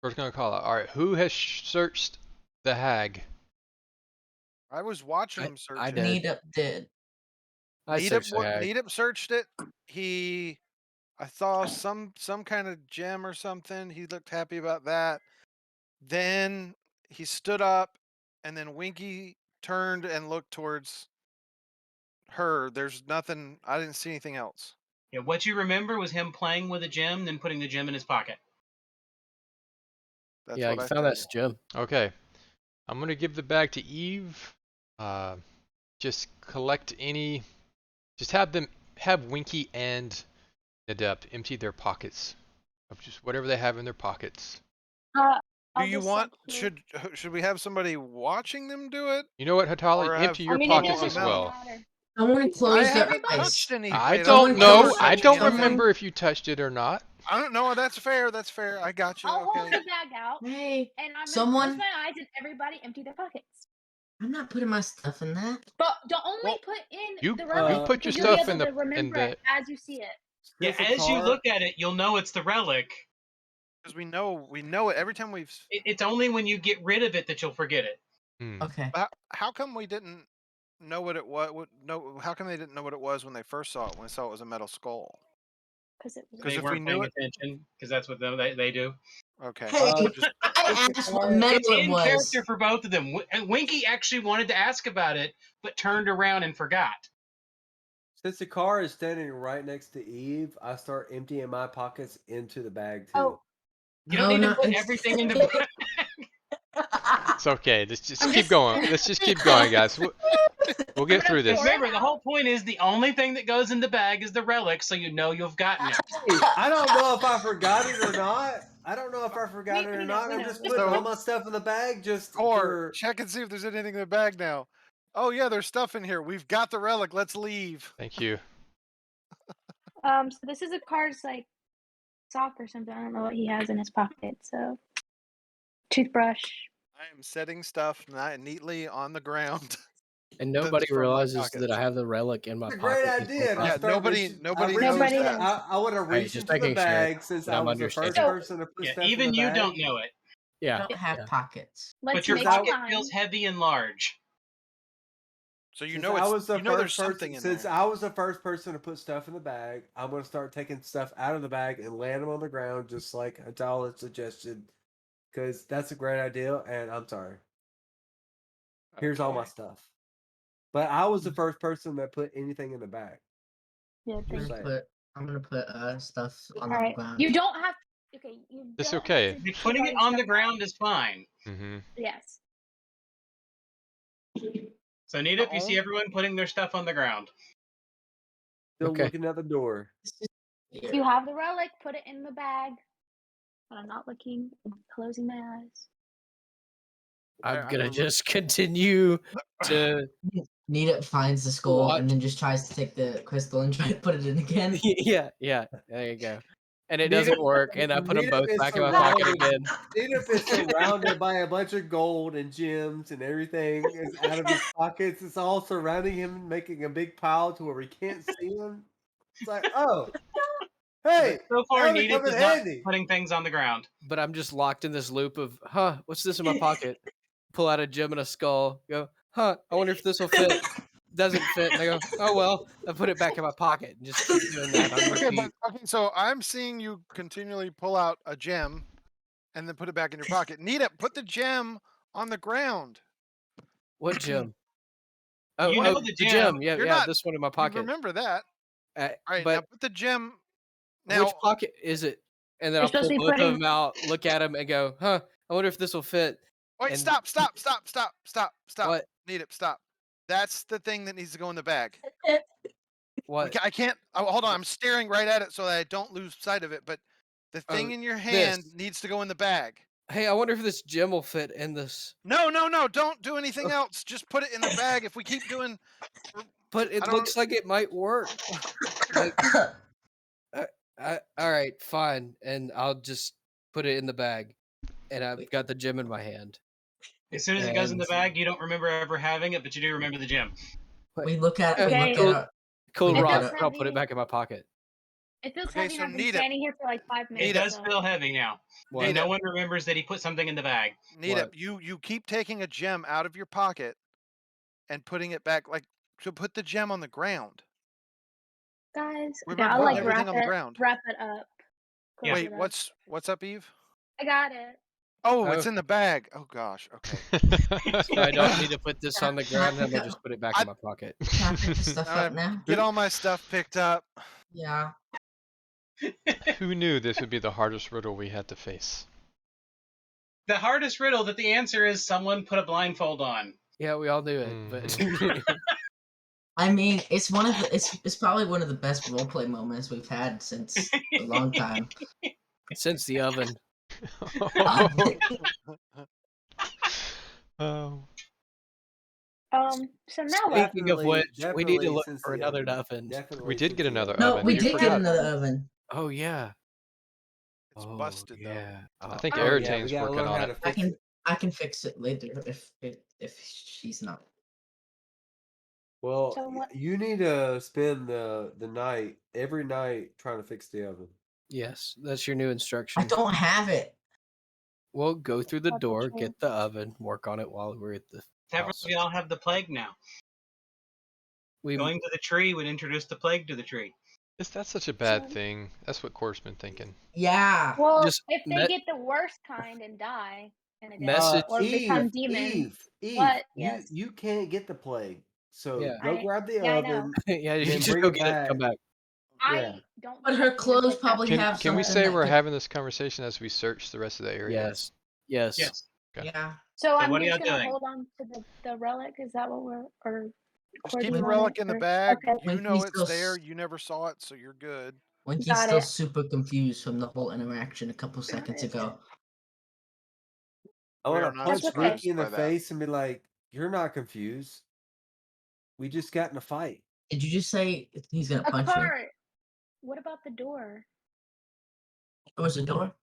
Core's gonna call out. All right. Who has searched the hag? I was watching him search I it. did. Need up dead. I searched the hag. Needham searched it. I saw some kind of gem or something. He looked happy about that. Then he stood up, and then Winky turned and looked towards her. There's nothing. I didn't see anything else. Yeah, what you remember was him playing with a gem, then putting the gem in his pocket. That's Yeah, what I I found said. that gem. Okay. I'm gonna give the bag to Eve. Just collect any. Just have Winky and Adept empty their pockets of just whatever they have in their pockets. Do I'll you just want? send you- Should we have somebody watching them do it? You know what, Hatali? Or Empty have your I mean, pockets it as doesn't really well. matter. Someone I close their haven't eyes. touched any. I don't don't remember know. touching I don't anything. remember if you touched it or not. I don't know. That's fair. That's fair. I got you. I'll hold Okay. the bag out, Hey, and I'm gonna someone. close my eyes, and everybody empty their pockets. I'm not putting my stuff in that. But don't only Well, put in You the you relic, put your because you'll be stuff in able the to remember it as you see it. Yeah, Since the as you car- look at it, you'll know it's the relic. Because we know it every time we've. It's only when you get rid of it that you'll forget it. Hmm. Okay. How come we didn't know what it was? No. How come they didn't know what it was when they first saw it? When they saw it was a metal skull. Because it was. Because They if we weren't knew paying it, attention because that's what they do. okay. Hey, Just I asked what metal It's it in was. character for both of them. Winky actually wanted to ask about it, but turned around and forgot. Since the car is standing right next to Eve, I start emptying my pockets into the bag too. Oh, You don't need to put it's- everything in the. It's okay. Let's just I'm keep just- going. Let's just keep going, guys. We'll get through this. Remember, the whole point is the only thing that goes in the bag is the relic, so you know you've gotten it. Hey, I don't know if I forgot it or not. I don't know if I forgot it we or know, not. we I'm know, just we putting know. all my stuff in the bag just or for. check and see if there's anything in the bag now. Oh yeah, there's stuff in here. We've got the relic. Let's leave. Thank you. So this is a card's like sock or something. I don't know what he has in his pocket. So, toothbrush. I am setting stuff neatly on the ground. And That's nobody from my realizes pockets. that I have the relic in my It's a pocket. great this whole idea. time. Yeah, Just start nobody reaching- knows Nobody that. knows. I want to reach just into the making sure bag since that I I'm was the first understanding. person to put Yeah, stuff in even the you bag. don't know it, Yeah. don't have yeah. pockets. Let's but your make pocket time. feels heavy and large. So you Since know I it's was the you know there's first something in since there. I was the first person to put stuff in the bag, I'm gonna start taking stuff out of the bag and land them on the ground, just like Atala suggested, because that's a great idea. And I'm sorry. Here's all my Okay. stuff. But I was the first person that put anything in the bag. Yeah, I'm thank Just you. saying. I'm gonna put stuff on All the right. ground. You don't have. Okay. You It's don't okay. Have to Like, put putting all it your on the stuff out. ground is fine. Mm-hmm. Yes. So, Nita, if you see everyone putting their stuff on the ground, Still Okay. looking at the door. If you have the relic, put it in the bag. And I'm not looking. I'm closing my eyes. I'm I gonna remember- just continue to. Nita finds the skull What? and then just tries to take the crystal and try to put it in again. Yeah. There you go. And it Nita- doesn't work, and I put them Nita both is back in my pocket surrounded- again. Nita is surrounded by a bunch of gold and gems and everything is out of his pockets. It's all surrounding him, making a big pile to where we can't see him. It's like, oh, hey, so far now they Nita come in is not handy. putting things on the ground. But I'm just locked in this loop of, what's this in my pocket? Pull out a gem and a skull. Go, I wonder if this will fit. Doesn't fit. And I go, oh well. I put it back in my pocket and just keep doing that on Okay, repeat. but, okay, so I'm seeing you continually pull out a gem and then put it back in your pocket. Nita, put the gem on the ground. What gem? Oh, You know oh, the the gem. gem. Yeah, You're yeah. not- This one in my You pocket. remember that. All right, now But put the gem. Now, which pocket is it? And then You're I'll supposed pull to be both of putting- them out, look at them, and go, I wonder if this will fit. wait, and- stop. What? Nita, stop. That's the thing that needs to go in the bag. What? I can't. Oh, hold on. I'm staring right at it so that I don't lose sight of it. But the thing Oh, in your hand this. needs to go in the bag. Hey, I wonder if this gem will fit in this. No. Don't do anything else. Just put it in the bag. If we keep doing. But it I don't- looks like it might work. Like, all right, fine, and I'll just put it in the bag, and I've got the gem in my hand. As soon as it goes in the And- bag, you don't remember ever having it, but you do remember the gem. We look at Okay. Cool It rock. does I'll put it heavy. back in my pocket. It feels Okay, heavy, so and I've been Nita- standing here for like 5 It minutes. does so- feel heavy now. What? And no one remembers that he put something in the bag. Nita, What? you keep taking a gem out of your pocket and putting it back. Like, so put the gem on the ground. Guys, okay, Remember, I'll put like everything wrap on the it, ground. wrap it up. Yeah. Close Wait, it up. what's up, Eve? I got it. Oh, Oh. it's in the bag. Oh gosh. Okay. So I don't need to put this on the ground, and I'll just put it back in my pocket. Can I pick the stuff Alright. up now? Get all my stuff picked up. Yeah. Who knew this would be the hardest riddle we had to face? the hardest riddle that the answer is someone put a blindfold on. Yeah, we all knew it, but I mean, it's one of the it's probably one of the best roleplay moments we've had since a long time. since the oven. Oh, So now what? Speaking of which, we need to Definitely look since for the another oven. oven. Definitely We did since get the another oven. No, oven. we You did get forgot. another oven. Oh yeah. It's Oh, busted though. yeah. I think Oh, yeah, we Aritane's gotta working learn on how it. to fix it. I can fix it later if she's not. Well, So what? you need to spend the night every night trying to fix the oven. Yes, that's your new I instruction. don't have it. We'll go through the That's door, true. get the oven, work on it while we're at the Several house. of y'all have the plague now. We Going to the tree would introduce the plague to the tree. Is that such a bad So- thing? That's what Core's been thinking. Yeah. Well, Just if they met- get the worst kind and die in a day, Message- or become Eve, demons. Eve, What? you Yes. you can't get the plague. So Yeah. go I- grab the yeah, I know. oven. yeah, you then just bring go it get it, come back. Yeah. I don't. But do her that because clothes it's like probably that. have Can we something say that we're could- having this conversation as we search the rest of the area? Yes. Yes. Yes. Okay. Yeah. So I'm what are just y'all gonna doing? hold on to the relic. Is that what we're or? Just Core, keep do the you want relic it, in the or- bag. Okay. You When know he's it's still there. s- You never saw it, so you're good. Winky's Got still it. super confused from the whole interaction a couple Got seconds it. ago. I We want are to not punch okay. Winky in the surprised by that. face and be like, "You're not confused. We just got in a fight." Did you just say he's gonna A punch me? car. What about the door? Or was the door?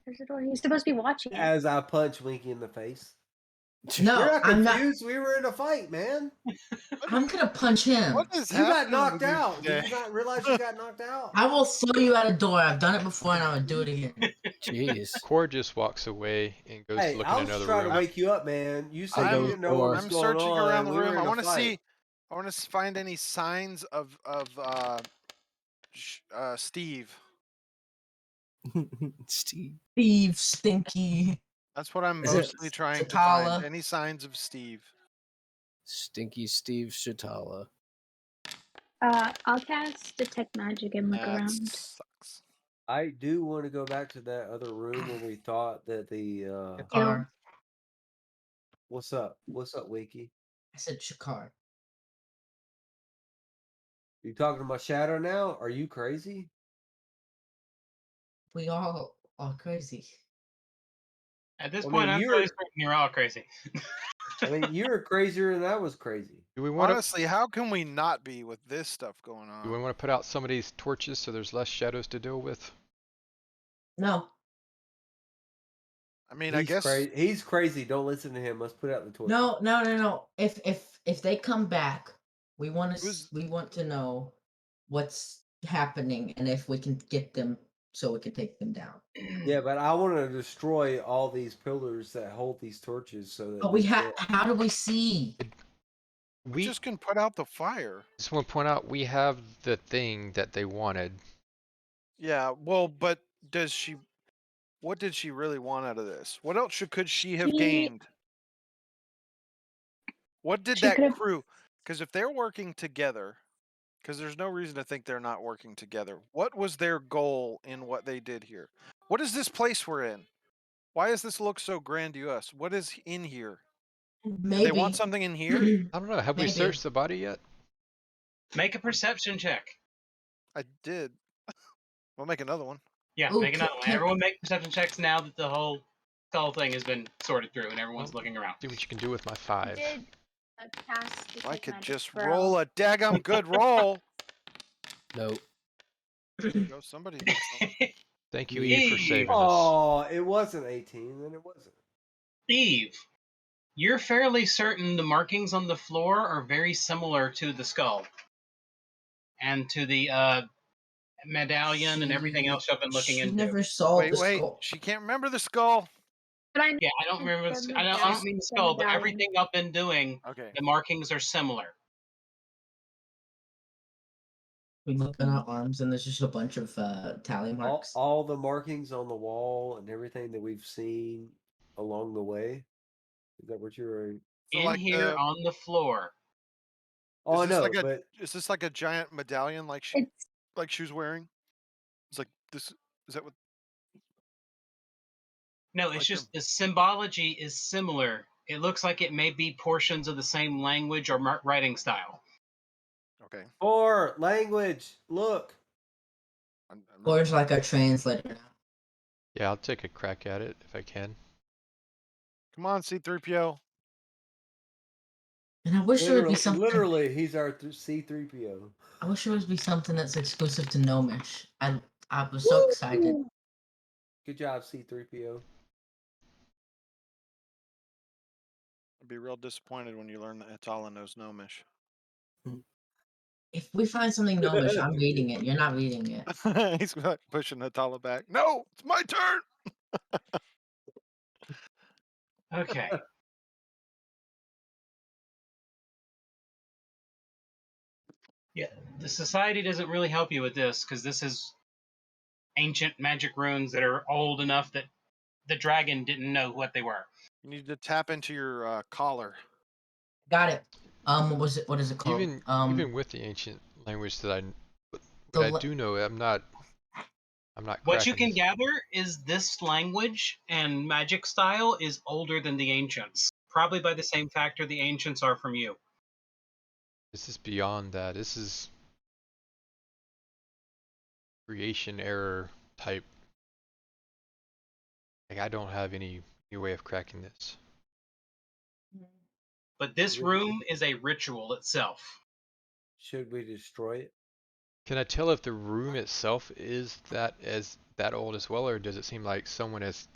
There's a door. He's supposed to be watching it. As I punch Winky in the face. No, You're not I'm not. confused. We were in a fight, man. I'm gonna punch him. What is You got happening knocked with you out. today? Did you not realize you got knocked out? I will throw you out a door. I've done it before and I would do it again. Jeez. Core just walks away and goes to Hey, look I in was another trying room. to wake you up, man. You said go you didn't know what for- was I'm going searching on. around the and we were room. in I a want to fight. see. I want to find any signs of Steve. Steve. Steve Stinky. That's what I'm Is it mostly trying to Satala? find. Any signs of Steve? Stinky Steve Shatala. I'll cast detect magic and look That around. sucks. I do want to go back to that other room where we thought that the Shakar. what's up? What's up, Winky? I said Shakar. You talking to my shadow now? Are you crazy? We all are crazy. At this I point, mean, I'm you're- really certain you're all crazy. I mean, you were crazier than I was crazy. Do we want to? Honestly, how can we not be with this stuff going Do we on? want to put out some of these torches so there's less shadows to deal with? No. I mean, I guess He's crazy. Don't listen to him. Let's put out the torch. No. If they come back, we want Who's- to know what's happening and if we can get them so we can take them down. Yeah, but I want to destroy all these pillars that hold these torches so that. But we they have. can't- How do we see? we just can put out the fire. Just want to point out we have the thing that they wanted. Yeah, well, but does she? What did she really want out of this? What else could she have He- gained? What did She that could've- crew? Because if they're working together, because there's no reason to think they're not working together. What was their goal in what they did here? What is this place we're in? Why does this look so grandiose? What is in here? Did Maybe they want something in here? I don't know. Have we Maybe. searched the body yet? Make a perception check. I did. We'll make another one. Yeah, Ooh, make another one. can- Everyone make perception checks now that the whole skull thing has been sorted through and everyone's Well, looking around. See what you can do with my I 5. did cast If I detect could magic just spell. roll a daggum good roll. Nope. There you go. Somebody did something. Thank you, Eve, for Eve. saving us. Oh, it wasn't 18, then it wasn't. Eve, you're fairly certain the markings on the floor are very similar to the skull and to the medallion and everything else you've been looking she into. never saw Wait, the wait. skull. She can't remember the skull. But I Yeah, I don't remember. The I don't mean the skull, but medallion. everything I've been doing, Okay. the markings are similar. We look at our arms and there's just a bunch of tally marks. All the markings on the wall and everything that we've seen along the way. Is that what you're? So In like here the- on the floor. Oh, I Is this know, like a- but Is this like a giant medallion like she It's was wearing? It's like this. Is that what? No, it's Like just the symbology is similar. It looks like it may be portions of the same language or writing style. Okay. Or language. Look. I'm Or not it's like a translator now. Yeah, I'll take a crack at it if I can. Come on, C3PO. And I wish there would be Literally, something. literally, he's our C3PO. I wish there would be something that's exclusive to Gnomish. I was so excited. Good job, C3PO. I'd be real disappointed when you learn that Atala knows Gnomish. If we find something Gnomish, I'm reading it. You're not reading it. He's like pushing Atala back. No, it's my turn. Okay. Yeah, the society doesn't really help you with this because this is ancient magic runes that are old enough that the dragon didn't know what they were. You need to tap into your collar. Got it. What was it? What is it called? Even with the ancient language that The I le- do know, I'm not What you cracking can gather is this language and magic style is older than the ancients, probably by the same factor the ancients are from you. This is beyond that. This is creation error type. Like I don't have any way of cracking this. But this Really? room is a ritual itself. Should we destroy it? Can I tell if the room itself is that old as well, or does it seem like someone has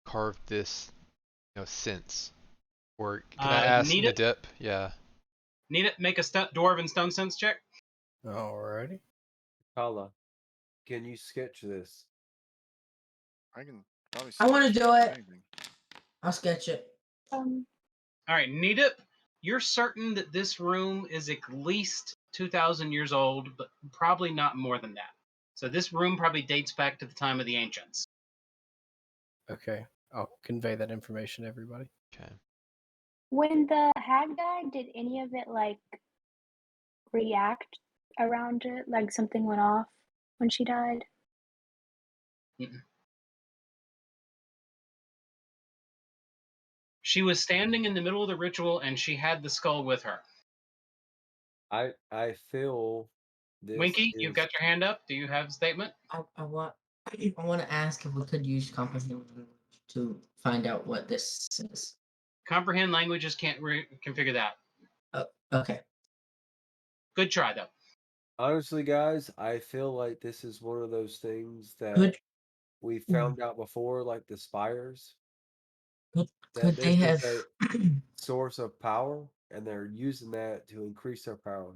carved this, since? Or can I ask Need it? Nadep? Yeah. Need it? Make a dwarven stone sense check. Alrighty. Kala, can you sketch this? I can probably. I wanna sketch do it. anything. I'll sketch it. All right, Needip, you're certain that this room is at least 2,000 years old, but probably not more than that. So this room probably dates back to the time of the ancients. Okay. I'll convey that information to everybody. Okay. When the hag died, did any of it like react around it? Like something went off when she died? Mm-mm. She was standing in the middle of the ritual and she had the skull with her. I feel this Winky, is you've got your hand up. Do you have a statement? I want to ask if we could use comprehend to find out what this is. Comprehend languages can't configure that. Okay. Good try, though. honestly, guys. I feel like this is one of those things that Could we found out before, like the spires. could, That could they this have? is a source of power, and they're using that to increase their power.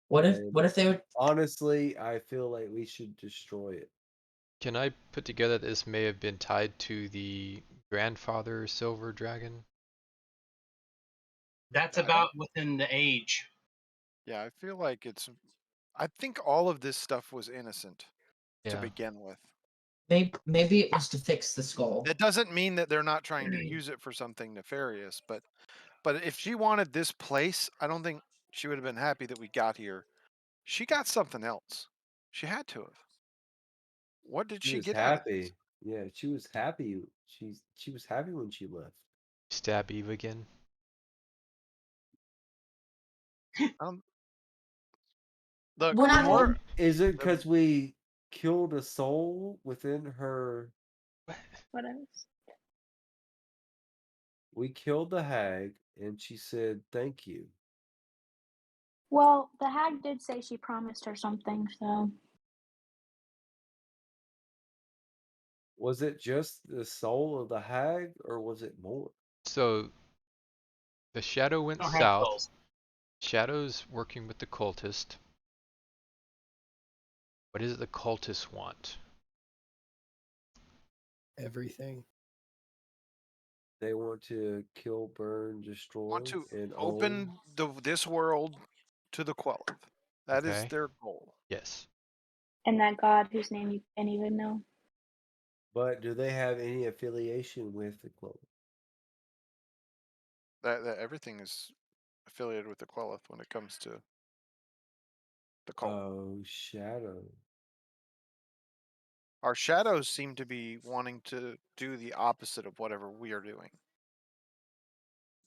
What And if they were? honestly, I feel like we should destroy it. Can I put together that this may have been tied to the grandfather silver dragon? That's I don't- about within the age. Yeah, I feel like it's. I think all of this stuff was innocent to Yeah. begin with. Maybe it was to fix the skull. That doesn't mean that they're not trying to use it for something nefarious, but if she wanted this place, I don't think she would have been happy that we got here. She got something else. She had to have. What did She she was get out of this? happy. Yeah, she was happy. She was happy when she left. Stab Eve again. Look, When the I more Is it because we killed a soul within her? What else? We killed the hag, and she said thank you. Well, the hag did say she promised her something, so Was it just the soul of the hag, or was it more? So the shadow went Don't have south. souls. Shadow's working with the cultist. What is it the cultists want? Everything. They want to kill, burn, destroy, want to and open this world to the Quel'The. That is Okay. their goal. Yes. and that god whose name you can't even know. But do they have any affiliation with the Quel'The? That everything is affiliated with the Quel'The when it comes to the cult. Oh, Shadow. Our shadows seem to be wanting to do the opposite of whatever we are doing.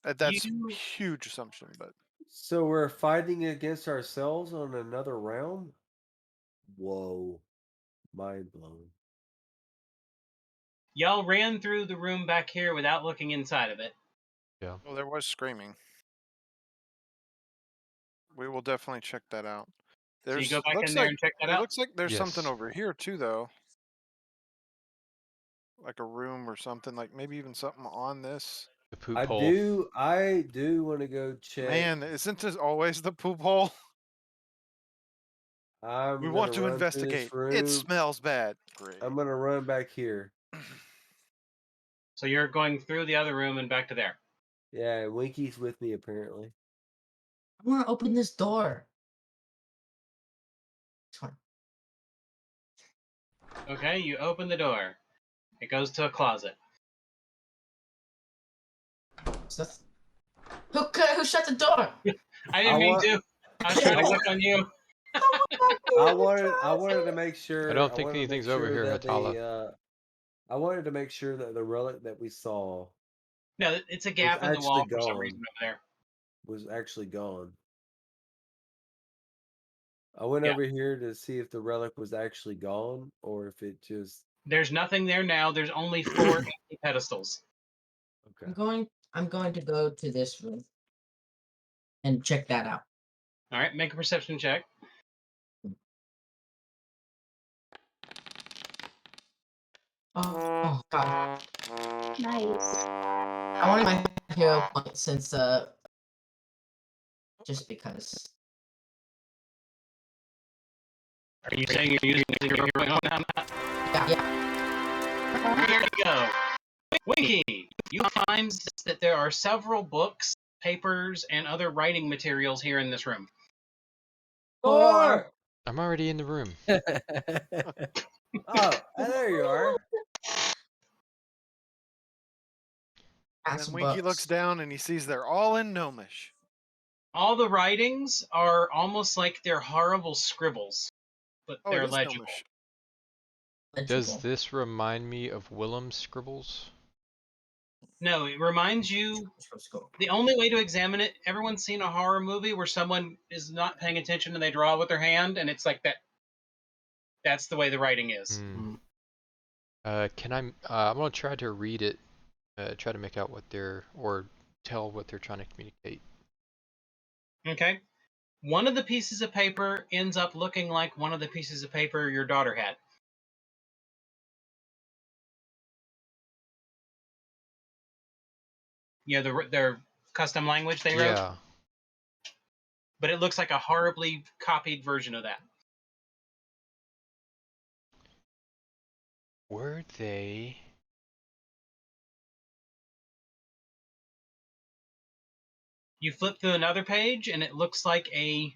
That's You- a huge assumption, but So we're fighting against ourselves on another realm? Whoa. Mind blown. Y'all ran through the room back here without looking inside of it. Yeah. well, there was screaming. We will definitely check that out. So you go back looks in there like and check that it out. looks like there's something Yes. over here too, though. Like a room or something. Like maybe even something on this. The poop I hole. do want to go check. Man, isn't this always the poop hole? I'm We gonna want to run through investigate. this room. It smells bad. Great. I'm gonna run back here. So you're going through the other room and back to there. Yeah, Winky's with me apparently. I want to open this door. This one. Okay, you open the door. It goes to a closet. So who shut the door? I didn't mean to. I was trying to I click on you. I wanted to make sure. I don't think wanted to make anything's over sure here, that Hatala. I wanted to make sure that the relic that we saw No, it's a gap in the actually wall for some gone. reason over there. was actually gone. I went Yeah. over here to see if the relic was actually gone or if it just. There's nothing there now. There's only 4 empty pedestals. Okay. I'm going to go to this room and check that out. All right, make a perception check. Oh god. Nice. I wanted my hero point since just because. Are you saying you're using the hero point? Oh, no, I'm not. Yeah. There you go. Winky, you find that there are several books, papers, and other writing materials here in this room. Door! I'm already in the room. Oh, there you are. And then Winky looks down and he sees they're all in Gnomish. All the writings are almost like they're horrible scribbles, but Oh, they're it is legible. Gnomish. Does this remind me of Willem's scribbles? No, it reminds you. The only way to examine it, everyone's seen a horror movie where someone is not paying attention and they draw with their hand, and it's like that. That's the way the writing is. Hmm. Can I? I'm gonna try to read it. Try to make out what or tell what they're trying to communicate. Okay. One of the pieces of paper ends up looking like one of the pieces of paper your daughter had. Yeah, their custom language they wrote. Yeah. But it looks like a horribly copied version of that. Were they? You flip through another page, and it looks like a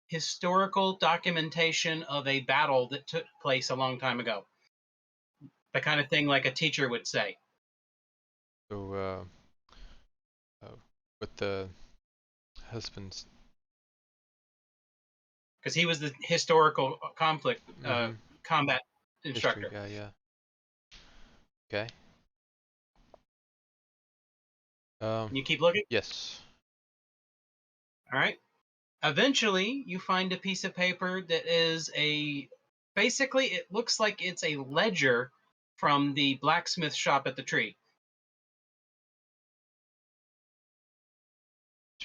historical documentation of a battle that took place a long time ago. The kind of thing like a teacher would say. So, with the husband's. Because he was the historical conflict Mhm. combat History instructor. guy, yeah. Okay. You keep looking? Yes. All right. Eventually, you find a piece of paper that is basically, it looks like it's a ledger from the blacksmith shop at the tree.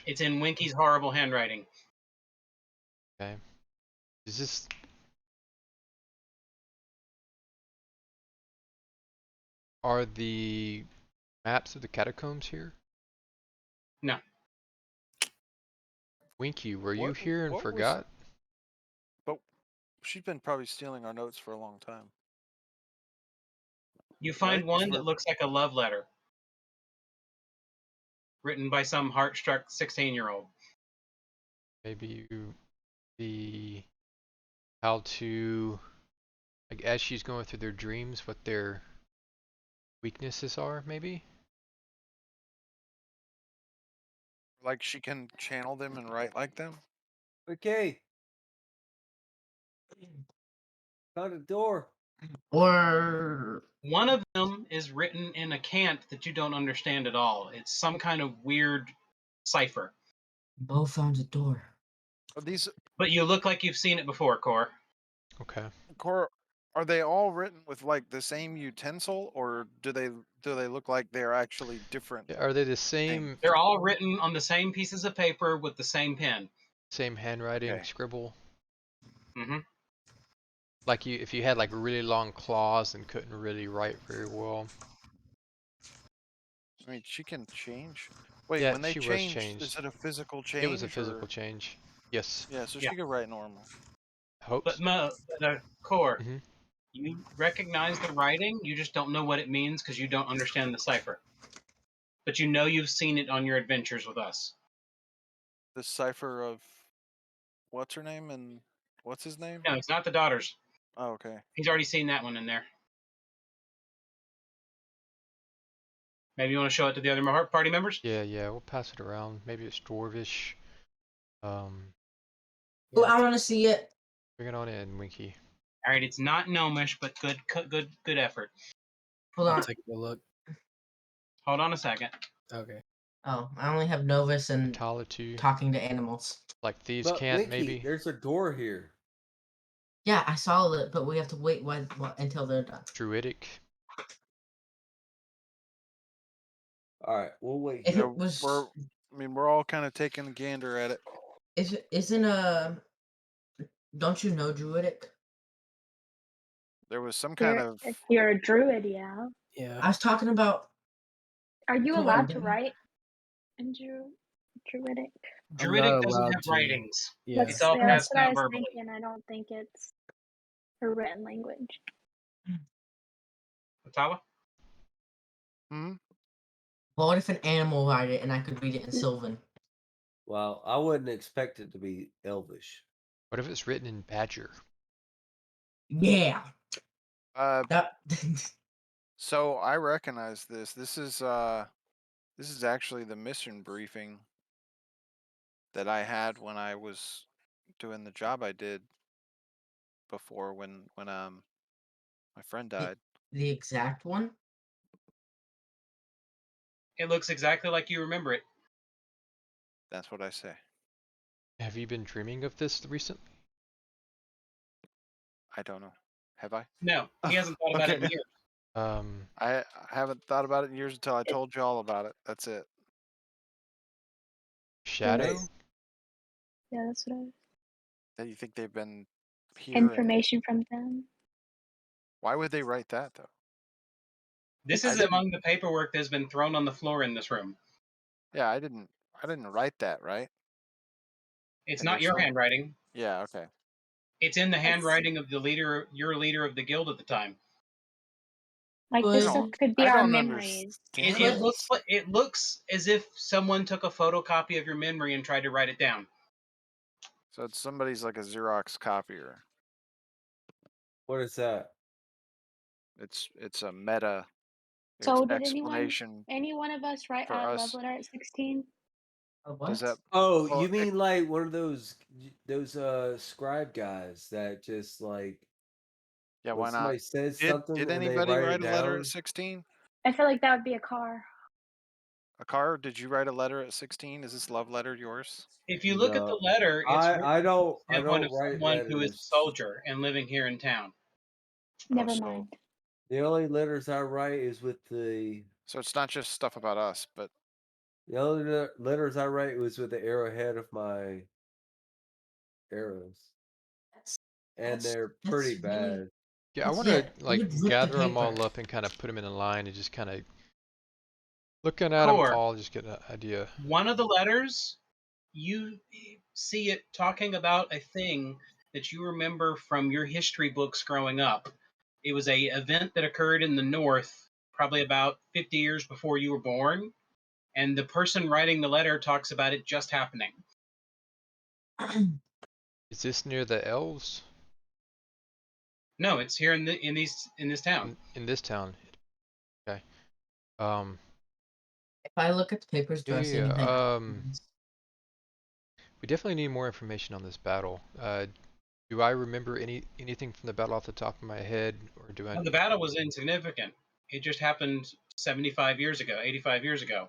It's in Winky's horrible handwriting. Okay. Is this? Are the maps of the catacombs here? No. Winky, were you What- here and what was- forgot? But she's been probably stealing our notes for a long time. You find Right? one that looks like a love letter written by some heart-struck 16-year-old. Maybe how to, like, as she's going through their dreams, what their weaknesses are, maybe? Like she can channel them and write like them. Okay. Found a door. Or One of them is written in a cant that you don't understand at all. It's some kind of weird cipher. Bo found a door. Are these But you look like you've seen it before, Core. Okay. Cor? Are they all written with like the same utensil, or do they look like they're actually different? Yeah, are they the same They're all written on the same pieces of paper with the same pen. handwriting, Okay. scribble? Hmm. Like if you had like really long claws and couldn't really write very well. I mean, she can change. Wait, Yeah, when they she was change, changed. is it a physical change? It was a physical or... change. Yes. Yeah, so Yeah. she could write normal. Hopes. But Core, Hmm. you recognize the writing, you just don't know what it means because you don't understand the cipher. But you know you've seen it on your adventures with us. The cipher of what's her name and what's his name? No, it's not the daughters. Oh, okay. He's already seen that one in there. Maybe you want to show it to the other party members? Yeah, we'll pass it around. Maybe it's Dwarvish. Oh, I want to see it. Bring it on in, Winky. All right, it's not gnomish, but good effort. Hold I'll on. take a look. Hold on a second. Okay. Oh, I only have Novus and Metallitude. talking to animals. Like thieves But can't, Winky, maybe. there's a door here. Yeah, I saw it, but we have to wait until they're done. Druidic. All right, we'll wait. If here. it was, We're all kind of taking a gander at it. isn't don't you know Druidic? There was some kind of If you're a druid, yeah. Yeah. I was talking about. Are you Come on, allowed to Dan. write in druidic? Druidic not doesn't allowed have to. writings. Yeah. It's all That's passed what I down was verbally. thinking. I don't think it's a written language. Ottawa? Hmm? What if an animal write it and I could read it in Sylvan? Well, I wouldn't expect it to be Elvish. What if it's written in Badger? Yeah. That. So I recognize this. This is actually the mission briefing that I had when I was doing the job I did before when my friend died. The exact one. It looks exactly like you remember it. That's what I say. Have you been dreaming of this recently? I don't know. Have I? No, he hasn't thought about it in Okay. years. I haven't thought about it in years until I told you all about it. That's it. Shadow? Yeah, that's what I was. That you think they've been here? and- Information from them. Why would they write that though? This I is didn't- among the paperwork that's been thrown on the floor in this room. Yeah, I didn't write that, right? It's And not there's your some- handwriting. Yeah, okay. It's in the handwriting of your leader of the guild at the time. Like Well, this I stuff don't- could be I our don't memories. understand. It looks as if someone took a photocopy of your memory and tried to write it down. So it's somebody's like a Xerox copier. What is that? It's a meta So did explanation. any one of us write for a us. love letter at 16? A what? Does that? Oh, Well, you mean like one of those scribe guys that just like Yeah, when why not? somebody says Did something did and they anybody write write it a letter down? at 16? I feel like that would be a car. A car? Did you write a letter at 16? Is this love letter yours? If you look at the No. letter, it's written I don't standpoint of write someone who is a letters. soldier and living here in town. Never so- mind. The only letters I write is with the So it's not just stuff about us, but only letters I write was with the arrowhead of my arrows, and they're pretty that's really- bad. Yeah, I It's- want yeah, to like you'd rip the gather them all paper. up and kind of put them in a line and just kind of looking at them Core. all, just get an idea. One of the letters, you see it talking about a thing that you remember from your history books growing up. It was a event that occurred in the north, probably about 50 years before you were born, and the person writing the letter talks about it just happening. Is this near the elves No, it's here in this town. in this town? Okay. If I look at the papers, do I see anything? We definitely need more information on this battle. Do I remember anything from the battle off the top of my head, or do I? Well, the battle was insignificant. It just happened 75 years ago, 85 years ago,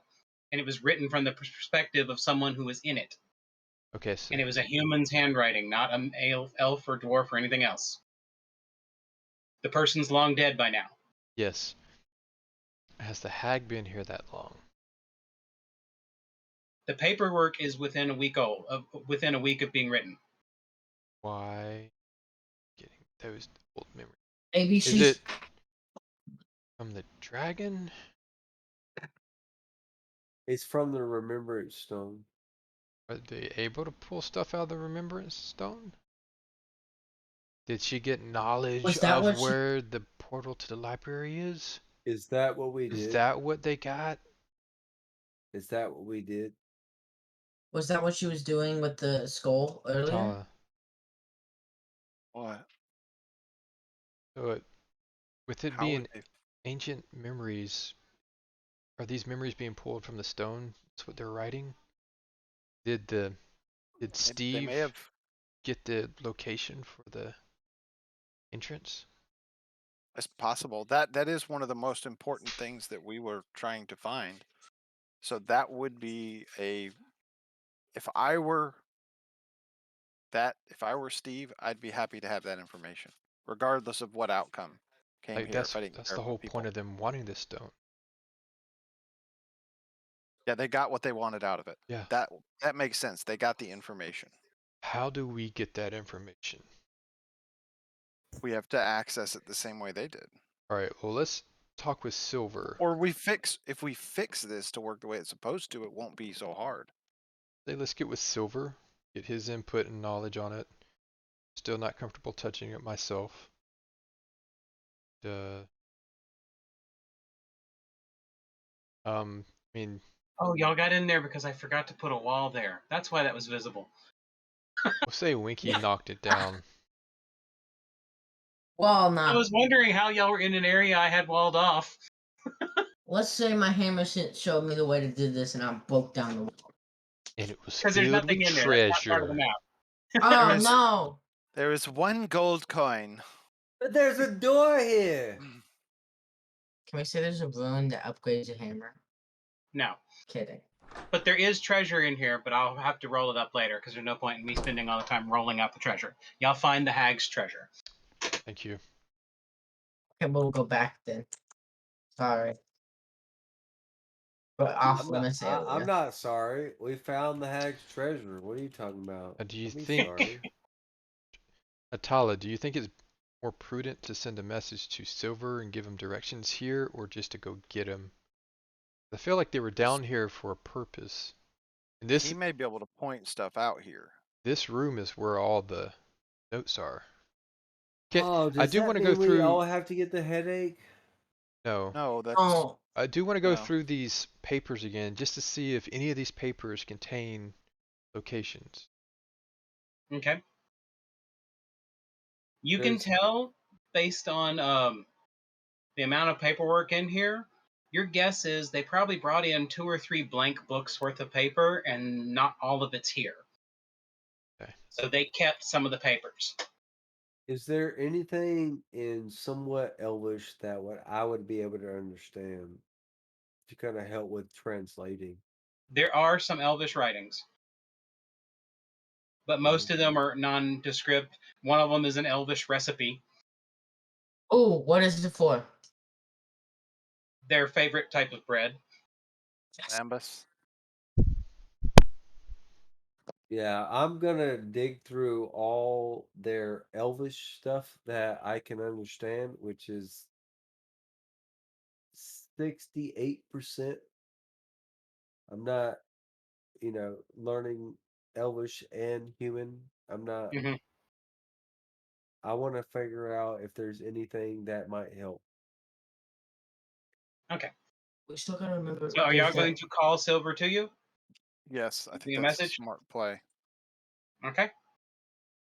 and it was written from the perspective of someone who was in it. Okay, so And it was a human's handwriting, not an elf or dwarf or anything else. The person's long dead by now. yes. Has the hag been here that long? The paperwork is within a week of being written. Why getting those old memories? Maybe Is she's it from the dragon? It's from the Remembrance Stone. Are they able to pull stuff out of the Remembrance Stone? Did she get knowledge Was that of what she- where the portal to the library is? Is that what we Is did? that what they got? Is that what we did? Was that what she was doing with the skull earlier? Tala. What? So with it How being would they? ancient memories, are these memories being pulled from the stone? That's what they're writing? Did They Steve may have. get the location for the entrance? It's possible that is one of the most important things that we were trying to find. So that would be a. If I were Steve, I'd be happy to have that information, regardless of what outcome came Like here. If I didn't that's care the about whole people. point of them wanting this stone. Yeah, they got what they wanted out of it. Yeah. That makes sense. They got the information. How do we get that information? We have to access it the same way they did. All right, well, let's talk with Silver. Or if we fix this to work the way it's supposed to, it won't be so hard. Let's get with Silver, get his input and knowledge on it. Still not comfortable touching it myself. I mean, Oh, y'all got in there because I forgot to put a wall there. That's why that was visible. we'll say Winky knocked it down. Well, I nah. was wondering how y'all were in an area I had walled off. Let's say my hammer showed me the way to do this, and I broke down the wall. And it was Because there's filled nothing with in there. That's not part of the treasure. map. Oh is- no! There is one gold coin. But there's a door here. Can we say there's a rune that upgrades your hammer? No. Kidding. But there is treasure in here, but I'll have to roll it up later because there's no point in me spending all the time rolling out the treasure. Y'all find the hag's treasure. Thank you. Okay, we'll go back then. Sorry. But off limits area. I'm not sorry. We found the hag's treasure. What are you talking about? Do you Don't be think, sorry. Atala, do you think it's more prudent to send a message to Silver and give him directions here, or just to go get him? I feel like they were down here for a purpose. And He may be able to point stuff out here. this room is where all the notes are. Oh, does I do that want to mean go we through. all have to get the headache? No, No, that's Oh, I do want to go No. through these papers again, just to see if any of these papers contain locations. Okay. You can There's- tell based on the amount of paperwork in here. Your guess is they probably brought in 2 or 3 blank books worth of paper, and not all of it's here. Okay. So they kept some of the papers. Is there anything in somewhat Elvish that I would be able to understand to kind of help with translating? There are some Elvish writings, but most of them are nondescript. One of them is an Elvish recipe. oh, what is it for? Their favorite type of bread. Ambus. Yeah, I'm gonna dig through all their Elvish stuff that I can understand, which is 68%. I'm not, learning Elvish and human. I'm not. Mhm. I want to figure out if there's anything that might help. Okay. We still gotta remember. So are y'all there's that- going to call Silver to you? Yes, I Me think a that's message? a smart play. Okay.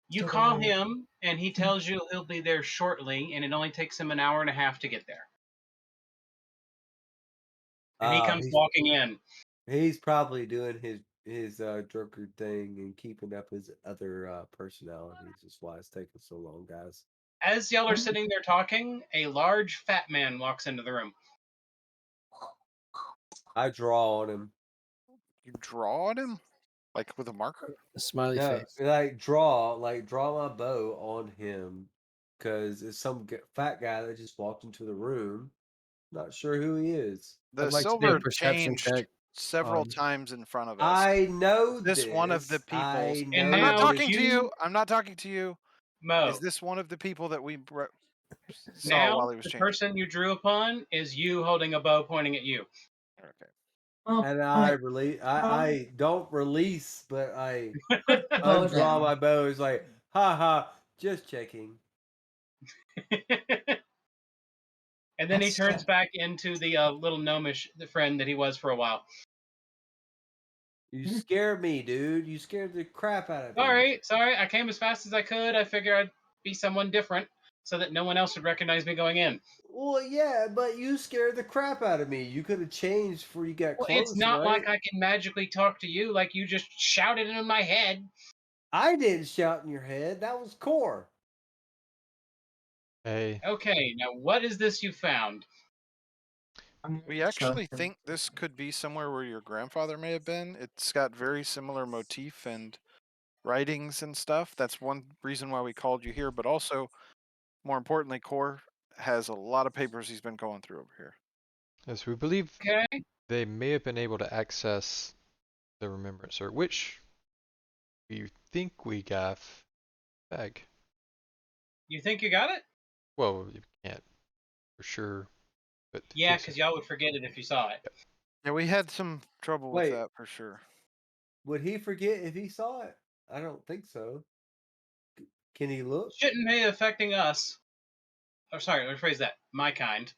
You Still call gonna- him, and he tells you he'll be there shortly, and it only takes him an hour and a half to get there. And he comes walking in. He's probably doing his his drunkard thing and keeping up his other personalities. Is why it's taking so long, guys. As y'all are sitting there talking, a large fat man walks into the room. I draw on him. You draw on him? Like with a marker? A smiley No, face. draw my bow on him because it's some fat guy that just walked into the room. Not sure who he is. The I'd like to do a silver perception changed check several on- times in front of us. I know Is this one of the this. I peoples? know And I'm not now talking to you- you. I'm not talking to you. Mo. Is this one of the people that we saw Now while he was the changing? person you drew upon is you holding a bow pointing at you. Okay. Oh, And I don't release, but I put the bow undraw down. my bow. It's like, haha, just checking. And then he That's turns it. back into the little gnomish friend that he was for a while. You scared me, dude. You scared the crap out of me. Sorry. I came as fast as I could. I figured I'd be someone different so that no one else would recognize me going in. Well, yeah, but you scared the crap out of me. You could have changed before you got Well, close, it's not right? like I can magically talk to you like you just shouted in my head. I didn't shout in your head. That was Core. Hey, Okay, now what is this you found? We actually think this could be somewhere where your grandfather may have been. It's got very similar motif and writings and stuff. That's one reason why we called you here. But also, more importantly, Core has a lot of papers he's been going through over here. yes, we believe Okay, they may have been able to access the Remembrancer, which we think we got back. you think you got it? Well, you can't for sure, but Yeah, think so. because y'all would forget it if you saw it. Yeah, we had some trouble with Wait. that for sure. Would he forget if he saw it? I don't think so. Can he look? Shouldn't be affecting us. Oh, sorry, rephrase that. My kind.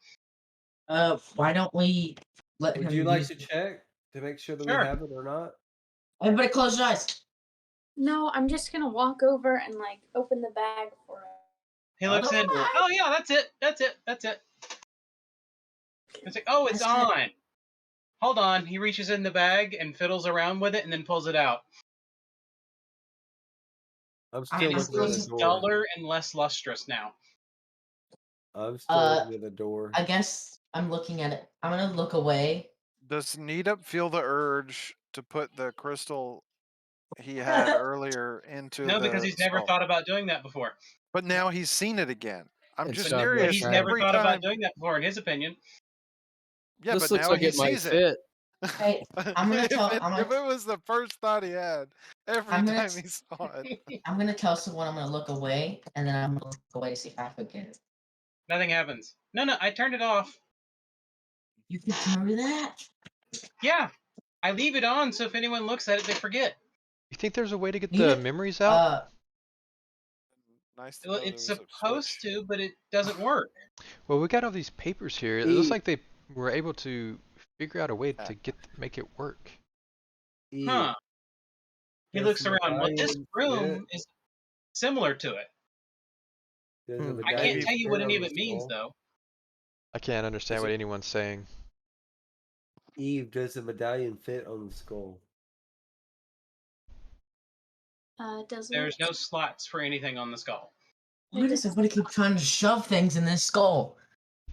Why don't we let Would him you like use to check to make sure that Sure. we have it or not? Everybody close your eyes. No, I'm just gonna walk over and like open the bag for it. He looks in. Oh yeah, that's it. It's like, oh, it's That's it. on. Hold on. He reaches in the bag and fiddles around with it and then pulls it out. I'm I still It I'm is looking at going the to- door. duller and less lustrous now. I'm still looking at the door. I guess I'm looking at it. I'm gonna look away. Does Needup feel the urge to put the crystal he had earlier into No, because the he's never skull? thought about doing that before. But now he's seen it again. I'm It's just not But curious. he's right. never Every thought time, about doing that before, in his opinion. yeah, This but looks now like he it might sees it. fit. Hey, I'm gonna tell. If it was the first thought he had, every I'm gonna time he saw it. I'm gonna tell someone I'm gonna look away, and then I'm gonna look away to see if I forget it. Nothing happens. No, I turned it off. You can tell me that. Yeah, I leave it on so if anyone looks at it, they forget. You think there's a way to get You the know- memories out? Nice to Well, know there it's was a supposed switch. to, but it doesn't work. Well, we got all these papers here. It looks E- like they were able to figure out a way Yeah. to make it work. Eve, Huh. He does looks the around. Well, this medallion room fit? is similar to it. Does the Hmm. I can't medallion tell you fit what on any of the it means, skull? though. I can't understand Is what it- anyone's saying. Eve, does the medallion fit on the skull? Does There's no slots for anything on the skull. Why does everybody keep trying to shove things in this skull?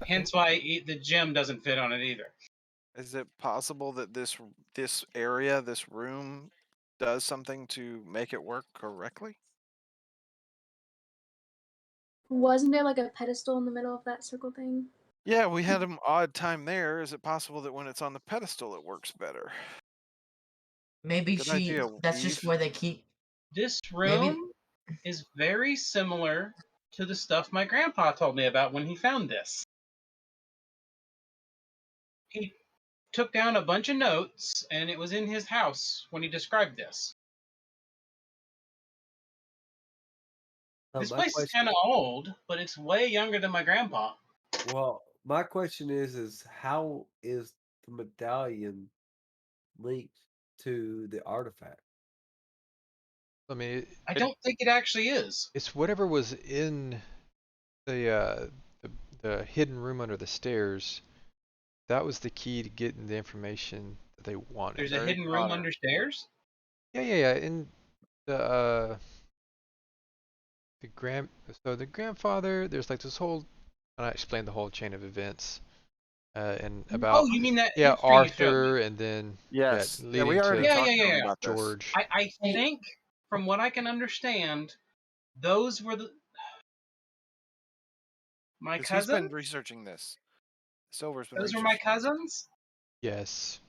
Hence why the gem doesn't fit on it either. Is it possible that this area, this room, does something to make it work correctly? Wasn't there like a pedestal in the middle of that circle thing? Yeah, we had an odd time there. Is it possible that when it's on the pedestal, it works better? Maybe Good she. idea, That's just Eve. where they keep. This Maybe- room is very similar to the stuff my grandpa told me about when he found this. He took down a bunch of notes, and it was in his house when he described this. This My place is question- kind of old, but it's way younger than my grandpa. Well, my question is how is the medallion linked to the artifact? I mean, I don't think it actually is. it's whatever was in the hidden room under the stairs. That was the key to getting the information that they wanted. There's a Harry hidden room Potter. under stairs. Yeah. In the the grandfather, there's like this whole, and I explained the whole chain of events, and Oh, about you mean that yeah history you showed me? Arthur, and then Yes. Yeah, leading we already to Yeah, talked yeah, to yeah, him yeah. about this. George. I Hey. think, from what I can understand, those were my Because he's been cousins. researching this. Silver's been Those were researching my this. cousins. Yes,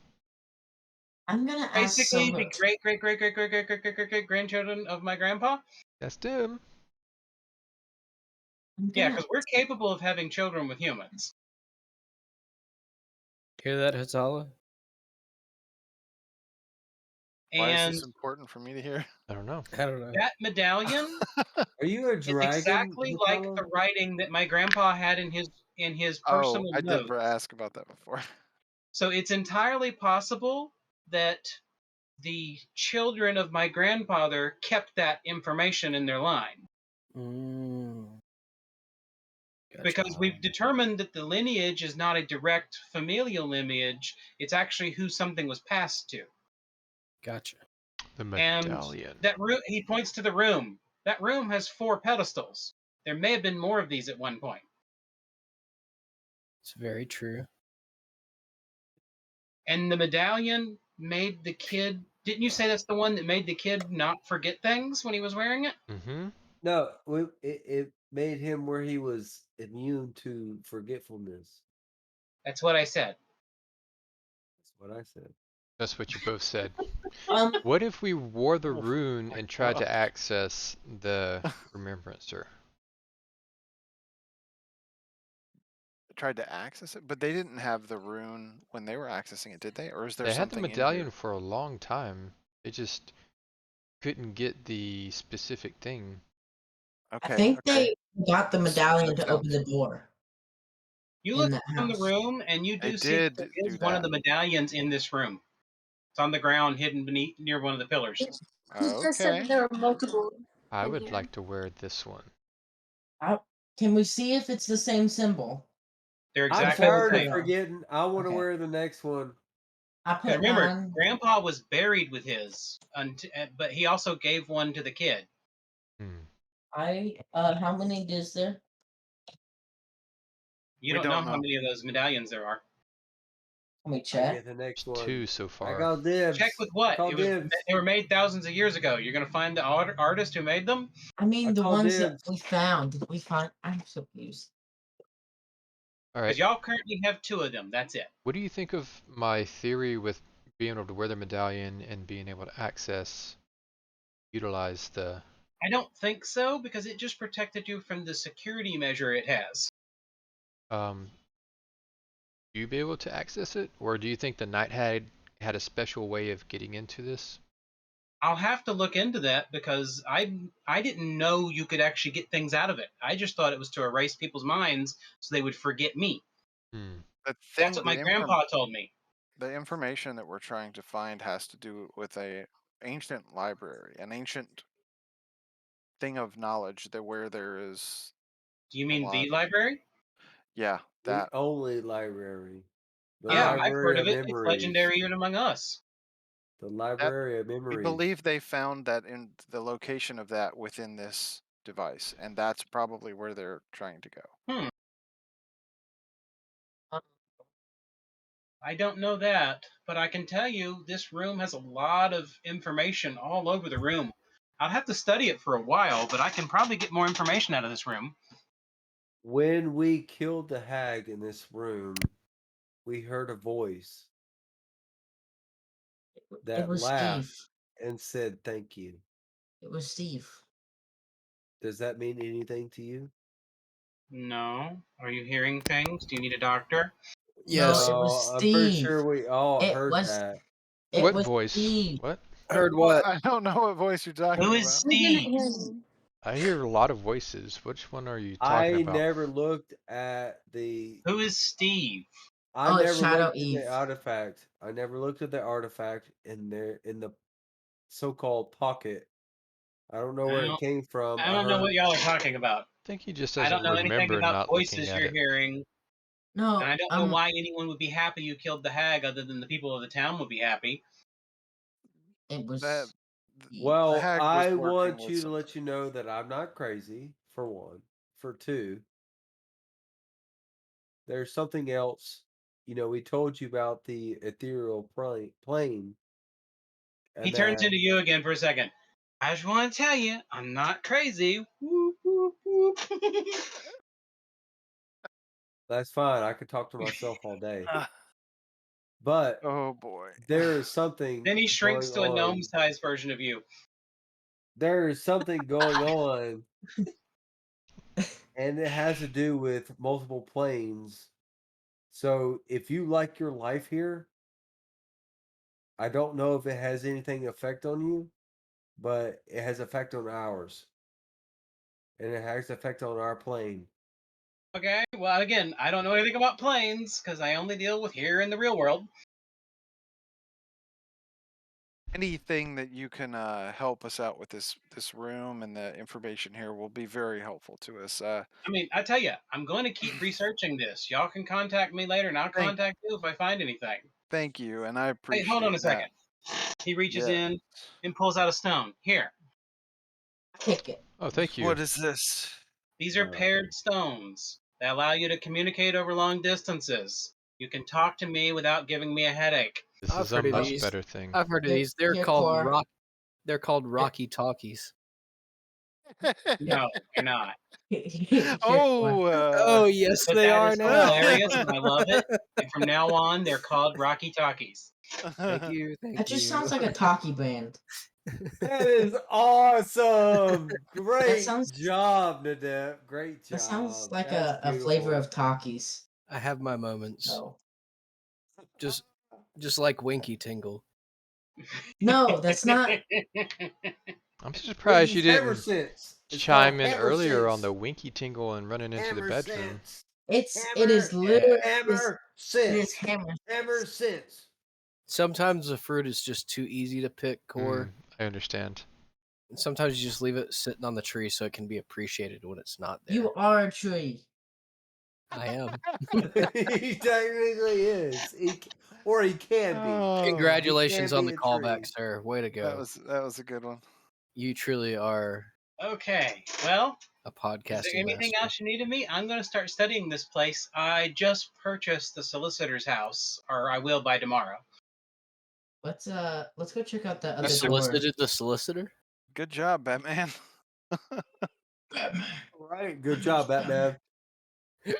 I'm gonna ask Basically, Silver. the great grandchildren of my grandpa. that's them. I'm Yeah, gonna because we're capable of having children with humans. Hear that, Hatala? Why is And this important for me to hear? I don't know. I don't know. that medallion Are you a is dragon? exactly like Hatala? the writing that my grandpa had in his Oh, personal I did notes. ask about that before. So it's entirely possible that the children of my grandfather kept that information in their line. Mm. Gotcha. Because we've determined that the lineage is not a direct familial lineage, it's actually who something was passed to. Gotcha. The And medallion. that room, he points to the room. That room has 4 pedestals. There may have been more of these at one point. It's very true. And the medallion made the kid. Didn't you say that's the one that made the kid not forget things when he was wearing it? Mm-hmm. No, it made him where he was immune to forgetfulness. That's what I said. That's what I said. That's what you both said. um What if we wore the Oh rune my and tried to God. access the remembrancer? Tried to access it, but they didn't have the rune when they were accessing it, did they? Or is there They had the something in medallion here? for a long time. They just couldn't get the specific thing. I Okay, think okay. they got the Let's medallion check to it out. open the door You in look that around the house. room, and you They do see that there did is do one of that. the medallions in this room. It's on the ground, hidden beneath near one of the pillars. He just said Okay. that there were multiple I in would here. like to wear this one. Can we see if it's the same symbol? They're I'm exactly the Before we tired of same. go. forgetting. I want to Okay. wear the next one. I And put remember, mine. Grandpa was buried with his, but he also gave one to the kid. Hmm. How many is there? You We don't know don't how know. many of those medallions there are. Let me I check. get the next There's one. 2 so I far. got dibs. Check with I what? call dibs. They were made thousands of years ago. You're gonna find the artist who made them. I mean I the call ones that dibs. we found. Did we find? I'm so confused. All Because right. y'all currently have 2 of them. That's it. What do you think of my theory with being able to wear the medallion and being able to utilize the... I don't think so, because it just protected you from the security measure it has. Do you be able to access it? Or do you think the Night Hag had a special way of getting into this? I'll have to look into that because I didn't know you could actually get things out of it. I just thought it was to erase people's minds so they would forget me. Hmm. The That's thing, what my grandpa told me. the information that we're trying to find has to do with a ancient library, an ancient thing of knowledge that where there is Do you a mean lot the of library? yeah, The that only library. The Yeah, I've library heard of of it. It's memories. legendary even among us. The that library of we memories. believe they found that in the location of that within this device, and that's probably where they're trying to go. I don't know that, but I can tell you this room has a lot of information all over the room. I'll have to study it for a while, but I can probably get more information out of this room. When we killed the hag in this room, we heard a voice It that was laughed Steve. and said thank you. It was Steve. Does that mean anything to you? No. Are you hearing things? Do you need a doctor? Yes. No, it was No, I'm pretty Steve. sure we all It heard was. that. It What was voice? Steve. What? Heard what? I don't know what voice you're talking Who about. is We didn't Steve? hear you. I hear a lot of voices. Which one are you talking I about? never looked at the. Who is Steve? I Oh, it's never Shadow looked at Eve. the artifact. I never looked at the artifact in the so-called pocket. I don't know where it came from. I don't know what y'all are talking about. I think he just I doesn't don't know anything remember about not looking voices at you're it. hearing, No, and I don't know why anyone would be happy you killed the hag other than the people of the town would be happy. It was. That Well, hag was I working want with you to some- let you know that I'm not crazy, for one. For two, there's something else. We told you about the ethereal plane, He and turns that into you again for a second. I just want to tell you, I'm not crazy. Whoop, whoop, whoop. that's fine. I could talk to myself all day. But Oh boy. there is something Then he shrinks going to a on. gnome-sized version of you. There is something going on, and it has to do with multiple planes. So if you like your life here, I don't know if it has anything effect on you, but it has effect on ours. And it has effect on our plane. Okay, well, again, I don't know anything about planes because I only deal with here in the real world. Anything that you can help us out with this room and the information here will be very helpful to us. I mean, I tell you, I'm going to keep researching this. Y'all can contact me later, and I'll contact you if I find anything. Thank you, and I appreciate Hey, hold on a that. second. He reaches Yeah. in and pulls out a stone. Here, Take it. Oh, thank you. What is this? these are paired stones. They allow you to communicate over long distances. You can talk to me without giving me a headache. This I've is a heard of much these. better thing. I've heard of Here- these. They're here, called Cora. They're called Rocky Talkies. No, you're not. Here, Cora. Oh, Oh yes, But they that are is now. hilarious, and I love it. And from now on, they're called Rocky Talkies. Thank you. Thank That just you. sounds like a talkie brand. That is awesome. Great sounds- job, Nadep. Great job. That sounds like That's a flavor beautiful. of talkies. I have my moments. So Just like Winky Tingle. no, that's not. I'm surprised you Winky's hammer didn't sense. It's chime called in hammer earlier on sense. the Winky Tingle and running into the Hammer bedroom. sense. It is literally Hammer it is sense. hammer. Hammer sense. Sometimes the fruit is just too easy to pick, Core. I understand. And sometimes you just leave it sitting on the tree so it can be appreciated when it's not there. You are a tree. I am. He technically is. He can be. Oh, Congratulations can on be the a callback, tree. sir. Way to go. that was a good one. You truly are Okay, well, a is podcasting there anything master. else you need of me? I'm going to start studying this place. I just purchased the solicitor's house, or I will by tomorrow. Let's go check out the You other door. solicited the solicitor? Good job, Batman. Right. Good job, Batman.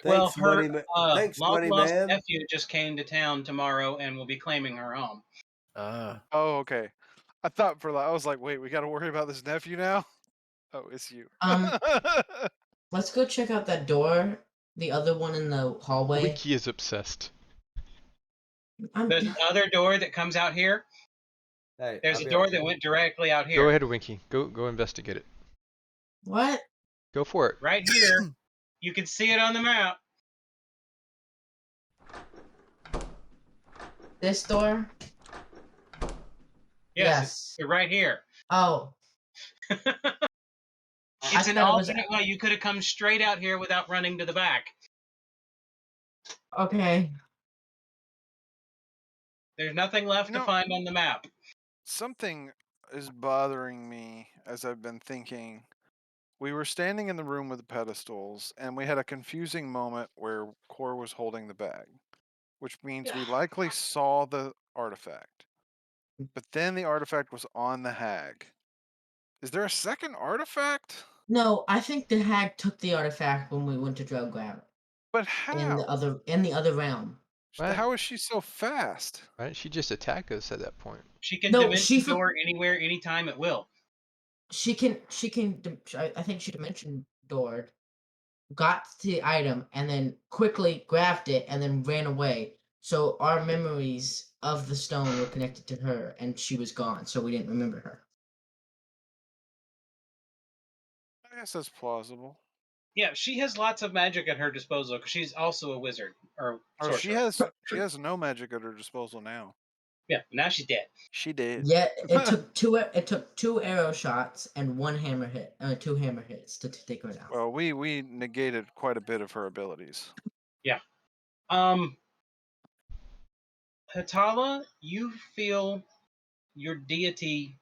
Well, Thanks, her Thanks, long Money lost Man. nephew just came to town tomorrow and will be claiming her home. Ah. Oh, okay. I thought I was like, wait, we got to worry about this nephew now. Oh, it's you. Let's go check out that door. The other one in the hallway. Winky is obsessed. There's another door that comes out here. Hey, There's I'll a be door right that there. went directly out here. Go ahead, Winky. Go investigate it. What? Go for it. Right here. You can see it on the map. This door? Yes. It's right here. Oh. It's an thought it was- alternate way. You could have come straight out here without running to the back. Okay. There's nothing left to find on the map. Something is bothering me as I've been thinking. We were standing in the room with the pedestals, and we had a confusing moment where Core was holding the bag, which means we likely saw the artifact. But then the artifact was on the hag. Is there a second artifact? No, I think the hag took the artifact when we went to drug grab it. But how? In the other realm. Right. How is she so fast? Why didn't she just attack us at that point? She can No, dimension she door anywhere, anytime at will. She can I think she dimension doored, got the item, and then quickly grabbed it and then ran away. So our memories of the stone were connected to her, and she was gone, so we didn't remember her. I guess that's plausible. Yeah, she has lots of magic at her disposal because she's also a wizard or Oh, sorcerer. she has no magic at her disposal now. Yeah, now she's dead. She did. Yeah, it took two arrow shots and one hammer hit, two hammer hits to take her down. Well, we negated quite a bit of her abilities. Yeah. Hatala, you feel your deity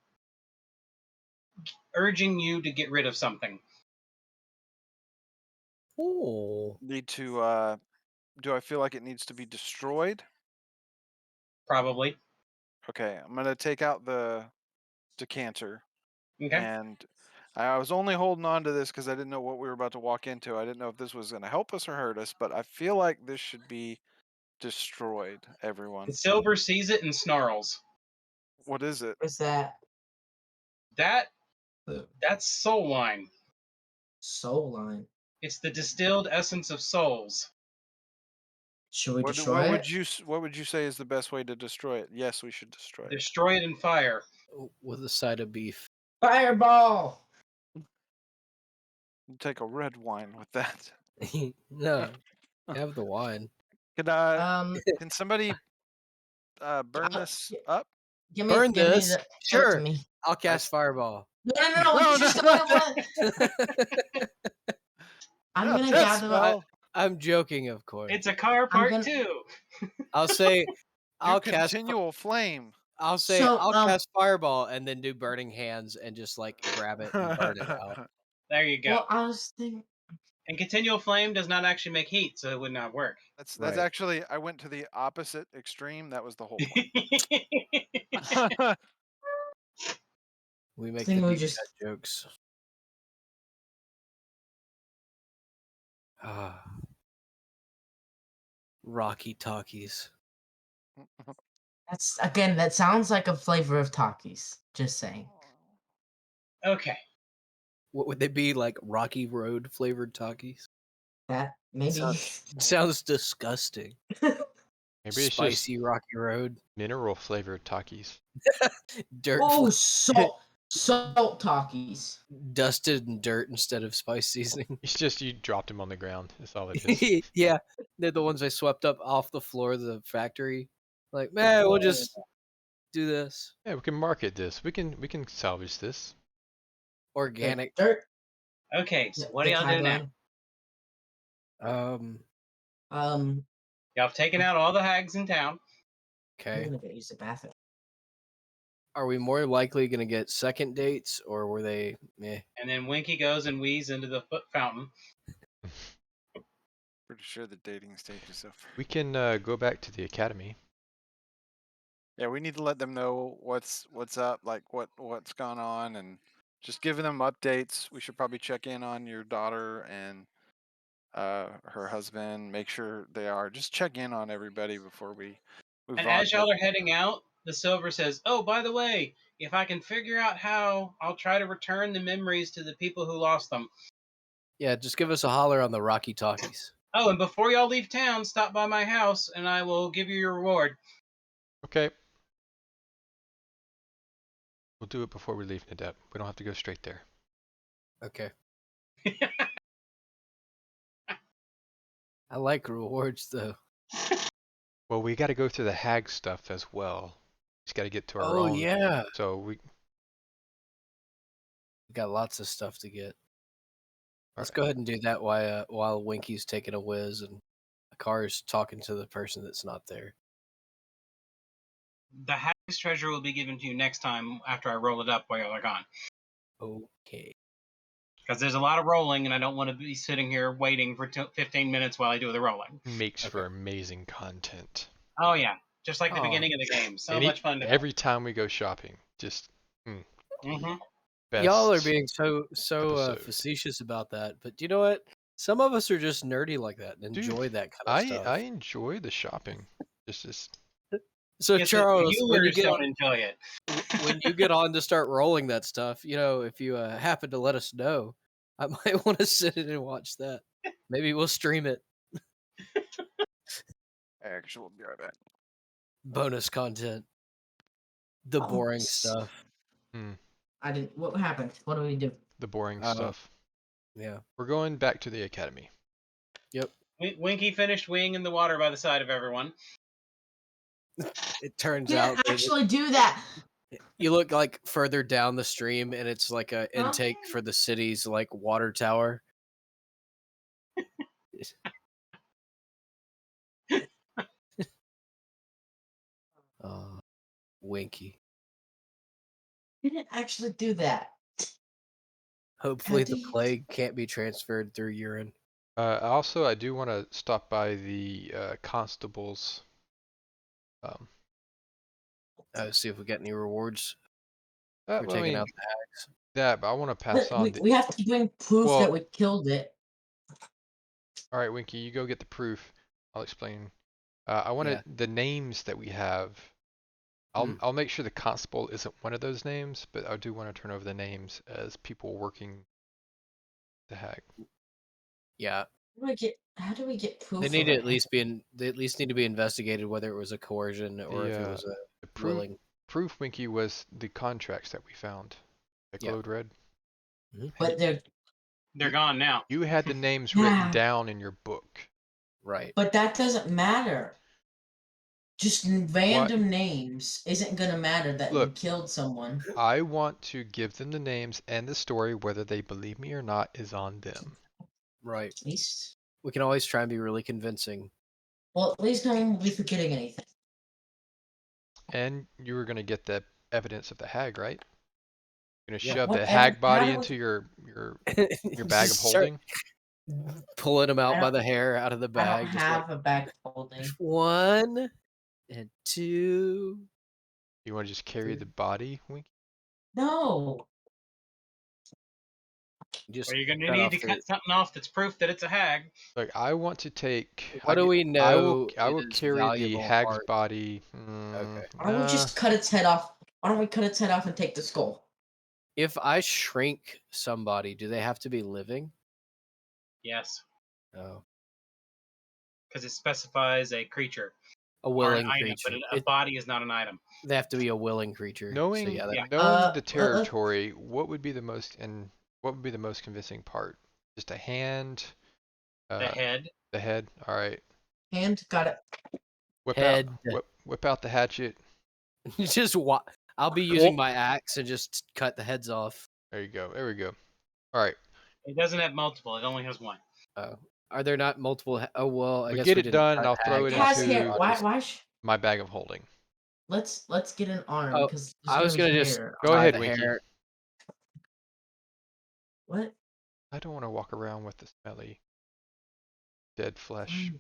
urging you to get rid of something. Oh. Need to. Do I feel like it needs to be destroyed? Probably. Okay, I'm gonna take out the decanter, Okay. and I was only holding on to this because I didn't know what we were about to walk into. I didn't know if this was gonna help us or hurt us, but I feel like this should be destroyed. Everyone, The silver sees it and snarls. what is it? What's that? That's soul wine. Soul line. It's the distilled essence of souls. Should we What destroy would it? what would you say is the best way to destroy it? Yes, we should destroy it. Destroy it in fire. With a side of beef. Fireball! Take a red wine with that. No, have the wine. Can can somebody burn this yeah. up? Give me, Burn give me this? the, give it to Sure. me. I'll cast fireball. No, we No, just no, don't want. I'm Not gonna this gather up. spell. I'm joking, of course. It's a car I'm part gonna- 2. I'll say, Do I'll cast. continual flame. I'll say, So, I'll cast fireball and then do burning hands and just like grab it and burn it out. There you go. Well, I was thinking. And continual flame does not actually make heat, so it would not work. That's Right. actually, I went to the opposite extreme. That was the whole point. We make think the we deep just- cut jokes. Ah, Rocky Talkies. That's again. That sounds like a flavor of Takis. Just saying. Okay. What would they be, like Rocky Road flavored Talkies? That maybe. Sounds disgusting. Maybe it's just Spicy Rocky Road. mineral flavored Takis. Dirt Oh, salt Takis. dusted in dirt instead of spice seasoning. It's just you dropped him on the ground. That's all it is. Yeah, they're the ones I swept up off the floor of the factory. Like, man, we'll just do this. Yeah, we can market this. We can salvage this. Organic. Dirt. Okay, so what the do y'all do now? tagline. Um, Y'all have taken out all the hags in town. I'm okay. gonna go use the bathroom. Are we more likely gonna get second dates, or were they meh? And then Winky goes and wheezes into the foot fountain. Pretty sure the dating stage is over. We can go back to the academy. Yeah, we need to let them know what's up, like what's gone on, and just giving them updates. We should probably check in on your daughter and her husband, make sure they are. Just check in on everybody before we move And on. as y'all are heading out, the Silver says, "Oh, by the way, if I can figure out how, I'll try to return the memories to the people who lost them. Yeah, just give us a holler on the Rocky Talkies. Oh, and before y'all leave town, stop by my house, and I will give you your reward." Okay. We'll do it before we leave, Nadep. We don't have to go straight there. Okay. I like rewards though. Well, we got to go through the hag stuff as well. Just got to get to our Oh own. yeah, So we. we got lots of stuff to get. Let's Alright. go ahead and do that while Winky's taking a whiz and the car's talking to the person that's not there. The hag's treasure will be given to you next time after I roll it up while y'all are gone. Okay. Because there's a lot of rolling, and I don't want to be sitting here waiting for 15 minutes while I do the rolling. Makes for Okay. amazing content. Oh, yeah. Just like the Aw. beginning of the game. So Any- much fun to every time we go shopping. Just Mm-hmm. best. Y'all are being so episode. facetious about that, but you know what? Some of us are just nerdy like that and Dude, enjoy that kind of stuff. I enjoy the shopping. Just So Yes, Charles, you when you get don't on, enjoy it. when you get on to start rolling that stuff, you know, if you happen to let us know, I might want to sit in and watch that. Maybe we'll stream it. Actually, we'll be right back. Bonus content. The Oh, boring s- stuff. I didn't. What happened? What do we do? the boring Uh, stuff. Yeah. We're going back to the academy. Winky finished weighing in the water by the side of everyone. It turns Didn't out that actually do that. you look like further down the stream and it's like a Huh? intake for the city's like water tower. Winky. Didn't actually do that. Hopefully, the these- plague can't be transferred through urine. Also, I do want to stop by the constable's. See if we get any rewards for I taking mean, out the hags. that, but I want to pass But on the. we have to bring proof Well- that we killed it. All right, Winky, you go get the proof. I'll explain. I want Yeah. the names that we have. I'll make sure the constable isn't one of those names, but I do want to turn over the names as people working the hag. Yeah, How do we get proof? they of need to it? at least be they at least need to be investigated whether it was a coercion or if it was a The proof, willing. proof, Winky, was the contracts that we found. That Yeah. glowed red. But They're gone now. You had the names written Yeah. down in your book. Right. but that doesn't matter. Just random names isn't gonna matter that we Look. killed someone. I want to give them the names and the story. Whether they believe me or not is on them. Right. At least, We can always try and be really convincing. well, at least no one will be forgetting anything. And you were gonna get the evidence of the hag, right? You're gonna Yeah. shove What the hag how body do into we- your bag of Just start holding. pulling them out I by don't- the hair out of the I bag. don't Just have like a bag holding. 1 and 2. You want to just carry the body, Winky? No. Just Or you're gonna cut need off to the- cut something off that's proof that it's a hag. Look, I want to take. What do we I will. know I will is carry the valuable hag's parts? body. Okay. Why don't we just cut its head off? Why don't we cut its head off and take the skull? If I shrink somebody, do they have to be living? Yes, Oh, because it specifies a creature a or willing an item, creature. but a body is not an item. They have to be a willing creature. So Knowing yeah, that, Yeah. knowing the let- territory, what would be the most convincing part? Just a hand. The head. The head. All right. Hand got it. Whip Head. out. Whip out the hatchet. just I'll be using my axe and just cut the heads off. There you go. There we go. All right. It doesn't have multiple. It only has one. Are there not multiple? Oh well, I We guess get we it didn't done, cut and I'll throw hags. it It has into hair. Why? my bag of holding. Let's get an arm Oh, because I was gonna just Go tie ahead, the Winky. hair. What? I don't want to walk around with the smelly dead flesh.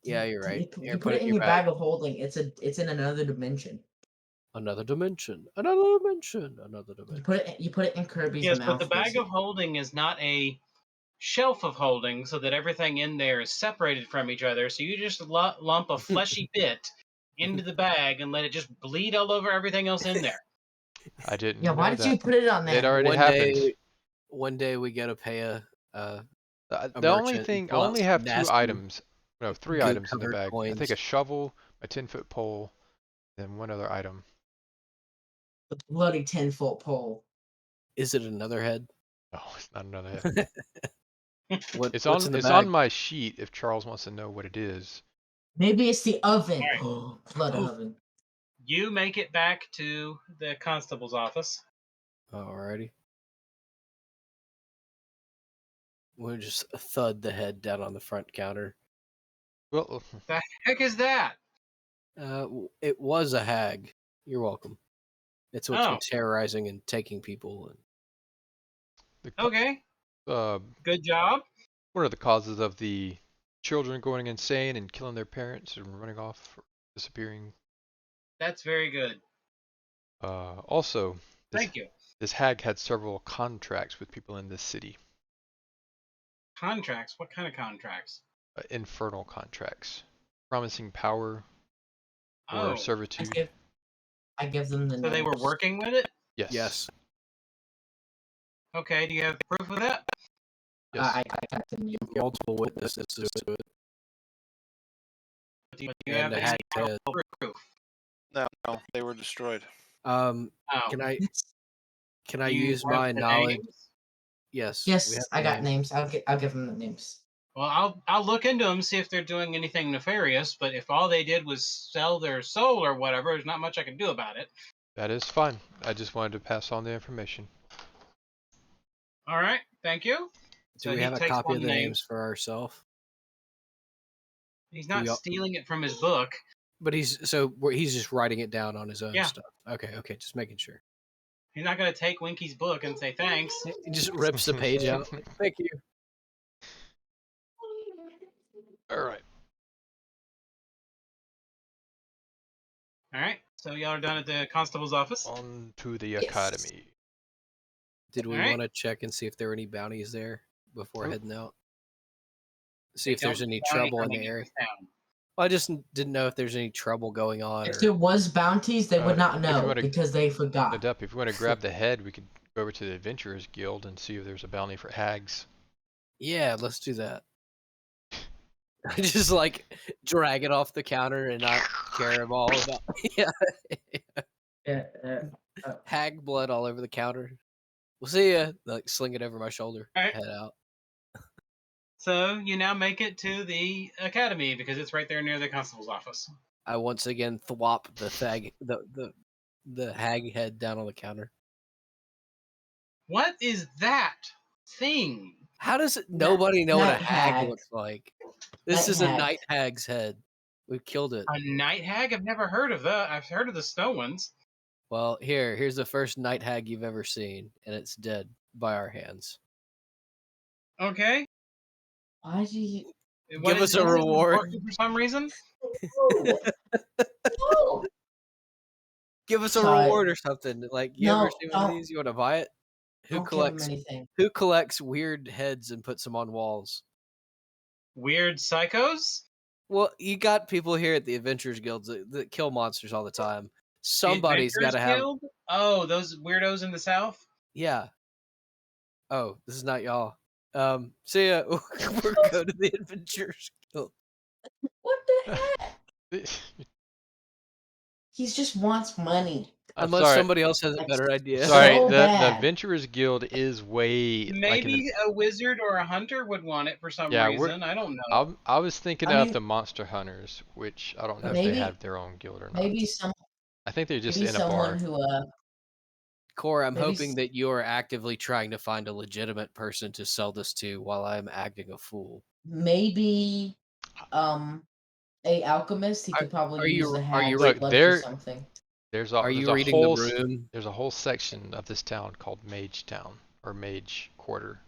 Yeah, you're right. You, Here, you put it in your bag of holding. It's in another dimension. Another dimension. Another dimension. Another You dimension. put it in Kirby's Yes, mouth. but the bag of basically. holding is not a shelf of holding so that everything in there is separated from each other. So you just lump a fleshy bit into the bag and let it just bleed all over everything else in there. I didn't. Yeah, why know did you that. put it on there? It already happened. One day we gotta pay a The only merchant thing, I pull out only some have nasty 3 goop items in the covered bag. I think coins. a shovel, a 10-foot pole, then one other item. The bloody 10-foot pole. Is it another head? Oh, it's not another head. What's It's in the it's bag? on my sheet if Charles wants to know what it is. Maybe it's the oven. Alright. Blood Oh. oven. You make it back to the constable's office. Alrighty. We'll just thud the head down on the front counter. Well, The heck is that? It was a hag. You're welcome. It's what's Oh. been terrorizing and taking people. Okay, uh, good job. what are the causes of the children going insane and killing their parents and running off, or disappearing? That's very good. Also, Thank you. this hag had several contracts with people in this city. Contracts? What kind of contracts? Infernal contracts, promising power or Oh, servitude. I give them the so they were names. working with it? Yes. Yes. Okay, do you have proof of that? Yes. I got the names. Multiple witnesses to it. Do you And have a any hag head. proof? No, they were destroyed. Oh. Can I Do you use have my the knowledge? names? Yes. we Yes, have I the got names. I'll give them the names. Well, I'll look into them, see if they're doing anything nefarious. But if all they did was sell their soul or whatever, there's not much I can do about it. That is fine. I just wanted to pass on the information. All right, thank you. Do So we he have a takes copy of one the name. names for ourselves? He's not We all- stealing it from his book. But he's just writing it down on his own Yeah. stuff. Okay, just making sure. He's not gonna take Winky's book and say thanks. He just rips the page out. Like, thank you. All right. All right. So y'all are done at the constable's office. On to the Yes. academy. Did we Alright. want to check and see if there were any bounties there before Nope. heading out? See if They there's don't any bounty trouble in the hunting area. this town. Well, I just didn't know if there's any trouble going on. If Or... there was bounties, they would not if you know wanna- because they No forgot. doubt, if you want to grab the head, we could go over to the Adventurers Guild and see if there's a bounty for hags. Yeah, let's do that. Just like drag it off the counter and not care at all about. Yeah. Yeah, Hag blood all over the counter. We'll see ya. Like sling it over my shoulder. Alright. Head out. So you now make it to the academy because it's right there near the constable's office. I once again thwop the hag head down on the counter. What is that thing? How does nobody know what a night hag hag. looks like? This Night is a hag. night hag's head. We killed it. A night hag? I've never heard of that. I've heard of the snow ones. Well, here's the first night hag you've ever seen, and it's dead by our hands. Okay. Why do you? What Give is us a this? Is it reward. important for some reason? No. No. Give us a Sorry. reward or something. Like you ever No, see one of don't- these? You want to buy it? Who Don't give him collects? anything. Who collects weird heads and puts them on walls? Weird psychos? Well, you got people here at the Adventurers Guilds that kill monsters all the time. The Somebody's got to Adventurers have. Guild? Oh, those weirdos in the south? Yeah. Oh, this is not y'all. See ya. We're going to the Adventurers Guild. What the heck? He just wants money. I'm Unless sorry. somebody else has a better idea. Sorry, So the bad. Adventurers Guild is way like in Maybe the, a wizard or a hunter would want it for some Yeah, we're- reason. I don't know. I was thinking I of mean- the Monster Hunters, which I don't know if Maybe- they have their own guild or not. Maybe some. I think they're just Maybe in a bar. someone who Cora, I'm Maybe hoping s- that you are actively trying to find a legitimate person to sell this to while I'm acting a fool. maybe a alchemist. He could probably are you- use the are you hag's Look, blood there- for something. There's Are there's you a reading whole the room? there's a whole section of this town called Mage Town or Mage Quarter.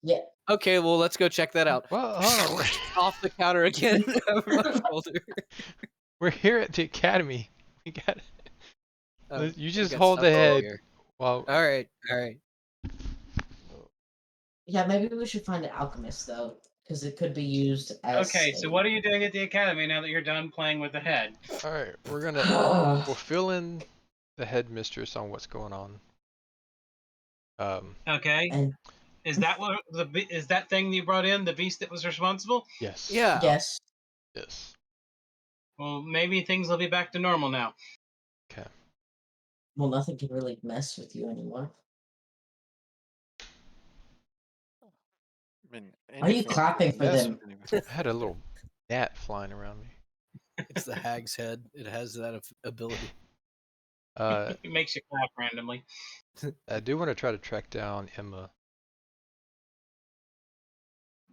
Yeah. Okay, well, let's go check that out. Well, hold on. Off the counter again. Over my shoulder. We're here at the academy. We got. Oh, You we just got hold stuff the over head. here. Well, All right, all right. Yeah, maybe we should find an alchemist though, because it could be used as. Okay, so what are you doing at the academy now that you're done playing with the head? all right. We're gonna we'll fill in the headmistress on what's going on. Okay. And Is that what is that thing you brought in, the beast that was responsible? Yes. Yeah. yes, Yes. Well, maybe things will be back to normal now. Okay. well, nothing can really mess with you anymore. I mean, Are you anything clapping can for mess them? with anyone. I had a little gnat flying around me. It's the hag's head. It has that ability. It makes you clap randomly. I do want to try to track down Emma.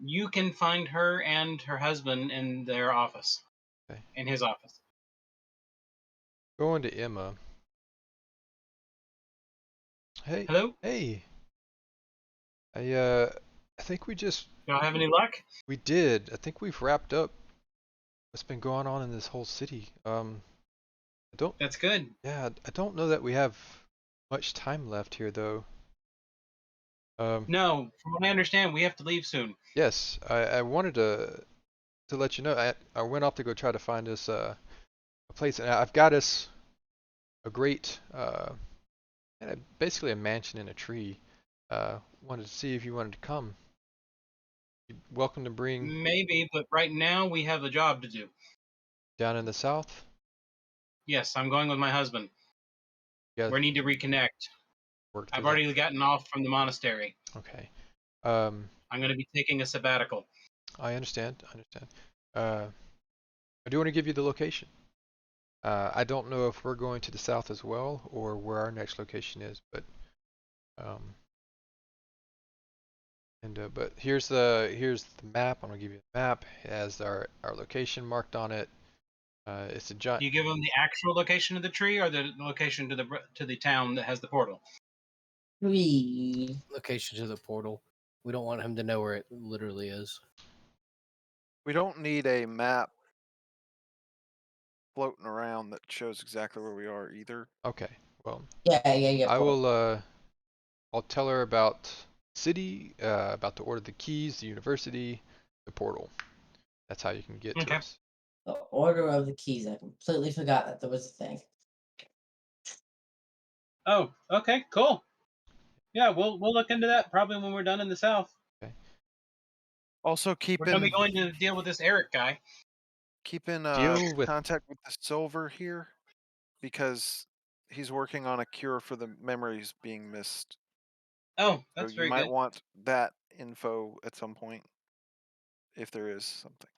You can find her and her husband in their office. Okay. In his office. Going to Emma. Hey. Hello? Hey. I think we Y'all have any luck? did. I think we've wrapped up what's been going on in this whole city. That's good. Yeah, I don't know that we have much time left here though. No, from what I understand, we have to leave soon. Yes, I wanted to let you know. I went off to go try to find us a place, and I've got us a great basically a mansion in a tree. Wanted to see if you wanted to come. You're welcome to bring Maybe, but right now we have a job to do. down in the south. Yes, I'm going with my husband. Yeah, We need to reconnect. work I've through already gotten off from the monastery. that. Okay. I'm going to be taking a sabbatical. I understand. I do want to give you the location. I don't know if we're going to the south as well or where our next location is, but but here's the map. I'm gonna give you the map. It has our location marked on it. It's a giant. Do you give them the actual location of the tree or the location to the town that has the portal? Read. Location to the portal. We don't want him to know where it literally is. We don't need a map floating around that shows exactly where we are either. Okay. Well, Yeah. I portal. will. I'll tell her about city, about the order of the keys, the university, the portal. That's how you can get to Okay. us. The order of the keys. I completely forgot that there was a thing. Oh, okay, cool. Yeah, we'll look into that probably when we're done in the south. Also, We're gonna be going to deal with this Eric guy. keep in Deal with- contact with the Silver here, because he's working on a cure for the memories being missed. Oh, So that's you very might good. want that info at some point, if there is something.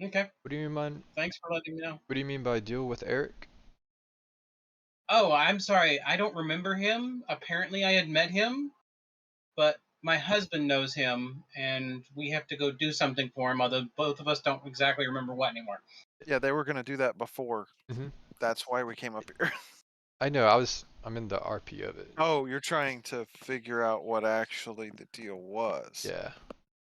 Okay, What do you mean? thanks for letting me know. What do you mean by deal with Eric? Oh, I'm sorry. I don't remember him. Apparently, I had met him, but my husband knows him, and we have to go do something for him. Although both of us don't exactly remember what anymore. Yeah, they were gonna do that before. Mhm. That's why we came up here. I know. I'm in the RP of it. Oh, you're trying to figure out what actually the deal was. Yeah.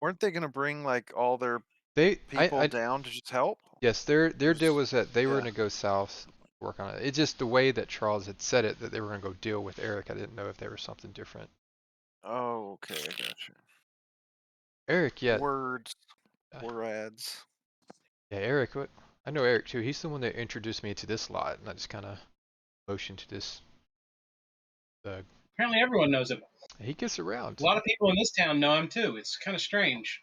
Weren't they gonna bring like all their They. people down to just help? Yes. Their deal was- was that they were yeah. gonna go south, work on it. It's just the way that Charles had said it that they were gonna go deal with Eric. I didn't know if they were something different. Oh, okay, I got you. Eric, yeah. Words, Uh, words. Yeah, Eric. What? I know Eric too. He's the one that introduced me to this lot, and I just kind of motioned to this. Apparently, everyone knows him. He gets around. A lot of people in this town know him too. It's kind of strange.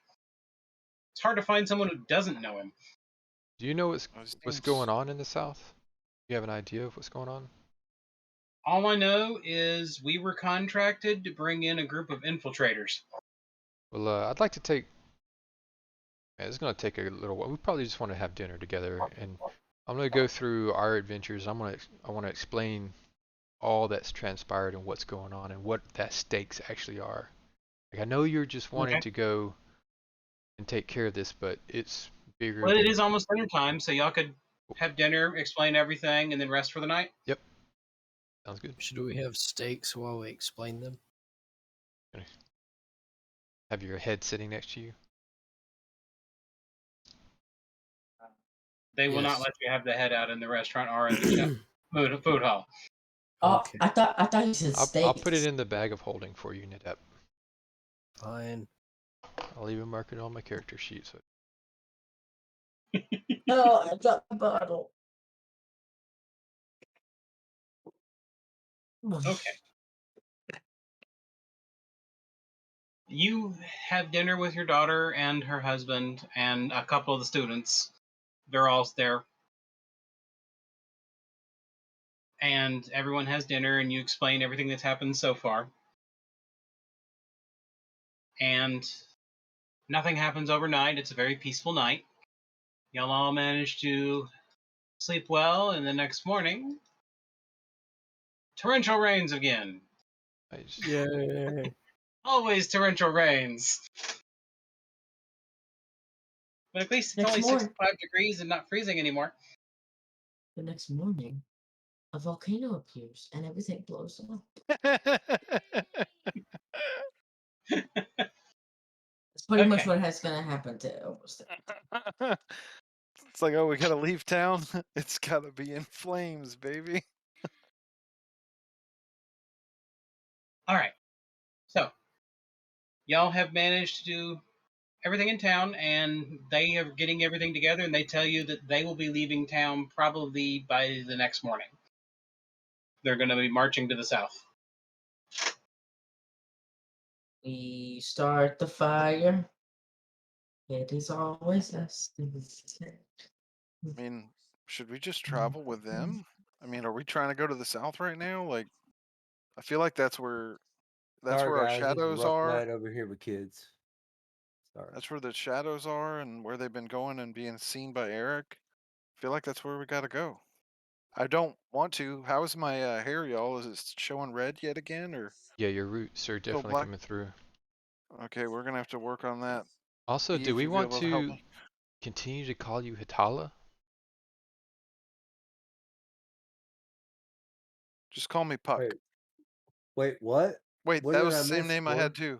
It's hard to find someone who doesn't know him. Do you know what's Seems- going on in the south? You have an idea of what's going on? All I know is we were contracted to bring in a group of infiltrators. Well, I'd like to take. Man, it's gonna take a little while. We probably just want to have dinner together, and I'm gonna go through our adventures. I want to explain all that's transpired and what's going on and what that stakes actually are. Like I know you're just wanting Okay. to go and take care of this, but it's bigger. But it than- is almost dinner time, so y'all could have dinner, explain everything, and then rest for the night. Sounds good. Should we have steaks while we explain them? Have your head sitting next to you. They will not Yes. let you have the head out in the restaurant or in the food hall. Oh, Okay. I thought you said steak. I'll put it in the bag of holding for you, Nadep. Fine. I'll even mark it on my character sheet. So No, I dropped the bottle. Okay. You have dinner with your daughter and her husband and a couple of the students. They're all there. And everyone has dinner, and you explain everything that's happened so far. And nothing happens overnight. It's a very peaceful night. Y'all all manage to sleep well, and the next morning, torrential rains again. I just, Yay. Always torrential rains. But at least it's Next only morning. 65 degrees and not freezing anymore. The next morning, a volcano appears and everything blows up. That's pretty much Okay. what has gonna happen to almost everything. It's like, oh, we gotta leave town. It's gotta be in flames, baby. All right. So, y'all have managed to do everything in town, and they are getting everything together, and they tell you that they will be leaving town probably by the next morning. They're going to be marching to the south. We start the fire. It is always us. I mean, should we just travel with them? I mean, are we trying to go to the south right now? Like, I feel like that's where Sorry, our guys, it's a shadows rough are. night over here with kids. Sorry. That's where the shadows are, and where they've been going and being seen by Eric. I feel like that's where we gotta go. I don't want to. How is my hair, y'all? Is it showing red yet again, or yeah, your roots are definitely black? coming through. okay? We're gonna have to work on that. Also, Eve, do we you be want able to help to me? continue to call you Hitala? Just call me Puck. Wait, what? Wait, What that did was I the same miss, name I Gord? had too.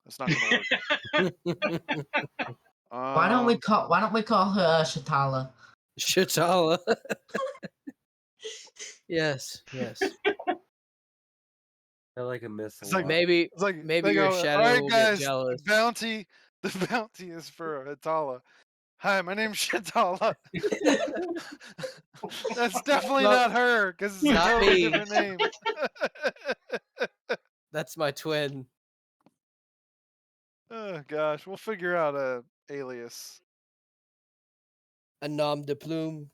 That's not gonna work. Why don't we call her Shatala? Shatala. Yes, yes. I like a miss a It's like- lot. Maybe It's like maybe they your go, shadow all right, will guys, get jealous. the bounty is for Atala. Hi, my name's Shatala. That's definitely Well, not her because it's a not totally me. different name. That's my twin. Oh gosh, we'll figure out a alias. A nom de plume.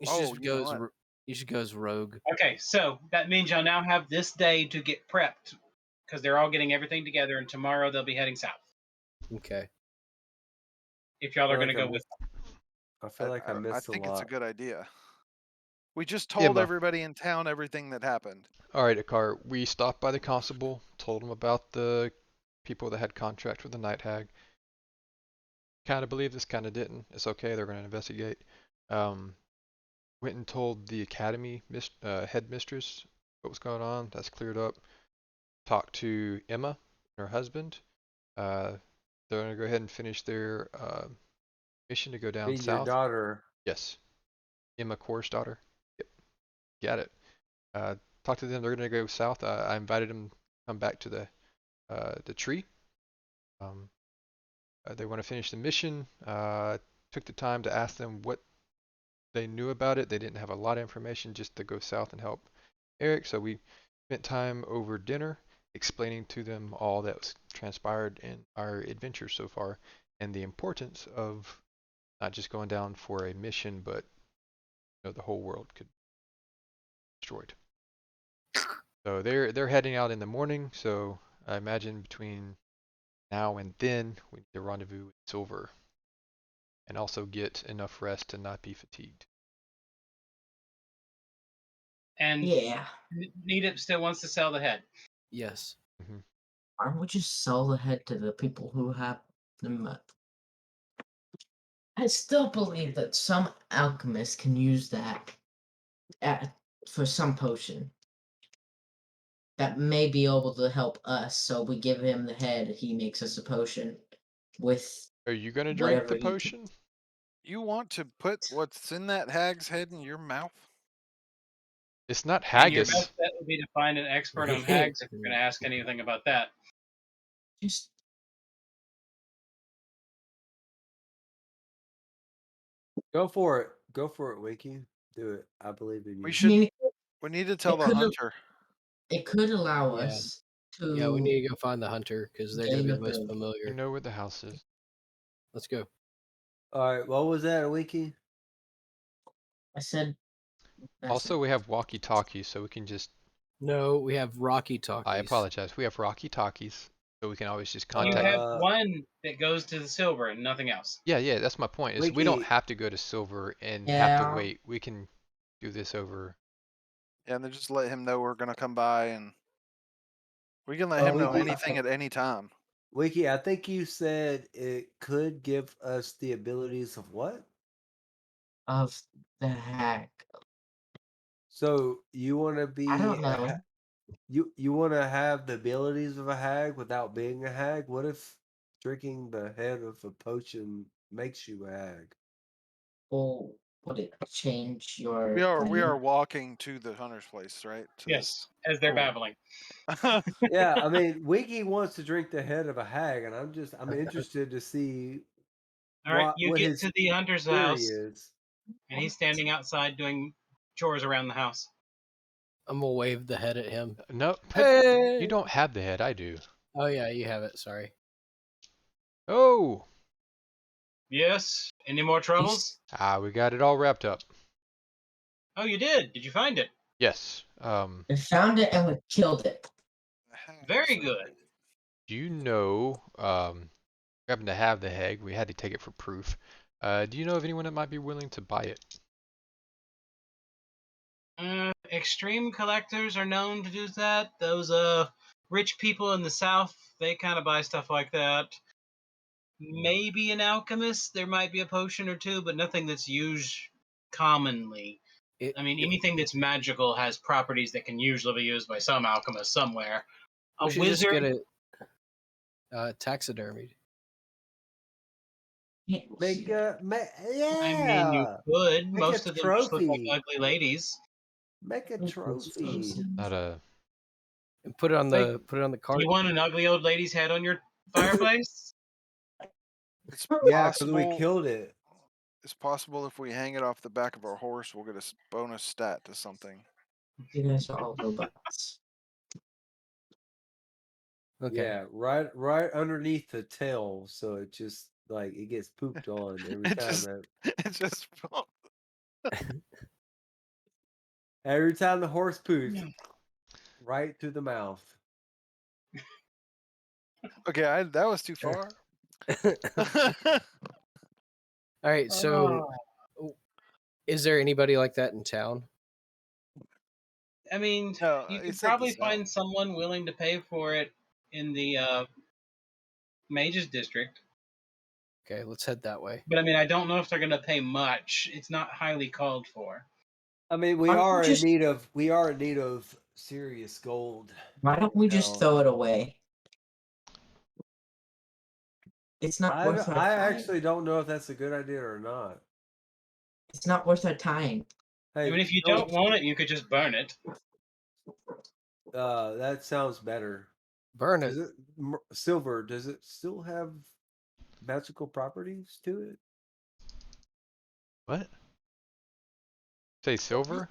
You should Oh, just you go know as what? you should go as rogue. Okay, so that means y'all now have this day to get prepped because they're all getting everything together, and tomorrow they'll be heading south. Okay. If y'all are I going like to I go with, I feel like I missed a think lot. it's a good idea. We just Yeah, told Ma. everybody in town everything that happened. All right, Akar. We stopped by the constable, told him about the people that had contract with the Night Hag. Kind of believed this, kind of didn't. It's okay. They're going to investigate. Went and told the academy headmistress what was going on. That's cleared up. Talked to Emma and her husband. They're going to go ahead and finish their mission to go down Mean your south. daughter. Yes. Emma Core's daughter. Yep. Got it. Talked to them. They're going to go south. I invited them to come back to the tree. They want to finish the mission. Took the time to ask them what they knew about it. They didn't have a lot of information, just to go south and help Eric. So we spent time over dinner explaining to them all that was transpired in our adventure so far and the importance of not just going down for a mission, but the whole world could be destroyed. So they're heading out in the morning. So I imagine between now and then we need to rendezvous with Silver and also get enough rest to not be fatigued. and Yeah. Nita still wants to sell the head. Yes. Why don't we just sell the head to the people who have them? I still believe that some alchemist can use that for some potion that may be able to help us. So we give him the head, he makes us a potion with Are you going to drink whatever the he can- potion? You want to put what's in that hag's head in your mouth? It's not And your haggis. best bet would be to find an expert on hags if you're going to ask anything about that. just Go for it. Go for it, Wiki. Do it. I believe in you. We I should. mean, We need to tell It the could've- hunter. it could allow Yeah. us to. Yeah, we need to go find the hunter because they're going to be the gain most ability. familiar. You know where the house is. Let's go. All right. What was that, Wiki? I said. that's Also, it. we have walkie-talkies, so we can just. No, we have Rocky Talkies. I apologize. We have walkie-talkies, so we can always just You contact. have one that goes to the silver and nothing else. Yeah. That's my point. Is we don't Wiki. have to go to Silver and have to Yeah. wait. We can do this over. Yeah, and then just let him know we're gonna come by, and we can let him know Wiki. anything at any time. Wiki, I think you said it could give us the abilities of what? Of the hack. So you want to be I don't know. you want to have the abilities of a hag without being a hag? What if drinking the head of a potion makes you a hag? Well, would it change your? We are brain? walking to the hunter's place, right? To Yes, as they're Cool. babbling. this- Yeah, I mean, Wiki wants to drink the head of a hag, and I'm interested to see All right, you what get his to the hunter's theory house, is. and he's standing outside doing chores around the house. I'm going to wave the head at him. No, Hey! you don't have the head. I do. Oh, yeah, you have it. Sorry. Oh, Yes. Any more troubles? we got it all wrapped up. Oh, you did. Did you find it? Yes. We found it and we killed it. Very good. Do you know? Happen to have the hag. We had to take it for proof. Do you know of anyone that might be willing to buy it? Extreme collectors are known to do that. Those rich people in the South, they kind of buy stuff like that. Maybe an alchemist. There might be a potion or two, but nothing that's used commonly. It, I mean, anything that's magical has properties that can usually be used by some alchemist somewhere. A We should just wizard. get it taxidermied. Make a I mean, you yeah. could. Make a Most of them just look like trophy. ugly ladies. Make a trophy. Not a. And put it on Like, the cart. You want an ugly old lady's head on your fireplace? It's Yeah, because we possible. killed it. It's possible if we hang it off the back of our horse, we'll get a bonus stat to something. You guys are all robots. Okay. Yeah, right underneath the tail, so it just like it gets pooped on every It time. just- It just. Every time the horse poops, right through the mouth. Okay, that was too far. All right. So, is there anybody like that in town? I mean, No, you he could said the probably south. find someone willing to pay for it in the Mages District. Okay, let's head that way. But I mean, I don't know if they're going to pay much. It's not highly called for. I mean, we Why don't are we in just- need of serious gold. Why don't we just No. throw it away? It's not I, worth our I time. actually don't know if that's a good idea or not. It's not worth our time. Hey, I mean, if you no, don't want it, you could just burn it. that sounds better. Burn it. Does it silver? Does it still have magical properties to it? What? Say silver?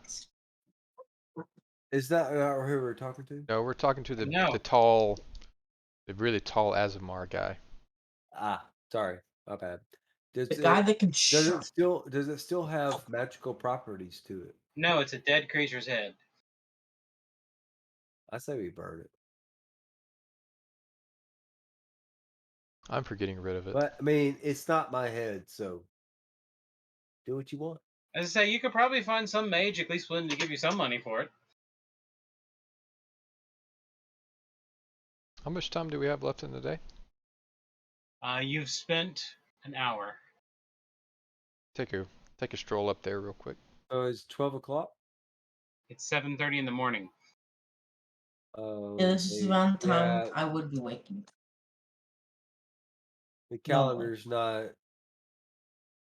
Is that who we're talking to? No, we're talking to the No. the really tall Azamar guy. Ah, sorry, my bad. Does The it, guy that can does it still have magical properties to it? No, it's a dead creature's head. I say we burn it. I'm for getting rid of it. But I mean, it's not my head, so do what you want. As I say, you could probably find some mage at least willing to give you some money for it. How much time do we have left in the day? You've spent an hour. Take a stroll up there real quick. Oh, it's 12 o'clock. It's 7:30 in the morning. Yeah, this is around the time I would be waking. The calendar's not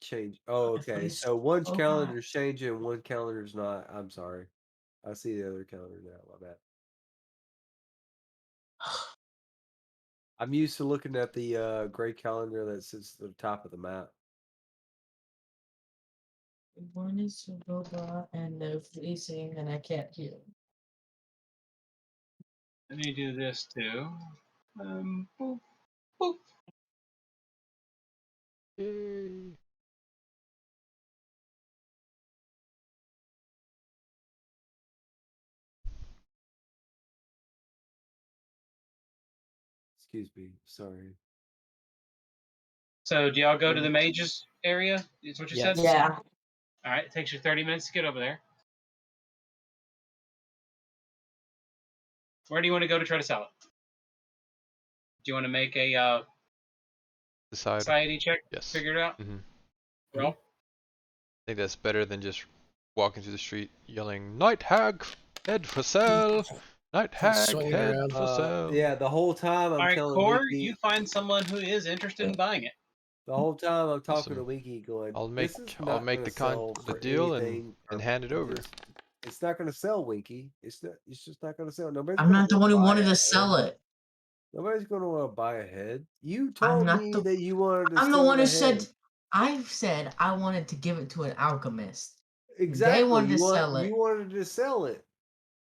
changed. Oh, okay. So one's calendar's changing, one calendar's not. I'm sorry. I see the other calendar now. My bad. I'm used to looking at the gray calendar that sits at the top of the map. One is a robot and they're freezing and I can't hear. Let me do this too. Boop, boop. Yay. Excuse me. Sorry. So, do y'all go to the mages area? Is what you Yes. said? Yeah. All right, it takes you 30 minutes to get over there. Where do you want to go to try to sell it? Do you want to make a Decide. society check? Yes. Figure it out? Mhm. Roll. I think that's better than just walking through the street yelling, "Night hag, head for sale! Night hag, swinging head around. for sale!" Yeah, the whole time I'm All right, telling Core, Winky, you find someone who is interested in buying it. the whole time I'm talking to Awesome. Winky, going, I'll "This make is not the gonna sell the for deal anything and or hand it over. It's not going to sell, Winky. It's just not going to sell. Nobody's I'm gonna not the wanna one who buy wanted a to sell head. it. Nobody's going to want to buy a head. You told not me the- that you wanted to I'm the sell one who head. said I said I wanted to give it to an alchemist. Exactly. wanted to you sell it. You wanted to sell it.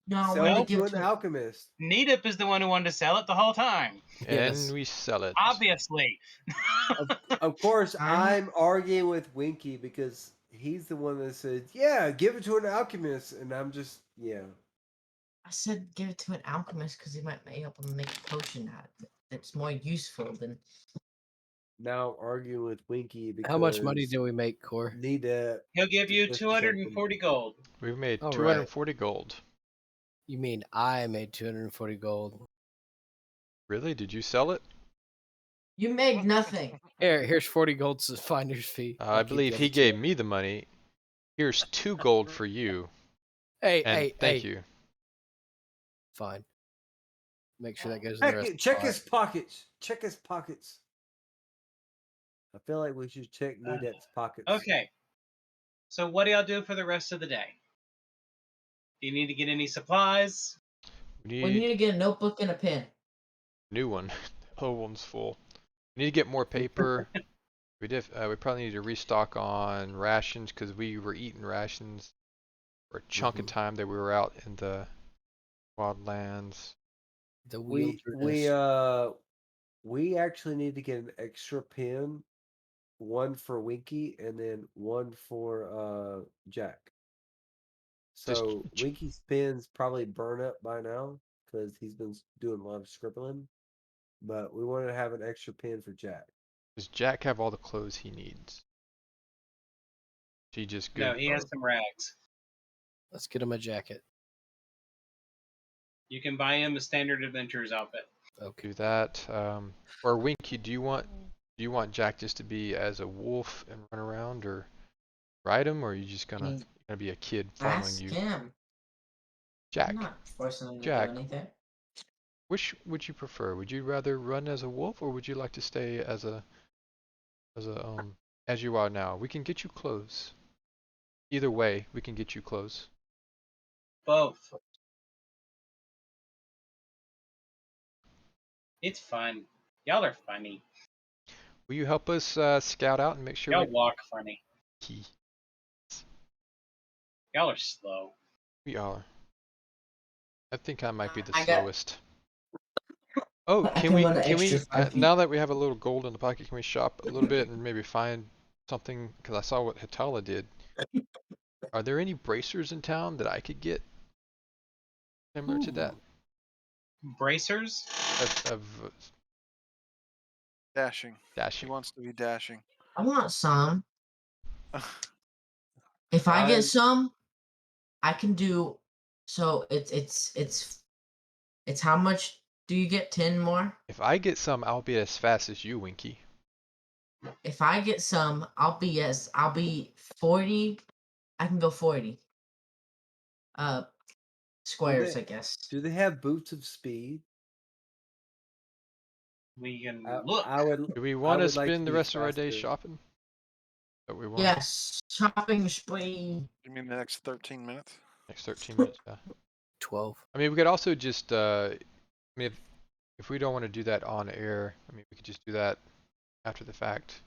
No, I Sell wanted to it give to it an to alchemist. Needip is the one who wanted to sell it the whole time. Yes. And we sell it. Obviously. Of course, I'm- I'm arguing with Winky because he's the one that said, "Yeah, give it to an alchemist," and I'm just, yeah. I said give it to an alchemist because he might be able to make a potion out of it that's more useful than. Now arguing with Winky because How much money do we make, Core? need to. He'll give you Just a 240 gold. We've made All right. 240 gold. You mean I made 240 gold? Really? Did you sell it? You made nothing. Here's 40 gold as finder's fee. I'll I keep believe the he other gave 2. me the money. Here's 2 gold for you. Hey, And hey, thank hey. you. Fine. Make sure that goes in the rest of the Check pot. his pockets. Check his pockets. I feel like we should check Nudet's pockets. Okay. So what do y'all do for the rest of the day? Do you need to get any supplies? We We need need to get a notebook and a pen. a new one. The old one's full. We need to get more paper. We probably need to restock on rations because we were eating rations for a chunk of time that we were out in the wildlands. The We wilderness. we actually need to get an extra pen, one for Winky and then one for Jack. So Winky's pen's probably burn up by now because he's been doing a lot of scribbling. But we wanted to have an extra pen for Jack. Does Jack have all the clothes he needs? She just good. No, he has some rags. Let's get him a jacket. You can buy him a standard adventurers outfit. Okay. Do that. Or Winky, do you want Jack just to be as a wolf and run around, or ride him, or are you just gonna be a kid following Ask you? him. Jack. I'm not forcing him to Jack. do anything. Which would you prefer? Would you rather run as a wolf, or would you like to stay as you are now? We can get you clothes. Either way, we can get you clothes. Both. It's fun. Y'all are funny. Will you help us scout out and make sure Y'all walk funny. Key. Y'all are slow. We are. I think I might be the I got- slowest. Oh, I can we run an extra 5 feet. now that we have a little gold in the pocket, can we shop a little bit and maybe find something? Because I saw what Hitala did. Are there any bracers in town that I could get similar to that? Bracers? Of Dashing. He dashing. wants to be dashing. I want some. If I get some, I can do. So it's how much do you get? 10 more. If I get some, I'll be as fast as you, Winky. If I get some, I'll be 40. I can go 40. Squares, I guess. Do they have boots of speed? We can I look. would. Do we want to would like spend the be rest of our day faster. shopping? That we want. Yes, shopping spree. You mean the next 13 minutes? Next 13 minutes. Yeah. 12. I mean, we could also just. I mean, if we don't want to do that on air, I mean, we could just do that after the fact.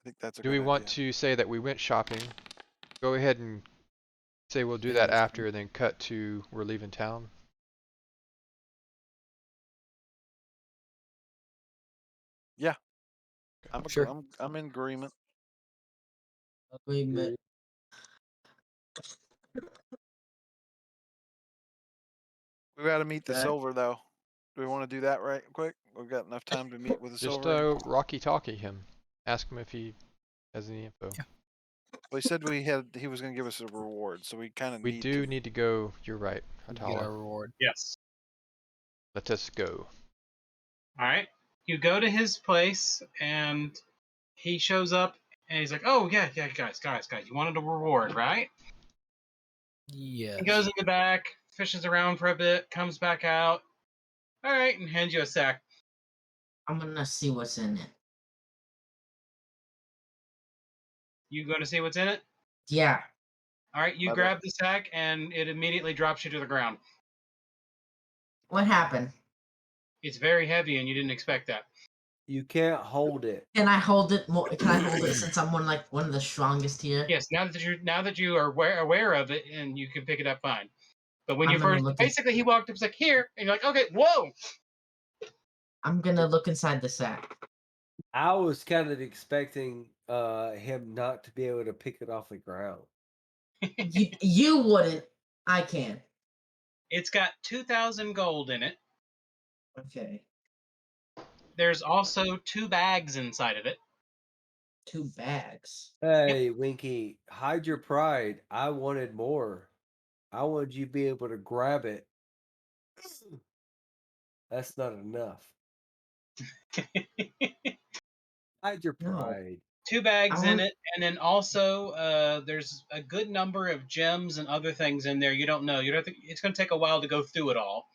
I think that's a Do good we want idea. to say that we went shopping? Go ahead and say we'll do that after, then cut to we're leaving town. Yeah. Sure. I'm in agreement. Agreement. We got to meet the silver though. Do we want to do that right quick? We've got enough time to meet with the Just silver. Rocky Talkie him. Ask him if he has any info. Yeah. Well, he said he was going to give us a reward, so we kind of We need to go. You're right, Get our Atala. reward. Yes. Let us go. All right. You go to his place, and he shows up, and he's like, "Oh yeah, guys, you wanted a reward, right?" Yes. He goes in the back, fishes around for a bit, comes back out. All right, and hands you a sack. I'm gonna see what's in it. You go to see what's in it. Yeah. All right, you grab the sack, and it immediately drops you to the ground. What happened? It's very heavy, and you didn't expect that. You can't hold it. Can I hold it more? Can I hold it since I'm one of the strongest here? Yes, now that you are aware of it, and you can pick it up fine. But when I'm you gonna first, look at- basically, he walked up, was like, "Here," and you're like, "Okay, whoa." I'm gonna look inside the sack. I was kind of expecting him not to be able to pick it off the ground. You wouldn't. I can. It's got 2,000 gold in it. Okay. There's also 2 bags inside of it. 2 bags. Hey, Winky, hide your pride. I wanted more. I wanted you to be able to grab it. That's not enough. Hide your No. pride. 2 bags in want- it, and then also there's a good number of gems and other things in there you don't know. You don't. It's going to take a while to go through it all.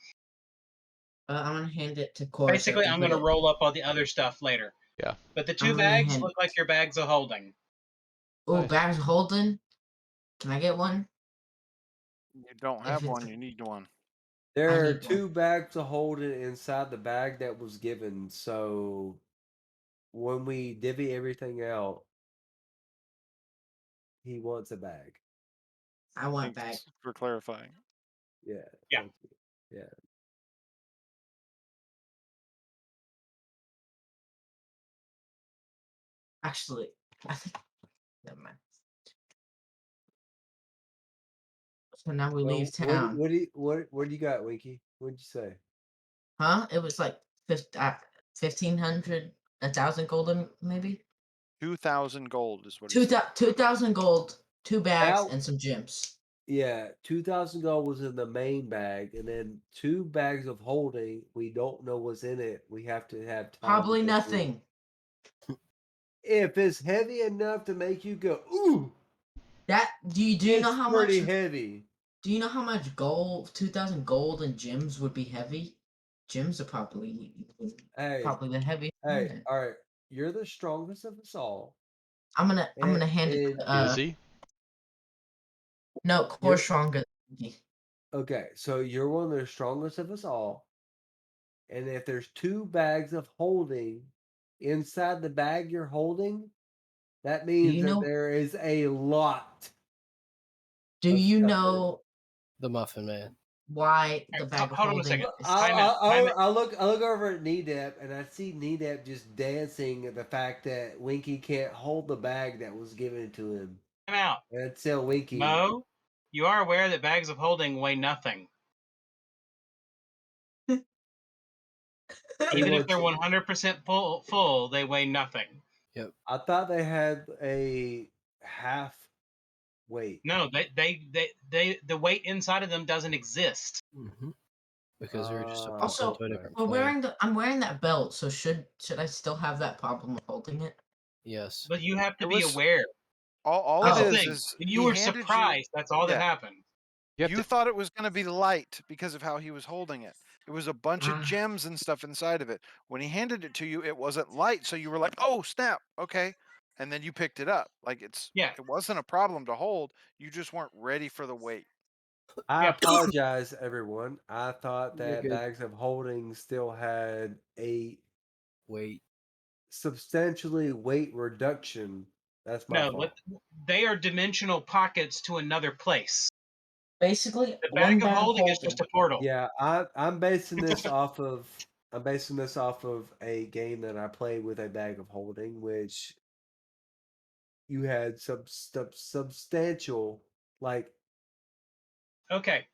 I'm gonna hand it to Cora. so Basically, I can I'm put going to it- roll up all the other stuff later. Yeah. But the I'm 2 gonna bags hand- look like your bags of holding. Oh, Nice. bags holding. Can I get one? You don't If have it's- one. You need one. There are need 2 bags of holding inside the bag that was given. So when we divvy everything out, he wants a bag. I want bag. Thanks for clarifying. Yeah. Yeah. thank you. Yeah. Actually, I think. Never mind. So now we Well, leave town. what do you got, Winky? What'd you say? Huh? It was like 1,500, 1,000 golden, maybe. 2,000 gold is what he said. 2,000 gold, 2 bags, Now- and some gems. Yeah, 2,000 gold was in the main bag, and then 2 bags of holding. We don't know what's in it. We have to have time. to Probably go through it. nothing. If it's heavy enough to make you go, ooh, That do you it's know how much? pretty heavy. Do you know how much gold? 2,000 gold and gems would be heavy. Gems are probably Hey, the heaviest. hey, all right. You're the strongest of us all. I'm gonna hand it. and- To, Is he? No, Core stronger. Than me. Okay, so you're one of the strongest of us all. And if there's 2 bags of holding inside the bag you're holding, that means you that know- there is a lot. Do of you stuff in know The Muffin Man. why the Alright, bag of hold on a holding? second. is- Time out. I look over at Nedep and I see Nedep just dancing at the fact that Winky can't hold the bag that was given to him. Time out. And tell Winky. Mo, you are aware that bags of holding weigh nothing. Even if they're 100% full, they weigh nothing. I thought they had a half weight. No, the weight inside of them doesn't exist. Mm-hmm. Because they're just a Also, into a different We're plane. I'm wearing that belt, so should I still have that problem of holding it? Yes. But you have to It be was- aware. All That's it the is thing. is You he were handed surprised. That's all that Yeah. happened. You have You to, thought it was going to be light because of how he was holding it. It was a bunch of Ah. gems and stuff inside of it. When he handed it to you, it wasn't light, so you were like, "Oh snap, okay," and then you picked it up. Like Yeah. it wasn't a problem to hold. You just weren't ready for the weight. I Yeah. apologize, everyone. I thought You're that good. bags of holding still had a Wait. substantially weight reduction. That's my No, fault. but they are dimensional pockets to another place. Basically, The one bag of holding is just a portal. Yeah, I'm basing this off of a game that I played with a bag of holding, which you had substantial like Okay.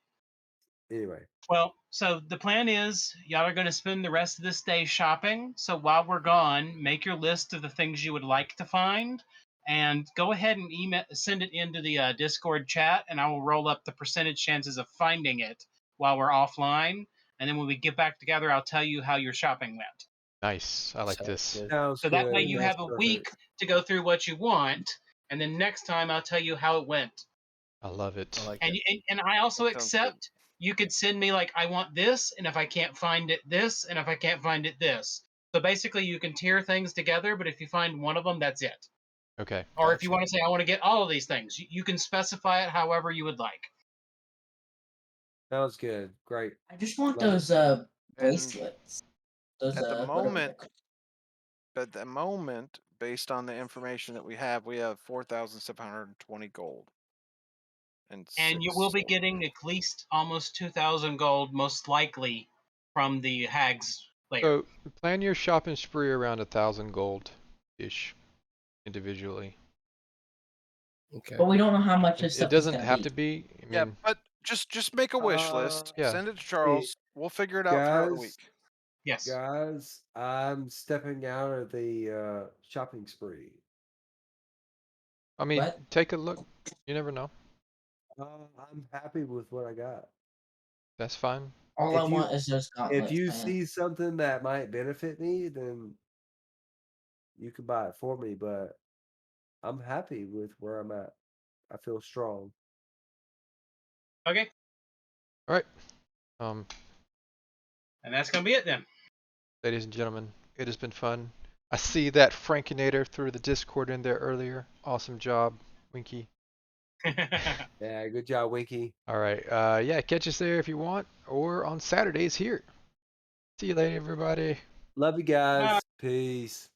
anyway. Well, so the plan is y'all are going to spend the rest of this day shopping. So while we're gone, make your list of the things you would like to find, and go ahead and send it into the Discord chat, and I will roll up the percentage chances of finding it while we're offline. And then when we get back together, I'll tell you how your shopping went. nice. I like Sounds this. good. Sounds So that good. way you That's have a perfect. week to go through what you want, and then next time I'll tell you how it went. I love it. I like And it. and I also That sounds good. accept you could send me like I want this, and if I can't find it, this, and if I can't find it, this. So basically, you can tier things together, but if you find one of them, that's it. Okay. Or if you Gotcha. want to say I want to get all of these things, you can specify it however you would like. Sounds good. Great. I just want Love it. those bracelets. Those at the whatever moment- they're At the moment, based on the information that we have 4,720 gold. And you will be silver. getting at least almost 2,000 gold, most likely, from the hags later. So plan your shopping spree around 1,000 gold ish individually. Okay. But we don't know how much this It stuff doesn't is gonna have be. to be. I mean, Yeah, but just make a wish list. Yeah. Send it to Charles. We'll figure it out throughout the Guys, week. Yes. Guys, I'm stepping out of the shopping spree. I mean, What? take a look. You never know. I'm happy with what I got. That's fine. All If I you- want is those gauntlets. If you man. see something that might benefit me, then you can buy it for me. But I'm happy with where I'm at. I feel strong. Okay, All right. Um, and that's gonna be it then. ladies and gentlemen, it has been fun. I see that Frankinator threw the Discord in there earlier. Awesome job, Winky. Yeah, good job, Winky. All right. Yeah, catch us there if you want, or on Saturdays here. See you later, everybody. Love you guys. Peace.